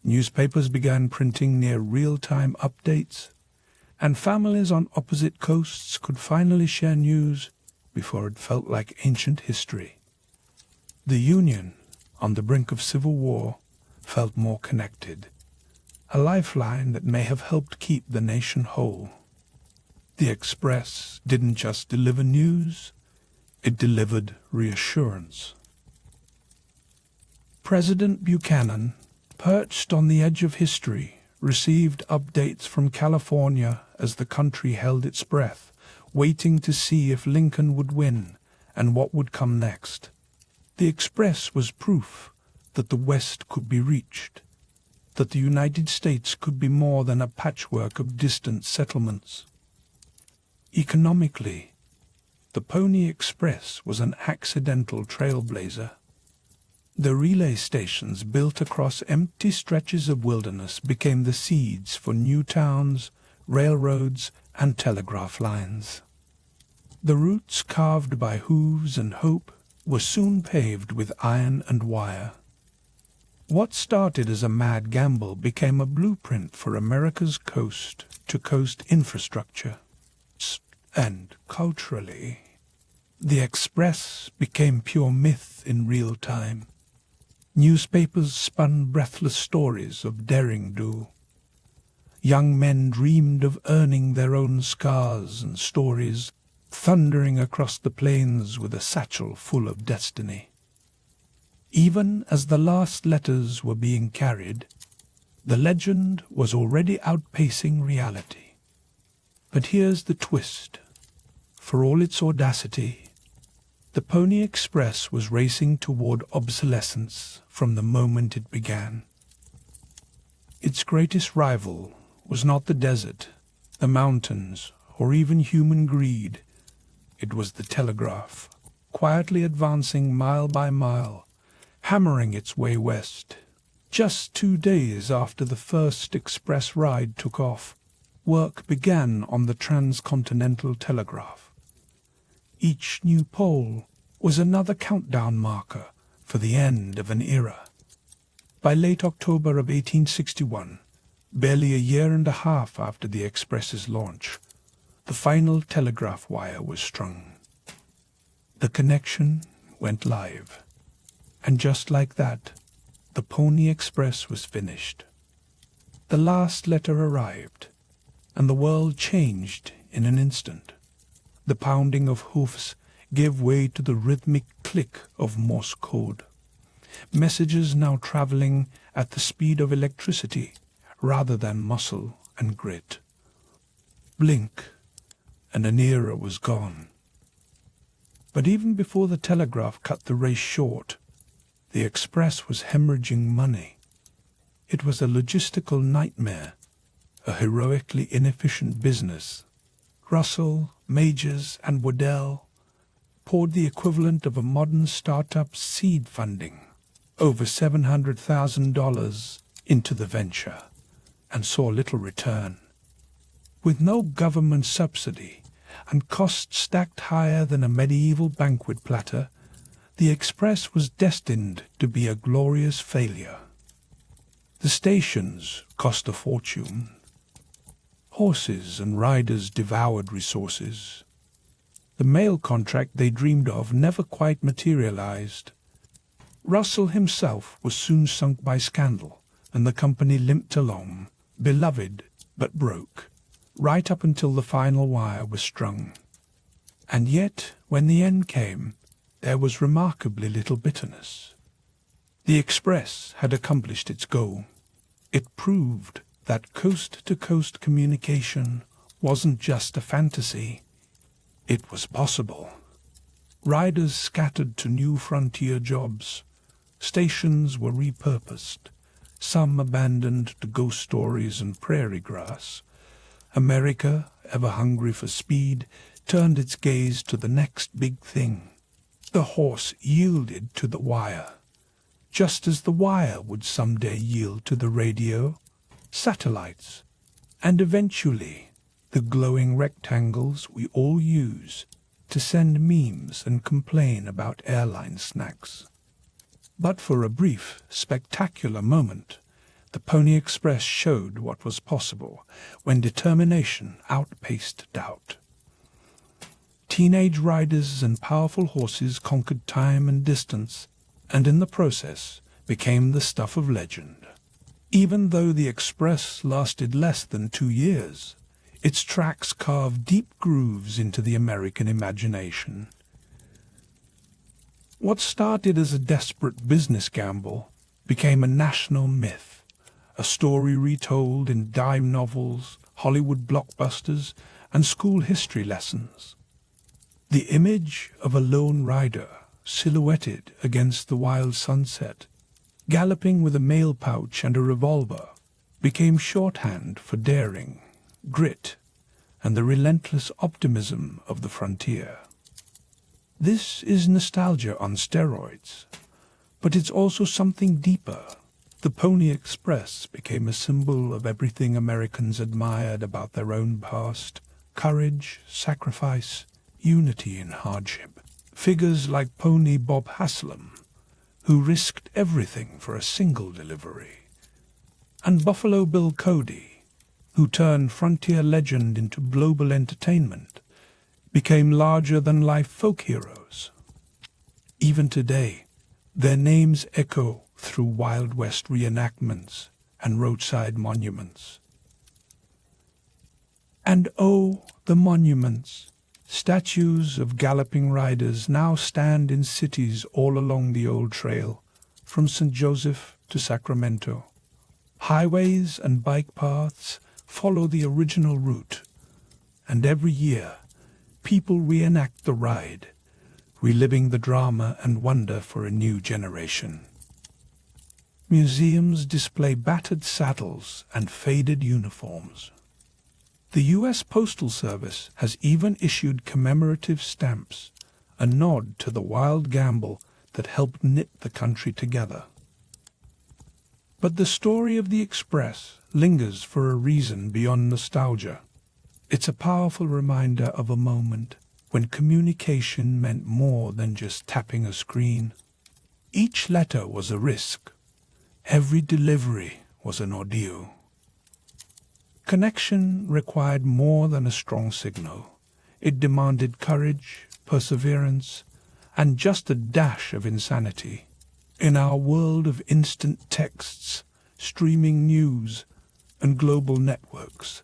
newspapers began printing near real-time updates, and families on opposite coasts could finally share news before it felt like ancient history. The Union, on the brink of civil war, felt more connected, a lifeline that may have helped keep the nation whole. The Express didn't just deliver news, it delivered reassurance. President Buchanan, perched on the edge of history, received updates from California as the country held its breath, waiting to see if Lincoln would win and what would come next. The Express was proof that the West could be reached, that the United States could be more than a patchwork of distant settlements. Economically, the Pony Express was an accidental trailblazer. The relay stations built across empty stretches of wilderness became the seeds for new towns, railroads, and telegraph lines. The routes carved by hooves and hope were soon paved with iron and wire. What started as a mad gamble became a blueprint for America's coast-to-coast infrastructure. And culturally, the Express became pure myth in real time. Newspapers spun breathless stories of daring do. Young men dreamed of earning their own scars and stories, thundering across the plains with a satchel full of destiny. Even as the last letters were being carried, the legend was already outpacing reality. But here's the twist. For all its audacity, the Pony Express was racing toward obsolescence from the moment it began. Its greatest rival was not the desert, the mountains, or even human greed. It was the telegraph, quietly advancing mile by mile, hammering its way west. Just 2 days after the first express ride took off, work began on the transcontinental telegraph. Each new pole was another countdown marker for the end of an era. By late October of 1861, barely a year and a half after the Express's launch, the final telegraph wire was strung. The connection went live, and just like that, the Pony Express was finished. The last letter arrived, and the world changed in an instant. The pounding of hoofs gave way to the rhythmic click of Morse code. Messages now traveling at the speed of electricity rather than muscle and grit. Blink, and an era was gone. But even before the telegraph cut the race short, the Express was hemorrhaging money. It was a logistical nightmare, a heroically inefficient business. Russell, Majors, and Waddell poured the equivalent of a modern startup seed funding, over $700,000, into the venture, and saw little return. With no government subsidy and costs stacked higher than a medieval banquet platter, the Express was destined to be a glorious failure. The stations cost a fortune. Horses and riders devoured resources. The mail contract they dreamed of never quite materialized. Russell himself was soon sunk by scandal, and the company limped along, beloved but broke, right up until the final wire was strung. And yet, when the end came, there was remarkably little bitterness. The Express had accomplished its goal. It proved that coast-to-coast communication wasn't just a fantasy. It was possible. Riders scattered to new frontier jobs. Stations were repurposed, some abandoned to ghost stories and prairie grass. America, ever hungry for speed, turned its gaze to the next big thing. The horse yielded to the wire, just as the wire would someday yield to the radio, satellites, and eventually the glowing rectangles we all use to send memes and complain about airline snacks. But for a brief, spectacular moment, the Pony Express showed what was possible when determination outpaced doubt. Teenage riders and powerful horses conquered time and distance, and in the process became the stuff of legend. Even though the Express lasted less than 2 years, its tracks carved deep grooves into the American imagination. What started as a desperate business gamble became a national myth, a story retold in dime novels, Hollywood blockbusters, and school history lessons. The image of a lone rider, silhouetted against the wild sunset, galloping with a mail pouch and a revolver, became shorthand for daring, grit, and the relentless optimism of the frontier. This is nostalgia on steroids, but it's also something deeper. The Pony Express became a symbol of everything Americans admired about their own past: courage, sacrifice, unity in hardship. Figures like Pony Bob Haslam, who risked everything for a single delivery, and Buffalo Bill Cody, who turned frontier legend into global entertainment, became larger-than-life folk heroes. Even today, their names echo through Wild West reenactments and roadside monuments. And oh, the monuments! Statues of galloping riders now stand in cities all along the old trail, from St. Joseph to Sacramento. Highways and bike paths follow the original route, and every year people reenact the ride, reliving the drama and wonder for a new generation. Museums display battered saddles and faded uniforms. The U.S. Postal Service has even issued commemorative stamps, a nod to the wild gamble that helped knit the country together. But the story of the Express lingers for a reason beyond nostalgia. It's a powerful reminder of a moment when communication meant more than just tapping a screen. Each letter was a risk. Every delivery was an ordeal. Connection required more than a strong signal. It demanded courage, perseverance, and just a dash of insanity. In our world of instant texts, streaming news, and global networks,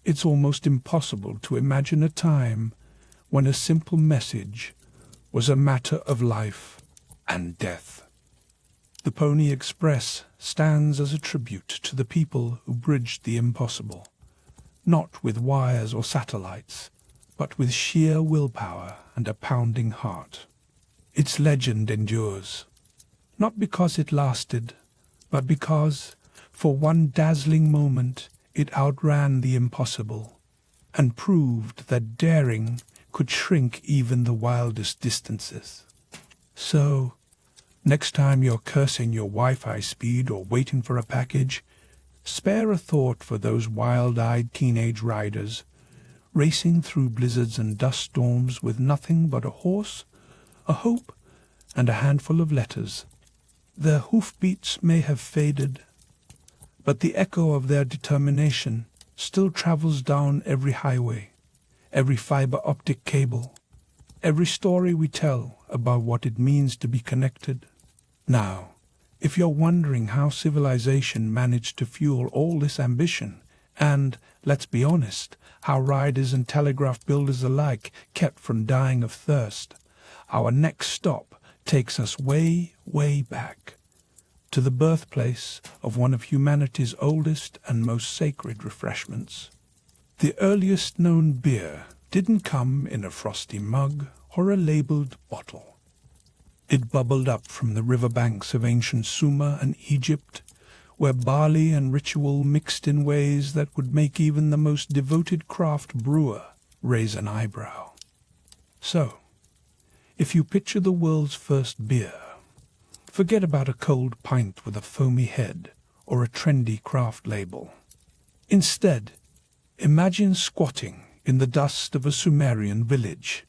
it's almost impossible to imagine a time when a simple message was a matter of life and death. The Pony Express stands as a tribute to the people who bridged the impossible, not with wires or satellites, but with sheer willpower and a pounding heart. Its legend endures, not because it lasted, but because, for one dazzling moment, it outran the impossible and proved that daring could shrink even the wildest distances. So, next time you're cursing your Wi-Fi speed or waiting for a package, spare a thought for those wild-eyed teenage riders racing through blizzards and dust storms with nothing but a horse, a hope, and a handful of letters. Their hoofbeats may have faded, but the echo of their determination still travels down every highway, every fiber optic cable, every story we tell about what it means to be connected. Now, if you're wondering how civilization managed to fuel all this ambition, and, let's be honest, how riders and telegraph builders alike kept from dying of thirst, our next stop takes us way, way back, to the birthplace of one of humanity's oldest and most sacred refreshments. The earliest known beer didn't come in a frosty mug or a labeled bottle. It bubbled up from the riverbanks of ancient Sumer and Egypt, where barley and ritual mixed in ways that would make even the most devoted craft brewer raise an eyebrow. So, if you picture the world's first beer, forget about a cold pint with a foamy head or a trendy craft label. Instead, imagine squatting in the dust of a Sumerian village,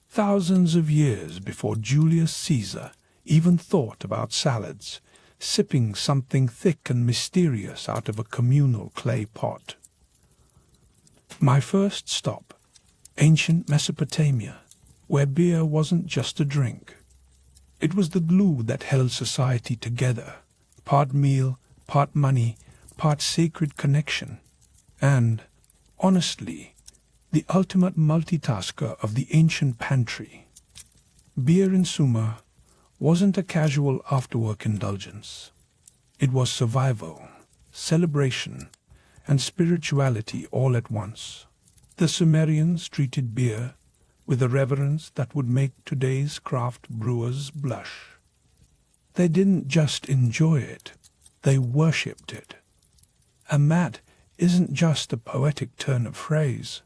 thousands of years before Julius Caesar even thought about salads, sipping something thick and mysterious out of a communal clay pot. My first stop, ancient Mesopotamia, where beer wasn't just a drink. It was the glue that held society together, part meal, part money, part sacred connection, and, honestly, the ultimate multitasker of the ancient pantry. Beer in Sumer wasn't a casual after-work indulgence. It was survival, celebration, and spirituality all at once. The Sumerians treated beer with a reverence that would make today's craft brewers blush. They didn't just enjoy it, they worshipped it. And that isn't just a poetic turn of phrase.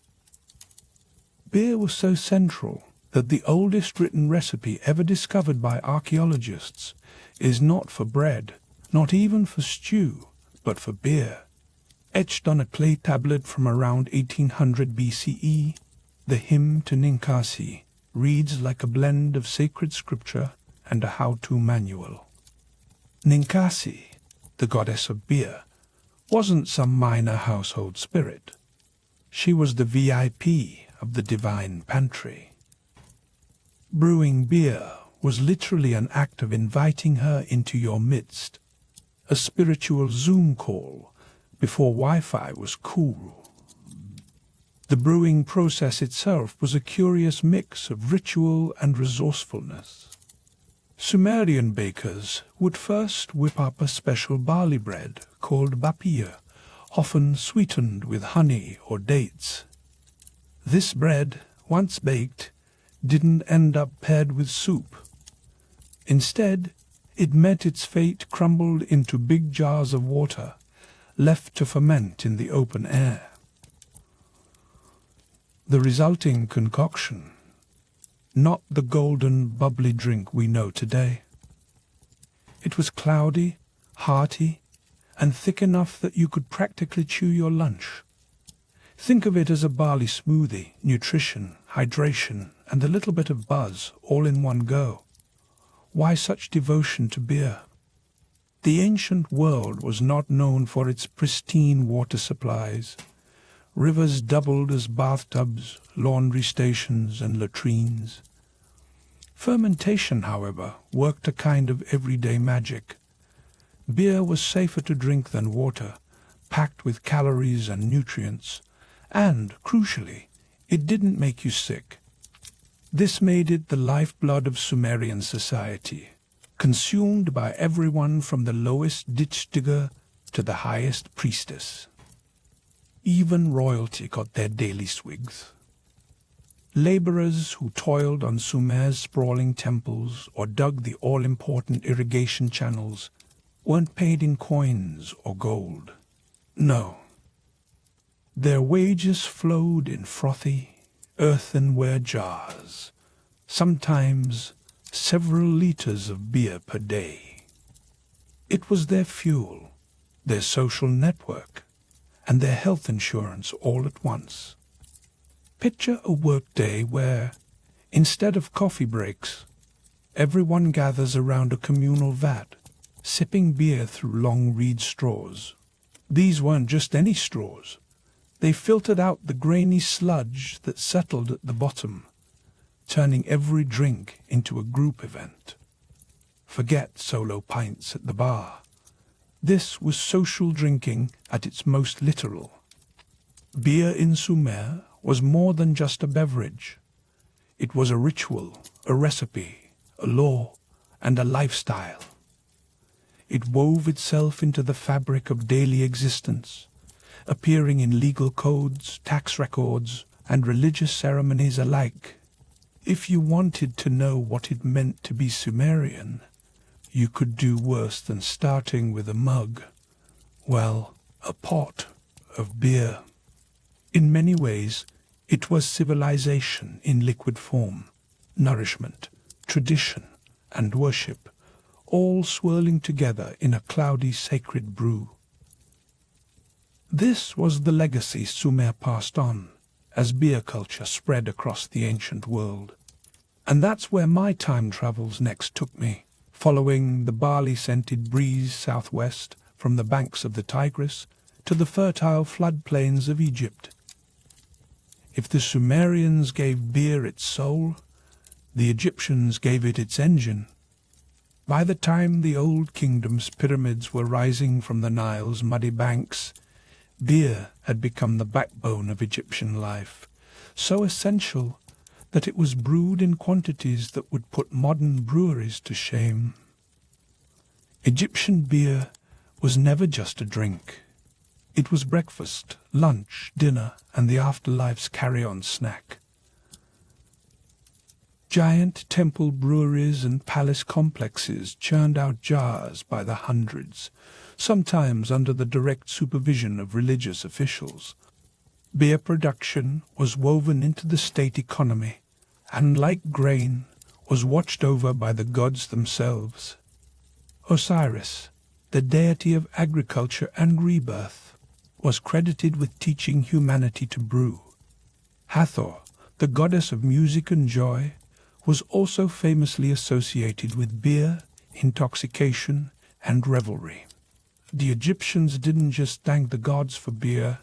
Beer was so central that the oldest written recipe ever discovered by archaeologists is not for bread, not even for stew, but for beer. Etched on a clay tablet from around 1800 BCE, the hymn to Ninkasi reads like a blend of sacred scripture and a how-to manual. Ninkasi, the goddess of beer, wasn't some minor household spirit. She was the VIP of the divine pantry. Brewing beer was literally an act of inviting her into your midst, a spiritual Zoom call before Wi-Fi was cool. The brewing process itself was a curious mix of ritual and resourcefulness. Sumerian bakers would first whip up a special barley bread called bapir, often sweetened with honey or dates. This bread, once baked, didn't end up paired with soup. Instead, it met its fate crumbled into big jars of water, left to ferment in the open air. The resulting concoction, not the golden, bubbly drink we know today. It was cloudy, hearty, and thick enough that you could practically chew your lunch. Think of it as a barley smoothie, nutrition, hydration, and a little bit of buzz all in one go. Why such devotion to beer? The ancient world was not known for its pristine water supplies. Rivers doubled as bathtubs, laundry stations, and latrines. Fermentation, however, worked a kind of everyday magic. Beer was safer to drink than water, packed with calories and nutrients, and, crucially, it didn't make you sick. This made it the lifeblood of Sumerian society, consumed by everyone from the lowest ditch digger to the highest priestess. Even royalty got their daily swigs. Laborers who toiled on Sumer's sprawling temples or dug the all-important irrigation channels weren't paid in coins or gold. No. Their wages flowed in frothy, earthenware jars, sometimes several liters of beer per day. It was their fuel, their social network, and their health insurance all at once. Picture a workday where, instead of coffee breaks, everyone gathers around a communal vat, sipping beer through long reed straws. These weren't just any straws. They filtered out the grainy sludge that settled at the bottom, turning every drink into a group event. Forget solo pints at the bar. This was social drinking at its most literal. Beer in Sumer was more than just a beverage. It was a ritual, a recipe, a law, and a lifestyle. It wove itself into the fabric of daily existence, appearing in legal codes, tax records, and religious ceremonies alike. If you wanted to know what it meant to be Sumerian, you could do worse than starting with a mug, well, a pot of beer. In many ways, it was civilization in liquid form, nourishment, tradition, and worship, all swirling together in a cloudy sacred brew. This was the legacy Sumer passed on, as beer culture spread across the ancient world. And that's where my time travels next took me, following the barley-scented breeze southwest from the banks of the Tigris to the fertile floodplains of Egypt. If the Sumerians gave beer its soul, the Egyptians gave it its engine. By the time the Old Kingdom's pyramids were rising from the Nile's muddy banks, beer had become the backbone of Egyptian life, so essential that it was brewed in quantities that would put modern breweries to shame. Egyptian beer was never just a drink. It was breakfast, lunch, dinner, and the afterlife's carry-on snack. Giant temple breweries and palace complexes churned out jars by the hundreds, sometimes under the direct supervision of religious officials. Beer production was woven into the state economy, and like grain, was watched over by the gods themselves. Osiris, the deity of agriculture and rebirth, was credited with teaching humanity to brew. Hathor, the goddess of music and joy, was also famously associated with beer, intoxication, and revelry. The Egyptians didn't just thank the gods for beer,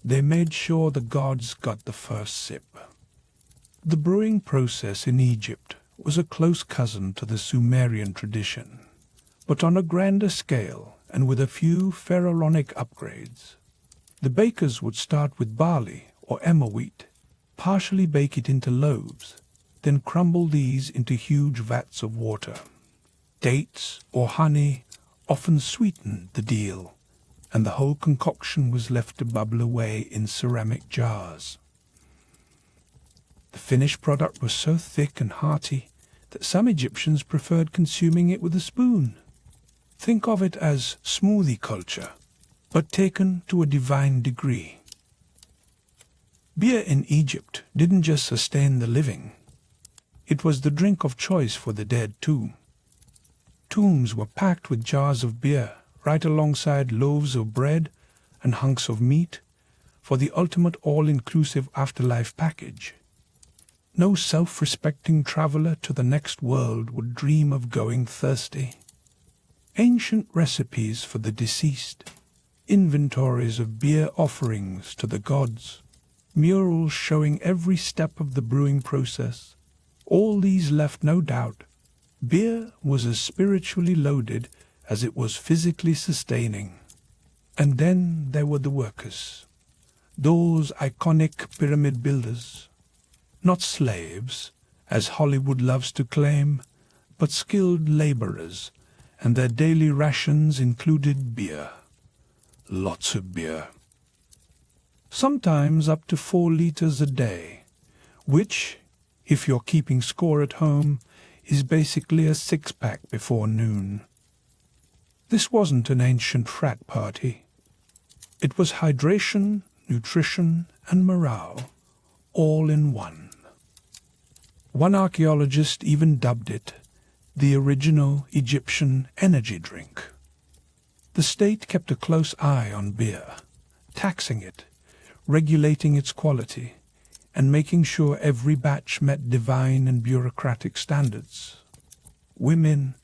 they made sure the gods got the first sip. The brewing process in Egypt was a close cousin to the Sumerian tradition, but on a grander scale and with a few pharaonic upgrades. The bakers would start with barley or emmer wheat, partially bake it into loaves, then crumble these into huge vats of water. Dates or honey often sweetened the deal, and the whole concoction was left to bubble away in ceramic jars. The finished product was so thick and hearty that some Egyptians preferred consuming it with a spoon. Think of it as smoothie culture, but taken to a divine degree. Beer in Egypt didn't just sustain the living. It was the drink of choice for the dead too. Tombs were packed with jars of beer, right alongside loaves of bread and hunks of meat, for the ultimate all-inclusive afterlife package. No self-respecting traveler to the next world would dream of going thirsty. Ancient recipes for the deceased, inventories of beer offerings to the gods, murals showing every step of the brewing process, all these left no doubt beer was as spiritually loaded as it was physically sustaining. And then there were the workers, those iconic pyramid builders, not slaves, as Hollywood loves to claim, but skilled laborers, and their daily rations included beer. Lots of beer. Sometimes up to 4 liters a day, which, if you're keeping score at home, is basically a 6-pack before noon. This wasn't an ancient frat party. It was hydration, nutrition, and morale, all in one. One archaeologist even dubbed it the original Egyptian energy drink. The state kept a close eye on beer, taxing it, regulating its quality, and making sure every batch met divine and bureaucratic standards. Women,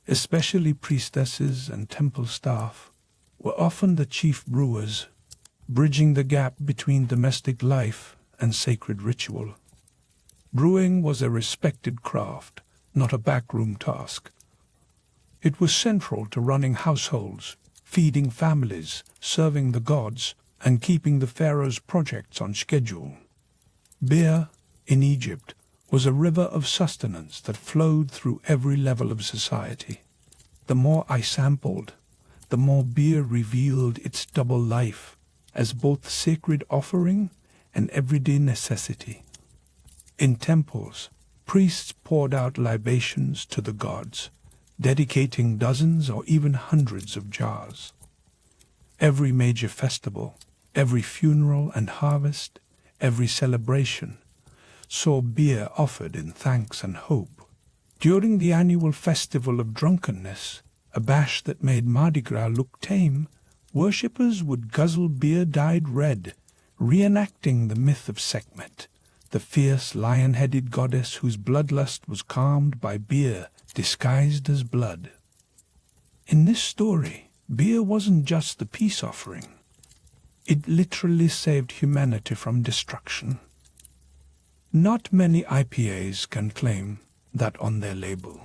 especially priestesses and temple staff, were often the chief brewers, bridging the gap between domestic life and sacred ritual. Brewing was a respected craft, not a backroom task. It was central to running households, feeding families, serving the gods, and keeping the pharaoh's projects on schedule. Beer, in Egypt, was a river of sustenance that flowed through every level of society. The more I sampled, the more beer revealed its double life as both sacred offering and everyday necessity. In temples, priests poured out libations to the gods, dedicating dozens or even hundreds of jars. Every major festival, every funeral and harvest, every celebration, saw beer offered in thanks and hope. During the annual festival of drunkenness, a bash that made Mardi Gras look tame, worshippers would guzzle beer dyed red, reenacting the myth of Sekhmet, the fierce lion-headed goddess whose bloodlust was calmed by beer disguised as blood. In this story, beer wasn't just the peace offering. It literally saved humanity from destruction. Not many IPAs can claim that on their label.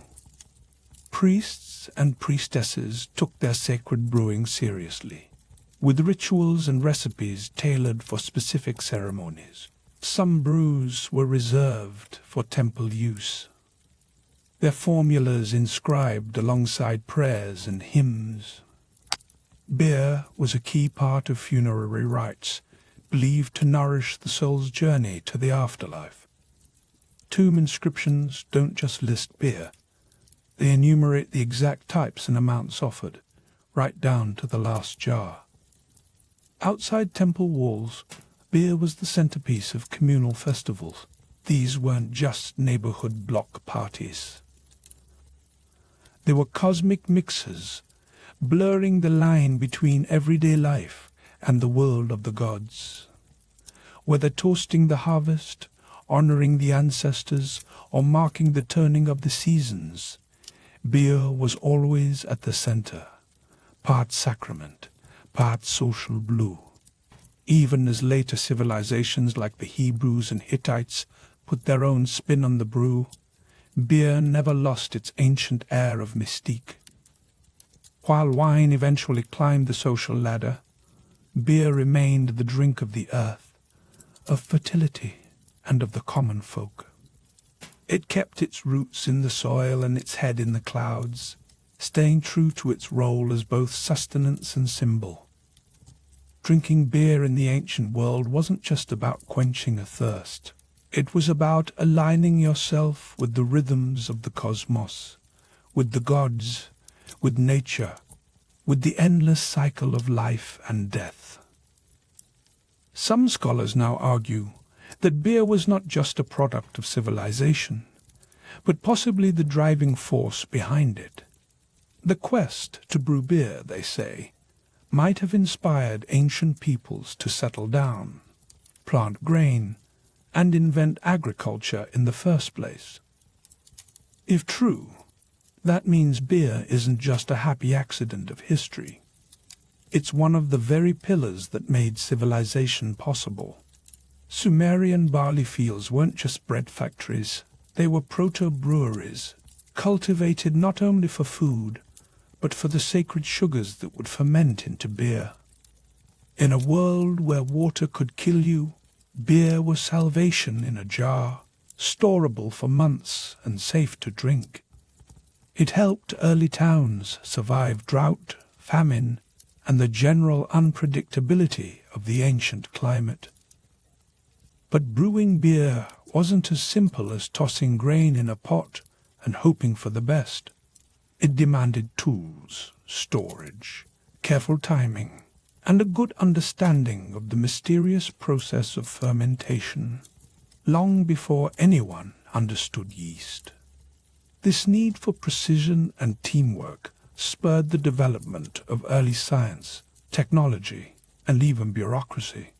Priests and priestesses took their sacred brewing seriously, with rituals and recipes tailored for specific ceremonies. Some brews were reserved for temple use, their formulas inscribed alongside prayers and hymns. Beer was a key part of funerary rites, believed to nourish the soul's journey to the afterlife. Tomb inscriptions don't just list beer. They enumerate the exact types and amounts offered, right down to the last jar. Outside temple walls, beer was the centerpiece of communal festivals, These weren't just neighborhood block parties. They were cosmic mixers, blurring the line between everyday life and the world of the gods. Whether toasting the harvest, honoring the ancestors, or marking the turning of the seasons, beer was always at the center, part sacrament, part social glue. Even as later civilizations like the Hebrews and Hittites put their own spin on the brew, beer never lost its ancient air of mystique. While wine eventually climbed the social ladder, beer remained the drink of the earth, of fertility, and of the common folk. It kept its roots in the soil and its head in the clouds, staying true to its role as both sustenance and symbol. Drinking beer in the ancient world wasn't just about quenching a thirst. It was about aligning yourself with the rhythms of the cosmos, with the gods, with nature, with the endless cycle of life and death. Some scholars now argue that beer was not just a product of civilization, but possibly the driving force behind it. The quest to brew beer, they say, might have inspired ancient peoples to settle down, plant grain, and invent agriculture in the first place. If true, that means beer isn't just a happy accident of history. It's one of the very pillars that made civilization possible. Sumerian barley fields weren't just bread factories, they were proto-breweries, cultivated not only for food, but for the sacred sugars that would ferment into beer. In a world where water could kill you, beer was salvation in a jar, storable for months and safe to drink. It helped early towns survive drought, famine, and the general unpredictability of the ancient climate. But brewing beer wasn't as simple as tossing grain in a pot and hoping for the best. It demanded tools, storage, careful timing, and a good understanding of the mysterious process of fermentation, long before anyone understood yeast. This need for precision and teamwork spurred the development of early science, technology, and even bureaucracy.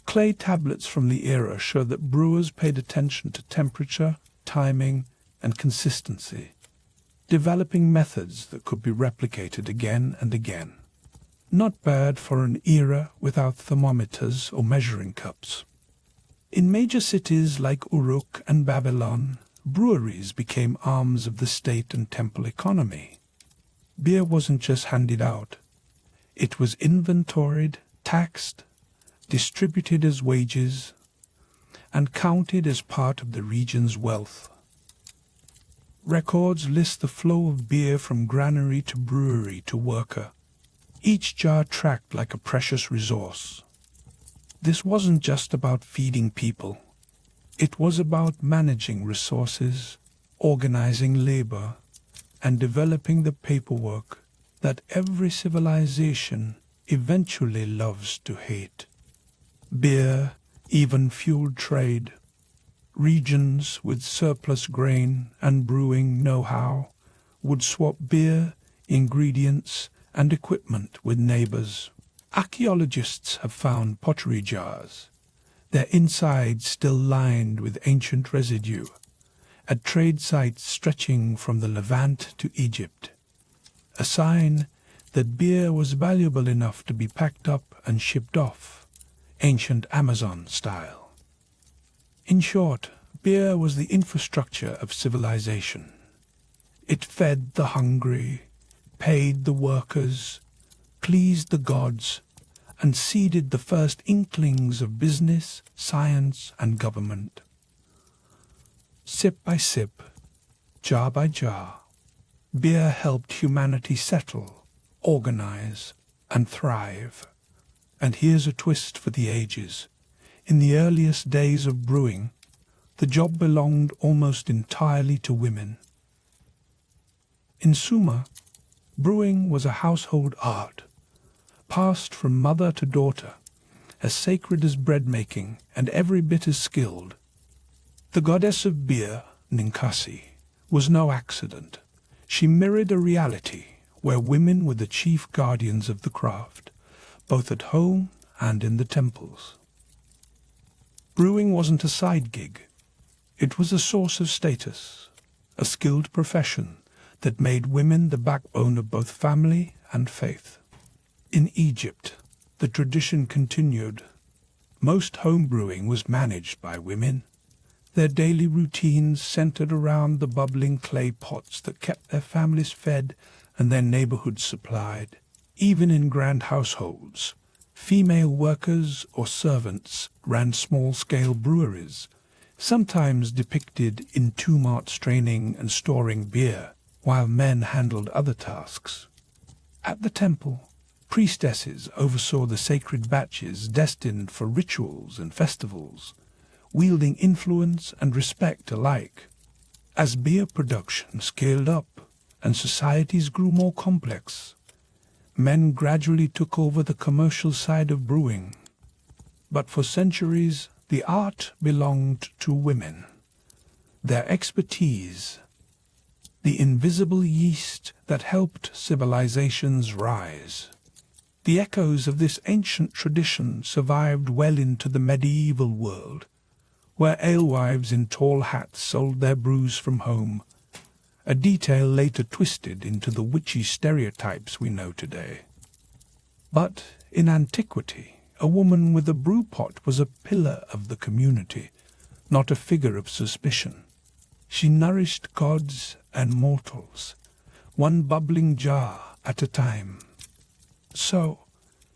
Clay tablets from the era show that brewers paid attention to temperature, timing, and consistency, developing methods that could be replicated again and again. Not bad for an era without thermometers or measuring cups. In major cities like Uruk and Babylon, breweries became arms of the state and temple economy. Beer wasn't just handed out. It was inventoried, taxed, distributed as wages, and counted as part of the region's wealth. Records list the flow of beer from granary to brewery to worker, each jar tracked like a precious resource. This wasn't just about feeding people. It was about managing resources, organizing labor, and developing the paperwork that every civilization eventually loves to hate. Beer even fueled trade. Regions with surplus grain and brewing know-how would swap beer, ingredients, and equipment with neighbors. Archaeologists have found pottery jars, their insides still lined with ancient residue, at trade sites stretching from the Levant to Egypt, a sign that beer was valuable enough to be packed up and shipped off, ancient Amazon style. In short, beer was the infrastructure of civilization. It fed the hungry, paid the workers, pleased the gods, and seeded the first inklings of business, science, and government. Sip by sip, jar by jar, beer helped humanity settle, organize, and thrive. And here's a twist for the ages. In the earliest days of brewing, the job belonged almost entirely to women. In Sumer, brewing was a household art, passed from mother to daughter, as sacred as bread-making and every bit as skilled. The goddess of beer, Ninkasi, was no accident. She mirrored a reality where women were the chief guardians of the craft, both at home and in the temples. Brewing wasn't a side gig. It was a source of status, a skilled profession that made women the backbone of both family and faith. In Egypt, the tradition continued. Most home brewing was managed by women. Their daily routines centered around the bubbling clay pots that kept their families fed and their neighborhoods supplied. Even in grand households, female workers or servants ran small-scale breweries, sometimes depicted in two-mart straining and storing beer, while men handled other tasks. At the temple, priestesses oversaw the sacred batches destined for rituals and festivals, wielding influence and respect alike. As beer production scaled up and societies grew more complex, men gradually took over the commercial side of brewing. But for centuries, the art belonged to women. Their expertise, the invisible yeast that helped civilizations rise. The echoes of this ancient tradition survived well into the medieval world, where alewives in tall hats sold their brews from home, a detail later twisted into the witchy stereotypes we know today. But in antiquity, a woman with a brew pot was a pillar of the community, not a figure of suspicion. She nourished gods and mortals, one bubbling jar at a time. So,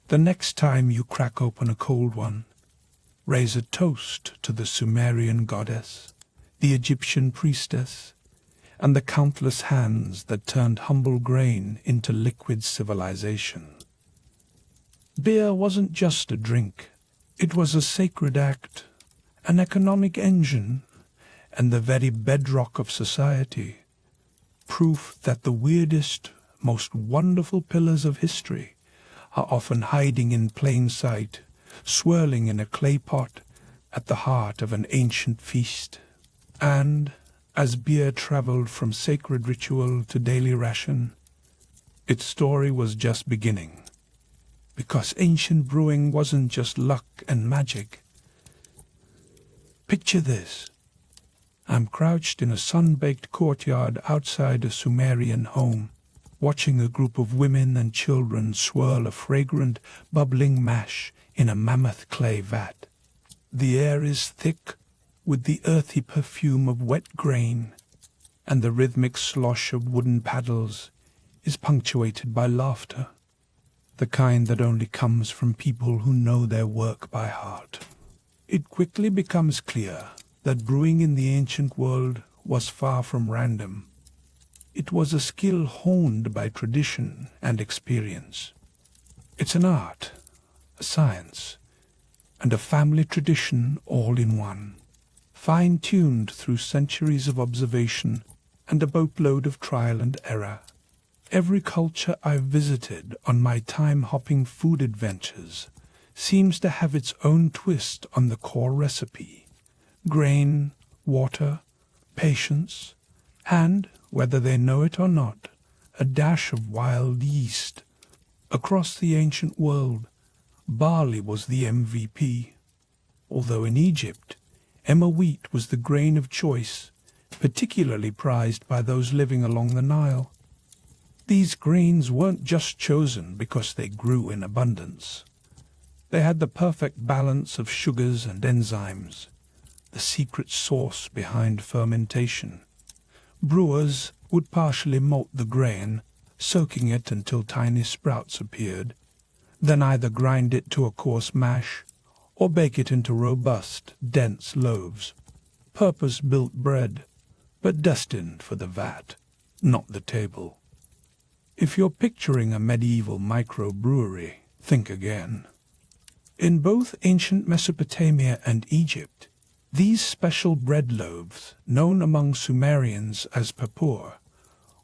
the next time you crack open a cold one, raise a toast to the Sumerian goddess, the Egyptian priestess, and the countless hands that turned humble grain into liquid civilization. Beer wasn't just a drink. It was a sacred act, an economic engine, and the very bedrock of society, proof that the weirdest, most wonderful pillars of history are often hiding in plain sight, swirling in a clay pot at the heart of an ancient feast. And, as beer traveled from sacred ritual to daily ration, its story was just beginning. Because ancient brewing wasn't just luck and magic. Picture this. I'm crouched in a sun-baked courtyard outside a Sumerian home, watching a group of women and children swirl a fragrant, bubbling mash in a mammoth clay vat. The air is thick with the earthy perfume of wet grain, and the rhythmic slosh of wooden paddles is punctuated by laughter, the kind that only comes from people who know their work by heart. It quickly becomes clear that brewing in the ancient world was far from random. It was a skill honed by tradition and experience. It's an art, a science, and a family tradition all in one, fine-tuned through centuries of observation and a boatload of trial and error. Every culture I've visited on my time-hopping food adventures seems to have its own twist on the core recipe: grain, water, patience, and, whether they know it or not, a dash of wild yeast. Across the ancient world, barley was the MVP, although in Egypt, emmer wheat was the grain of choice, particularly prized by those living along the Nile. These grains weren't just chosen because they grew in abundance. They had the perfect balance of sugars and enzymes, the secret sauce behind fermentation. Brewers would partially malt the grain, soaking it until tiny sprouts appeared, then either grind it to a coarse mash or bake it into robust, dense loaves, purpose-built bread, but destined for the vat, not the table. If you're picturing a medieval microbrewery, think again. In both ancient Mesopotamia and Egypt, these special bread loaves, known among Sumerians as papur,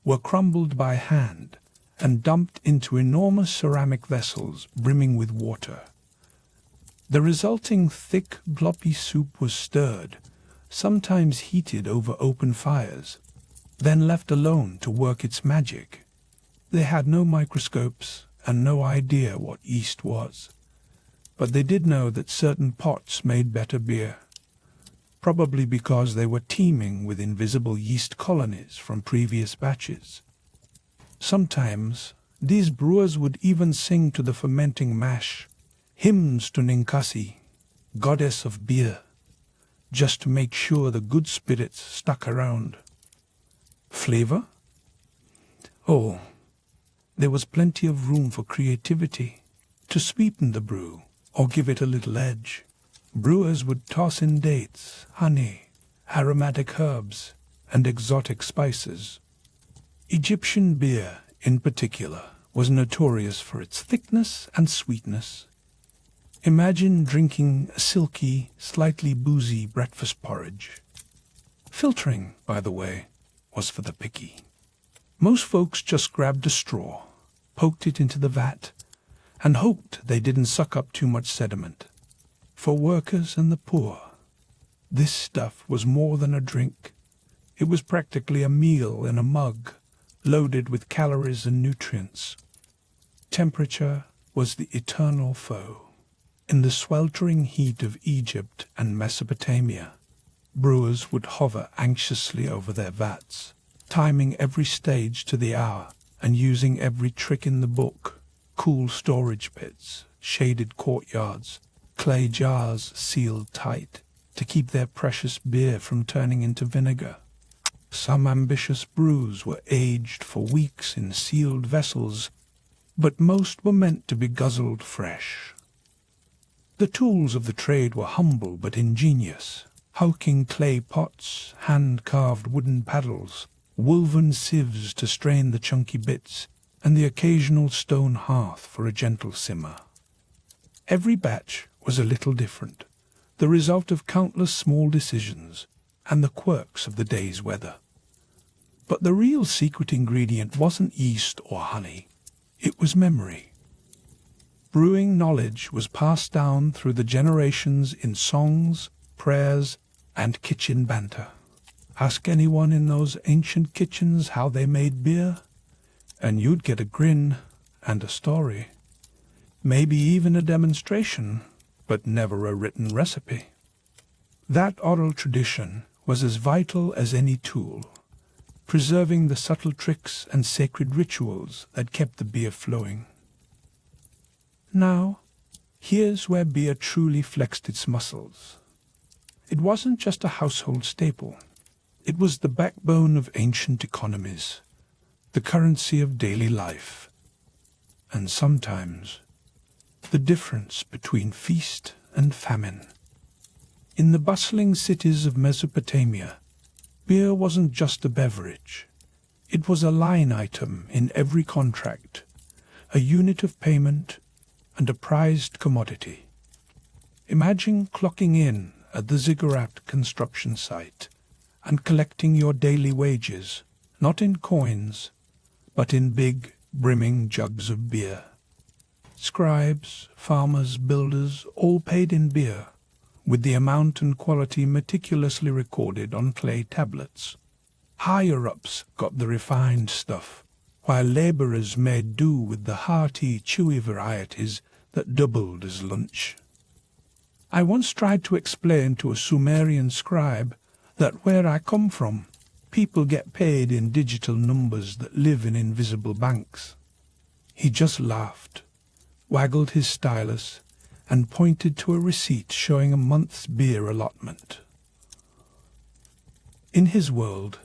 were crumbled by hand and dumped into enormous ceramic vessels brimming with water. The resulting thick, gloppy soup was stirred, sometimes heated over open fires, then left alone to work its magic. They had no microscopes and no idea what yeast was, but they did know that certain pots made better beer, probably because they were teeming with invisible yeast colonies from previous batches. Sometimes these brewers would even sing to the fermenting mash hymns to Ninkasi, goddess of beer, just to make sure the good spirits stuck around. Flavor? Oh, there was plenty of room for creativity to sweeten the brew or give it a little edge. Brewers would toss in dates, honey, aromatic herbs, and exotic spices. Egyptian beer, in particular, was notorious for its thickness and sweetness. Imagine drinking a silky, slightly boozy breakfast porridge. Filtering, by the way, was for the picky. Most folks just grabbed a straw, poked it into the vat, and hoped they didn't suck up too much sediment. For workers and the poor, this stuff was more than a drink. It was practically a meal in a mug, loaded with calories and nutrients. Temperature was the eternal foe. In the sweltering heat of Egypt and Mesopotamia, brewers would hover anxiously over their vats, timing every stage to the hour and using every trick in the book: cool storage pits, shaded courtyards, clay jars sealed tight to keep their precious beer from turning into vinegar. Some ambitious brews were aged for weeks in sealed vessels, but most were meant to be guzzled fresh. The tools of the trade were humble but ingenious: hulking clay pots, hand-carved wooden paddles, woven sieves to strain the chunky bits, and the occasional stone hearth for a gentle simmer. Every batch was a little different, the result of countless small decisions and the quirks of the day's weather. But the real secret ingredient wasn't yeast or honey. It was memory. Brewing knowledge was passed down through the generations in songs, prayers, and kitchen banter. Ask anyone in those ancient kitchens how they made beer, and you'd get a grin and a story. Maybe even a demonstration, but never a written recipe. That oral tradition was as vital as any tool, preserving the subtle tricks and sacred rituals that kept the beer flowing. Now, here's where beer truly flexed its muscles. It wasn't just a household staple. It was the backbone of ancient economies, the currency of daily life, and sometimes the difference between feast and famine. In the bustling cities of Mesopotamia, beer wasn't just a beverage. It was a line item in every contract, a unit of payment, and a prized commodity. Imagine clocking in at the ziggurat construction site and collecting your daily wages, not in coins, but in big, brimming jugs of beer. Scribes, farmers, builders, all paid in beer, with the amount and quality meticulously recorded on clay tablets. Higher-ups got the refined stuff, while labourers made do with the hearty, chewy varieties that doubled as lunch. I once tried to explain to a Sumerian scribe that where I come from, people get paid in digital numbers that live in invisible banks. He just laughed, waggled his stylus, and pointed to a receipt showing a month's beer allotment. In his world,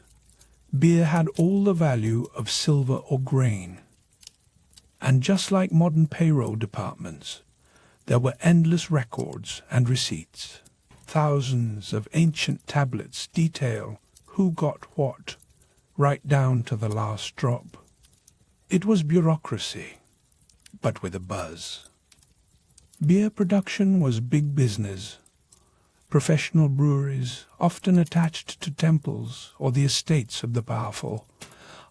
beer had all the value of silver or grain. And just like modern payroll departments, there were endless records and receipts. Thousands of ancient tablets detail who got what, right down to the last drop. It was bureaucracy, but with a buzz. Beer production was big business. Professional breweries, often attached to temples or the estates of the powerful,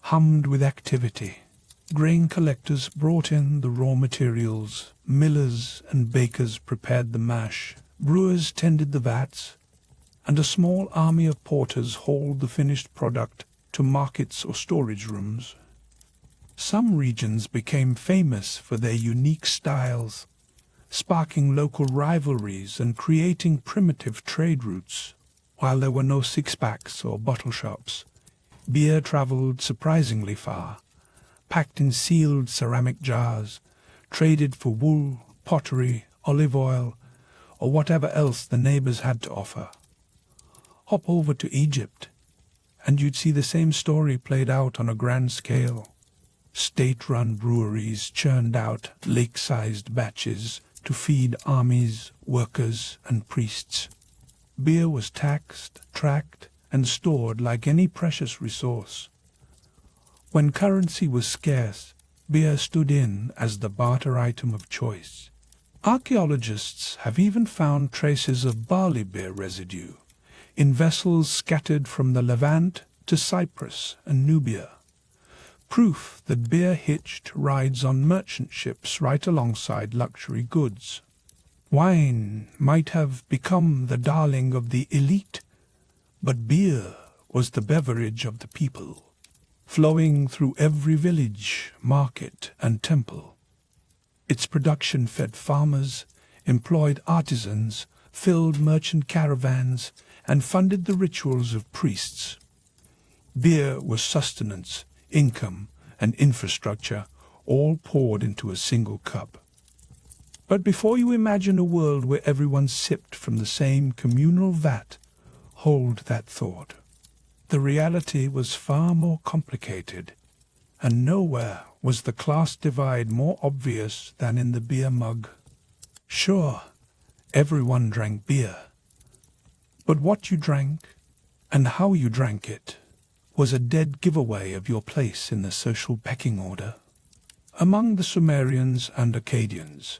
hummed with activity. Grain collectors brought in the raw materials, millers and bakers prepared the mash, brewers tended the vats, and a small army of porters hauled the finished product to markets or storage rooms. Some regions became famous for their unique styles, sparking local rivalries and creating primitive trade routes. While there were no six-packs or bottle shops, beer traveled surprisingly far, packed in sealed ceramic jars, traded for wool, pottery, olive oil, or whatever else the neighbors had to offer. Hop over to Egypt, and you'd see the same story played out on a grand scale. State-run breweries churned out lake-sized batches to feed armies, workers, and priests. Beer was taxed, tracked, and stored like any precious resource. When currency was scarce, beer stood in as the barter item of choice. Archaeologists have even found traces of barley beer residue in vessels scattered from the Levant to Cyprus and Nubia, proof that beer hitched rides on merchant ships right alongside luxury goods. Wine might have become the darling of the elite, but beer was the beverage of the people, flowing through every village, market, and temple. Its production fed farmers, employed artisans, filled merchant caravans, and funded the rituals of priests. Beer was sustenance, income, and infrastructure, all poured into a single cup. But before you imagine a world where everyone sipped from the same communal vat, hold that thought. The reality was far more complicated, and nowhere was the class divide more obvious than in the beer mug. Sure, everyone drank beer, but what you drank and how you drank it was a dead giveaway of your place in the social pecking order. Among the Sumerians and Akkadians,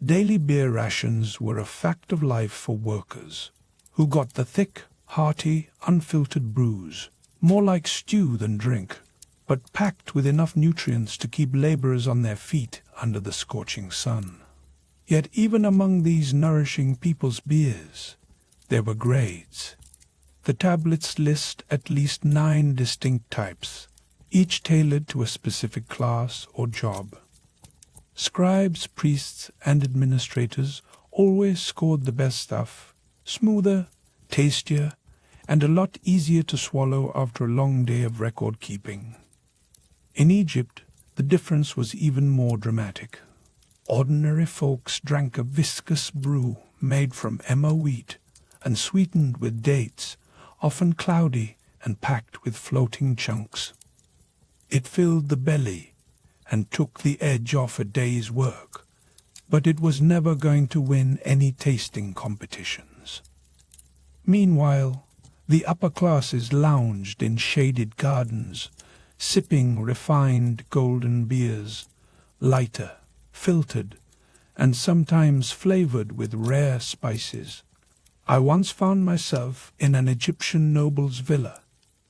daily beer rations were a fact of life for workers, who got the thick, hearty, unfiltered brews, more like stew than drink, but packed with enough nutrients to keep laborers on their feet under the scorching sun. Yet even among these nourishing people's beers, there were grades. The tablets list at least 9 distinct types, each tailored to a specific class or job. Scribes, priests, and administrators always scored the best stuff, smoother, tastier, and a lot easier to swallow after a long day of record-keeping. In Egypt, the difference was even more dramatic. Ordinary folks drank a viscous brew made from emmer wheat and sweetened with dates, often cloudy and packed with floating chunks. It filled the belly and took the edge off a day's work, but it was never going to win any tasting competitions. Meanwhile, the upper classes lounged in shaded gardens, sipping refined golden beers, lighter, filtered, and sometimes flavored with rare spices. I once found myself in an Egyptian noble's villa,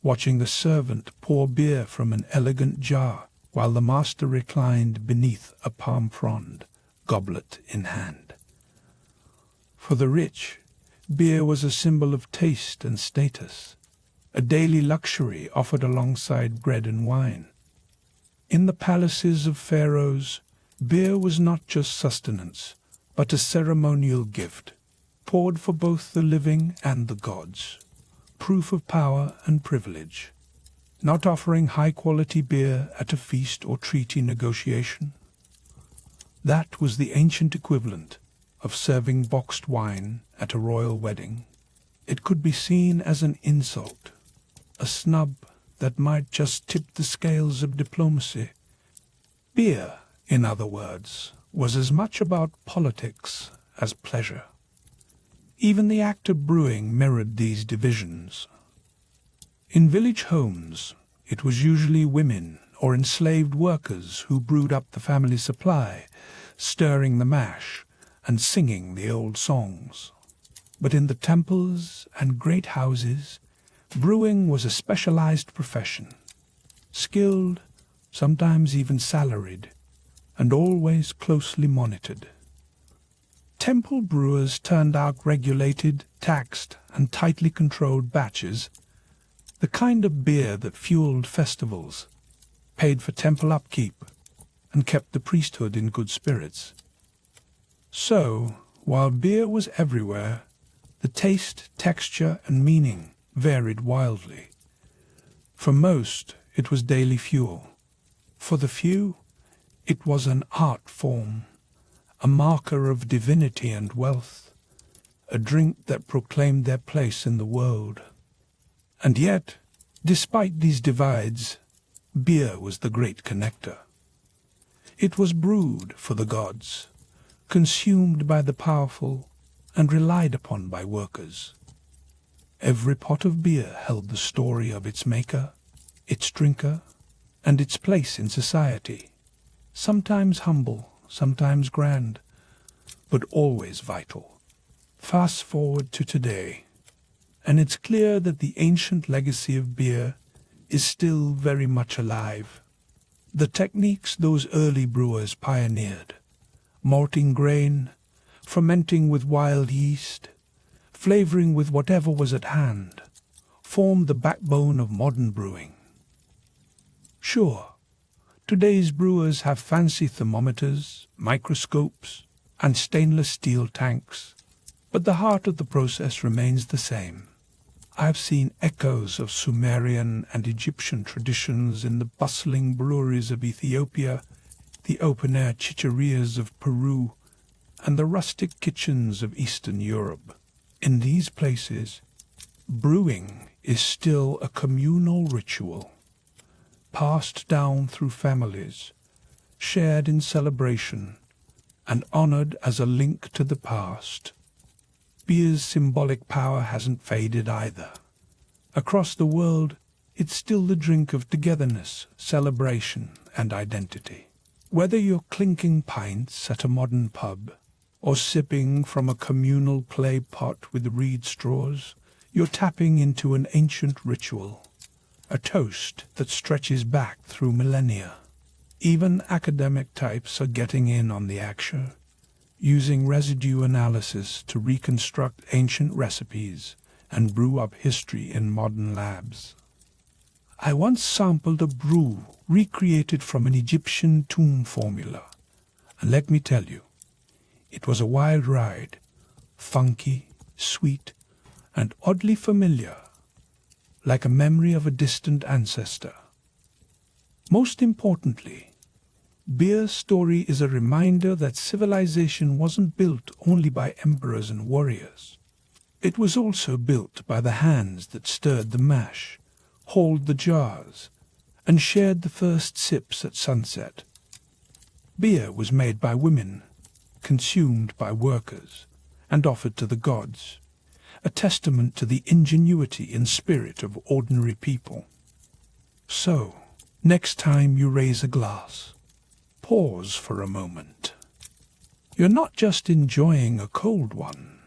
watching the servant pour beer from an elegant jar while the master reclined beneath a palm frond, goblet in hand. For the rich, beer was a symbol of taste and status, a daily luxury offered alongside bread and wine. In the palaces of pharaohs, beer was not just sustenance, but a ceremonial gift, poured for both the living and the gods, proof of power and privilege. Not offering high-quality beer at a feast or treaty negotiation. That was the ancient equivalent of serving boxed wine at a royal wedding. It could be seen as an insult, a snub that might just tip the scales of diplomacy. Beer, in other words, was as much about politics as pleasure. Even the act of brewing mirrored these divisions. In village homes, it was usually women or enslaved workers who brewed up the family supply, stirring the mash and singing the old songs. But in the temples and great houses, brewing was a specialized profession, skilled, sometimes even salaried, and always closely monitored. Temple brewers turned out regulated, taxed, and tightly controlled batches, the kind of beer that fueled festivals, paid for temple upkeep, and kept the priesthood in good spirits. So, while beer was everywhere, the taste, texture, and meaning varied wildly. For most, it was daily fuel. For the few, it was an art form, a marker of divinity and wealth, a drink that proclaimed their place in the world. And yet, despite these divides, beer was the great connector. It was brewed for the gods, consumed by the powerful, and relied upon by workers. Every pot of beer held the story of its maker, its drinker, and its place in society, sometimes humble, sometimes grand, but always vital. Fast forward to today, and it's clear that the ancient legacy of beer is still very much alive. The techniques those early brewers pioneered, malting grain, fermenting with wild yeast, flavoring with whatever was at hand, formed the backbone of modern brewing. Sure, today's brewers have fancy thermometers, microscopes, and stainless steel tanks, but the heart of the process remains the same. I've seen echoes of Sumerian and Egyptian traditions in the bustling breweries of Ethiopia, the open-air chicherias of Peru, and the rustic kitchens of Eastern Europe. In these places, brewing is still a communal ritual, passed down through families, shared in celebration, and honored as a link to the past. Beer's symbolic power hasn't faded either. Across the world, it's still the drink of togetherness, celebration, and identity. Whether you're clinking pints at a modern pub, or sipping from a communal clay pot with reed straws, you're tapping into an ancient ritual, a toast that stretches back through millennia. Even academic types are getting in on the action, using residue analysis to reconstruct ancient recipes and brew up history in modern labs. I once sampled a brew recreated from an Egyptian tomb formula, and let me tell you, it was a wild ride, funky, sweet, and oddly familiar, like a memory of a distant ancestor. Most importantly, beer's story is a reminder that civilization wasn't built only by emperors and warriors. It was also built by the hands that stirred the mash, hauled the jars, and shared the first sips at sunset. Beer was made by women, consumed by workers, and offered to the gods, a testament to the ingenuity and spirit of ordinary people. So, next time you raise a glass, pause for a moment. You're not just enjoying a cold one.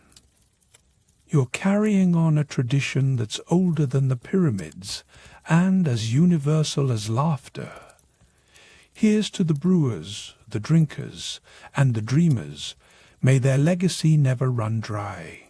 You're carrying on a tradition that's older than the pyramids and as universal as laughter. Here's to the brewers, the drinkers, and the dreamers. May their legacy never run dry.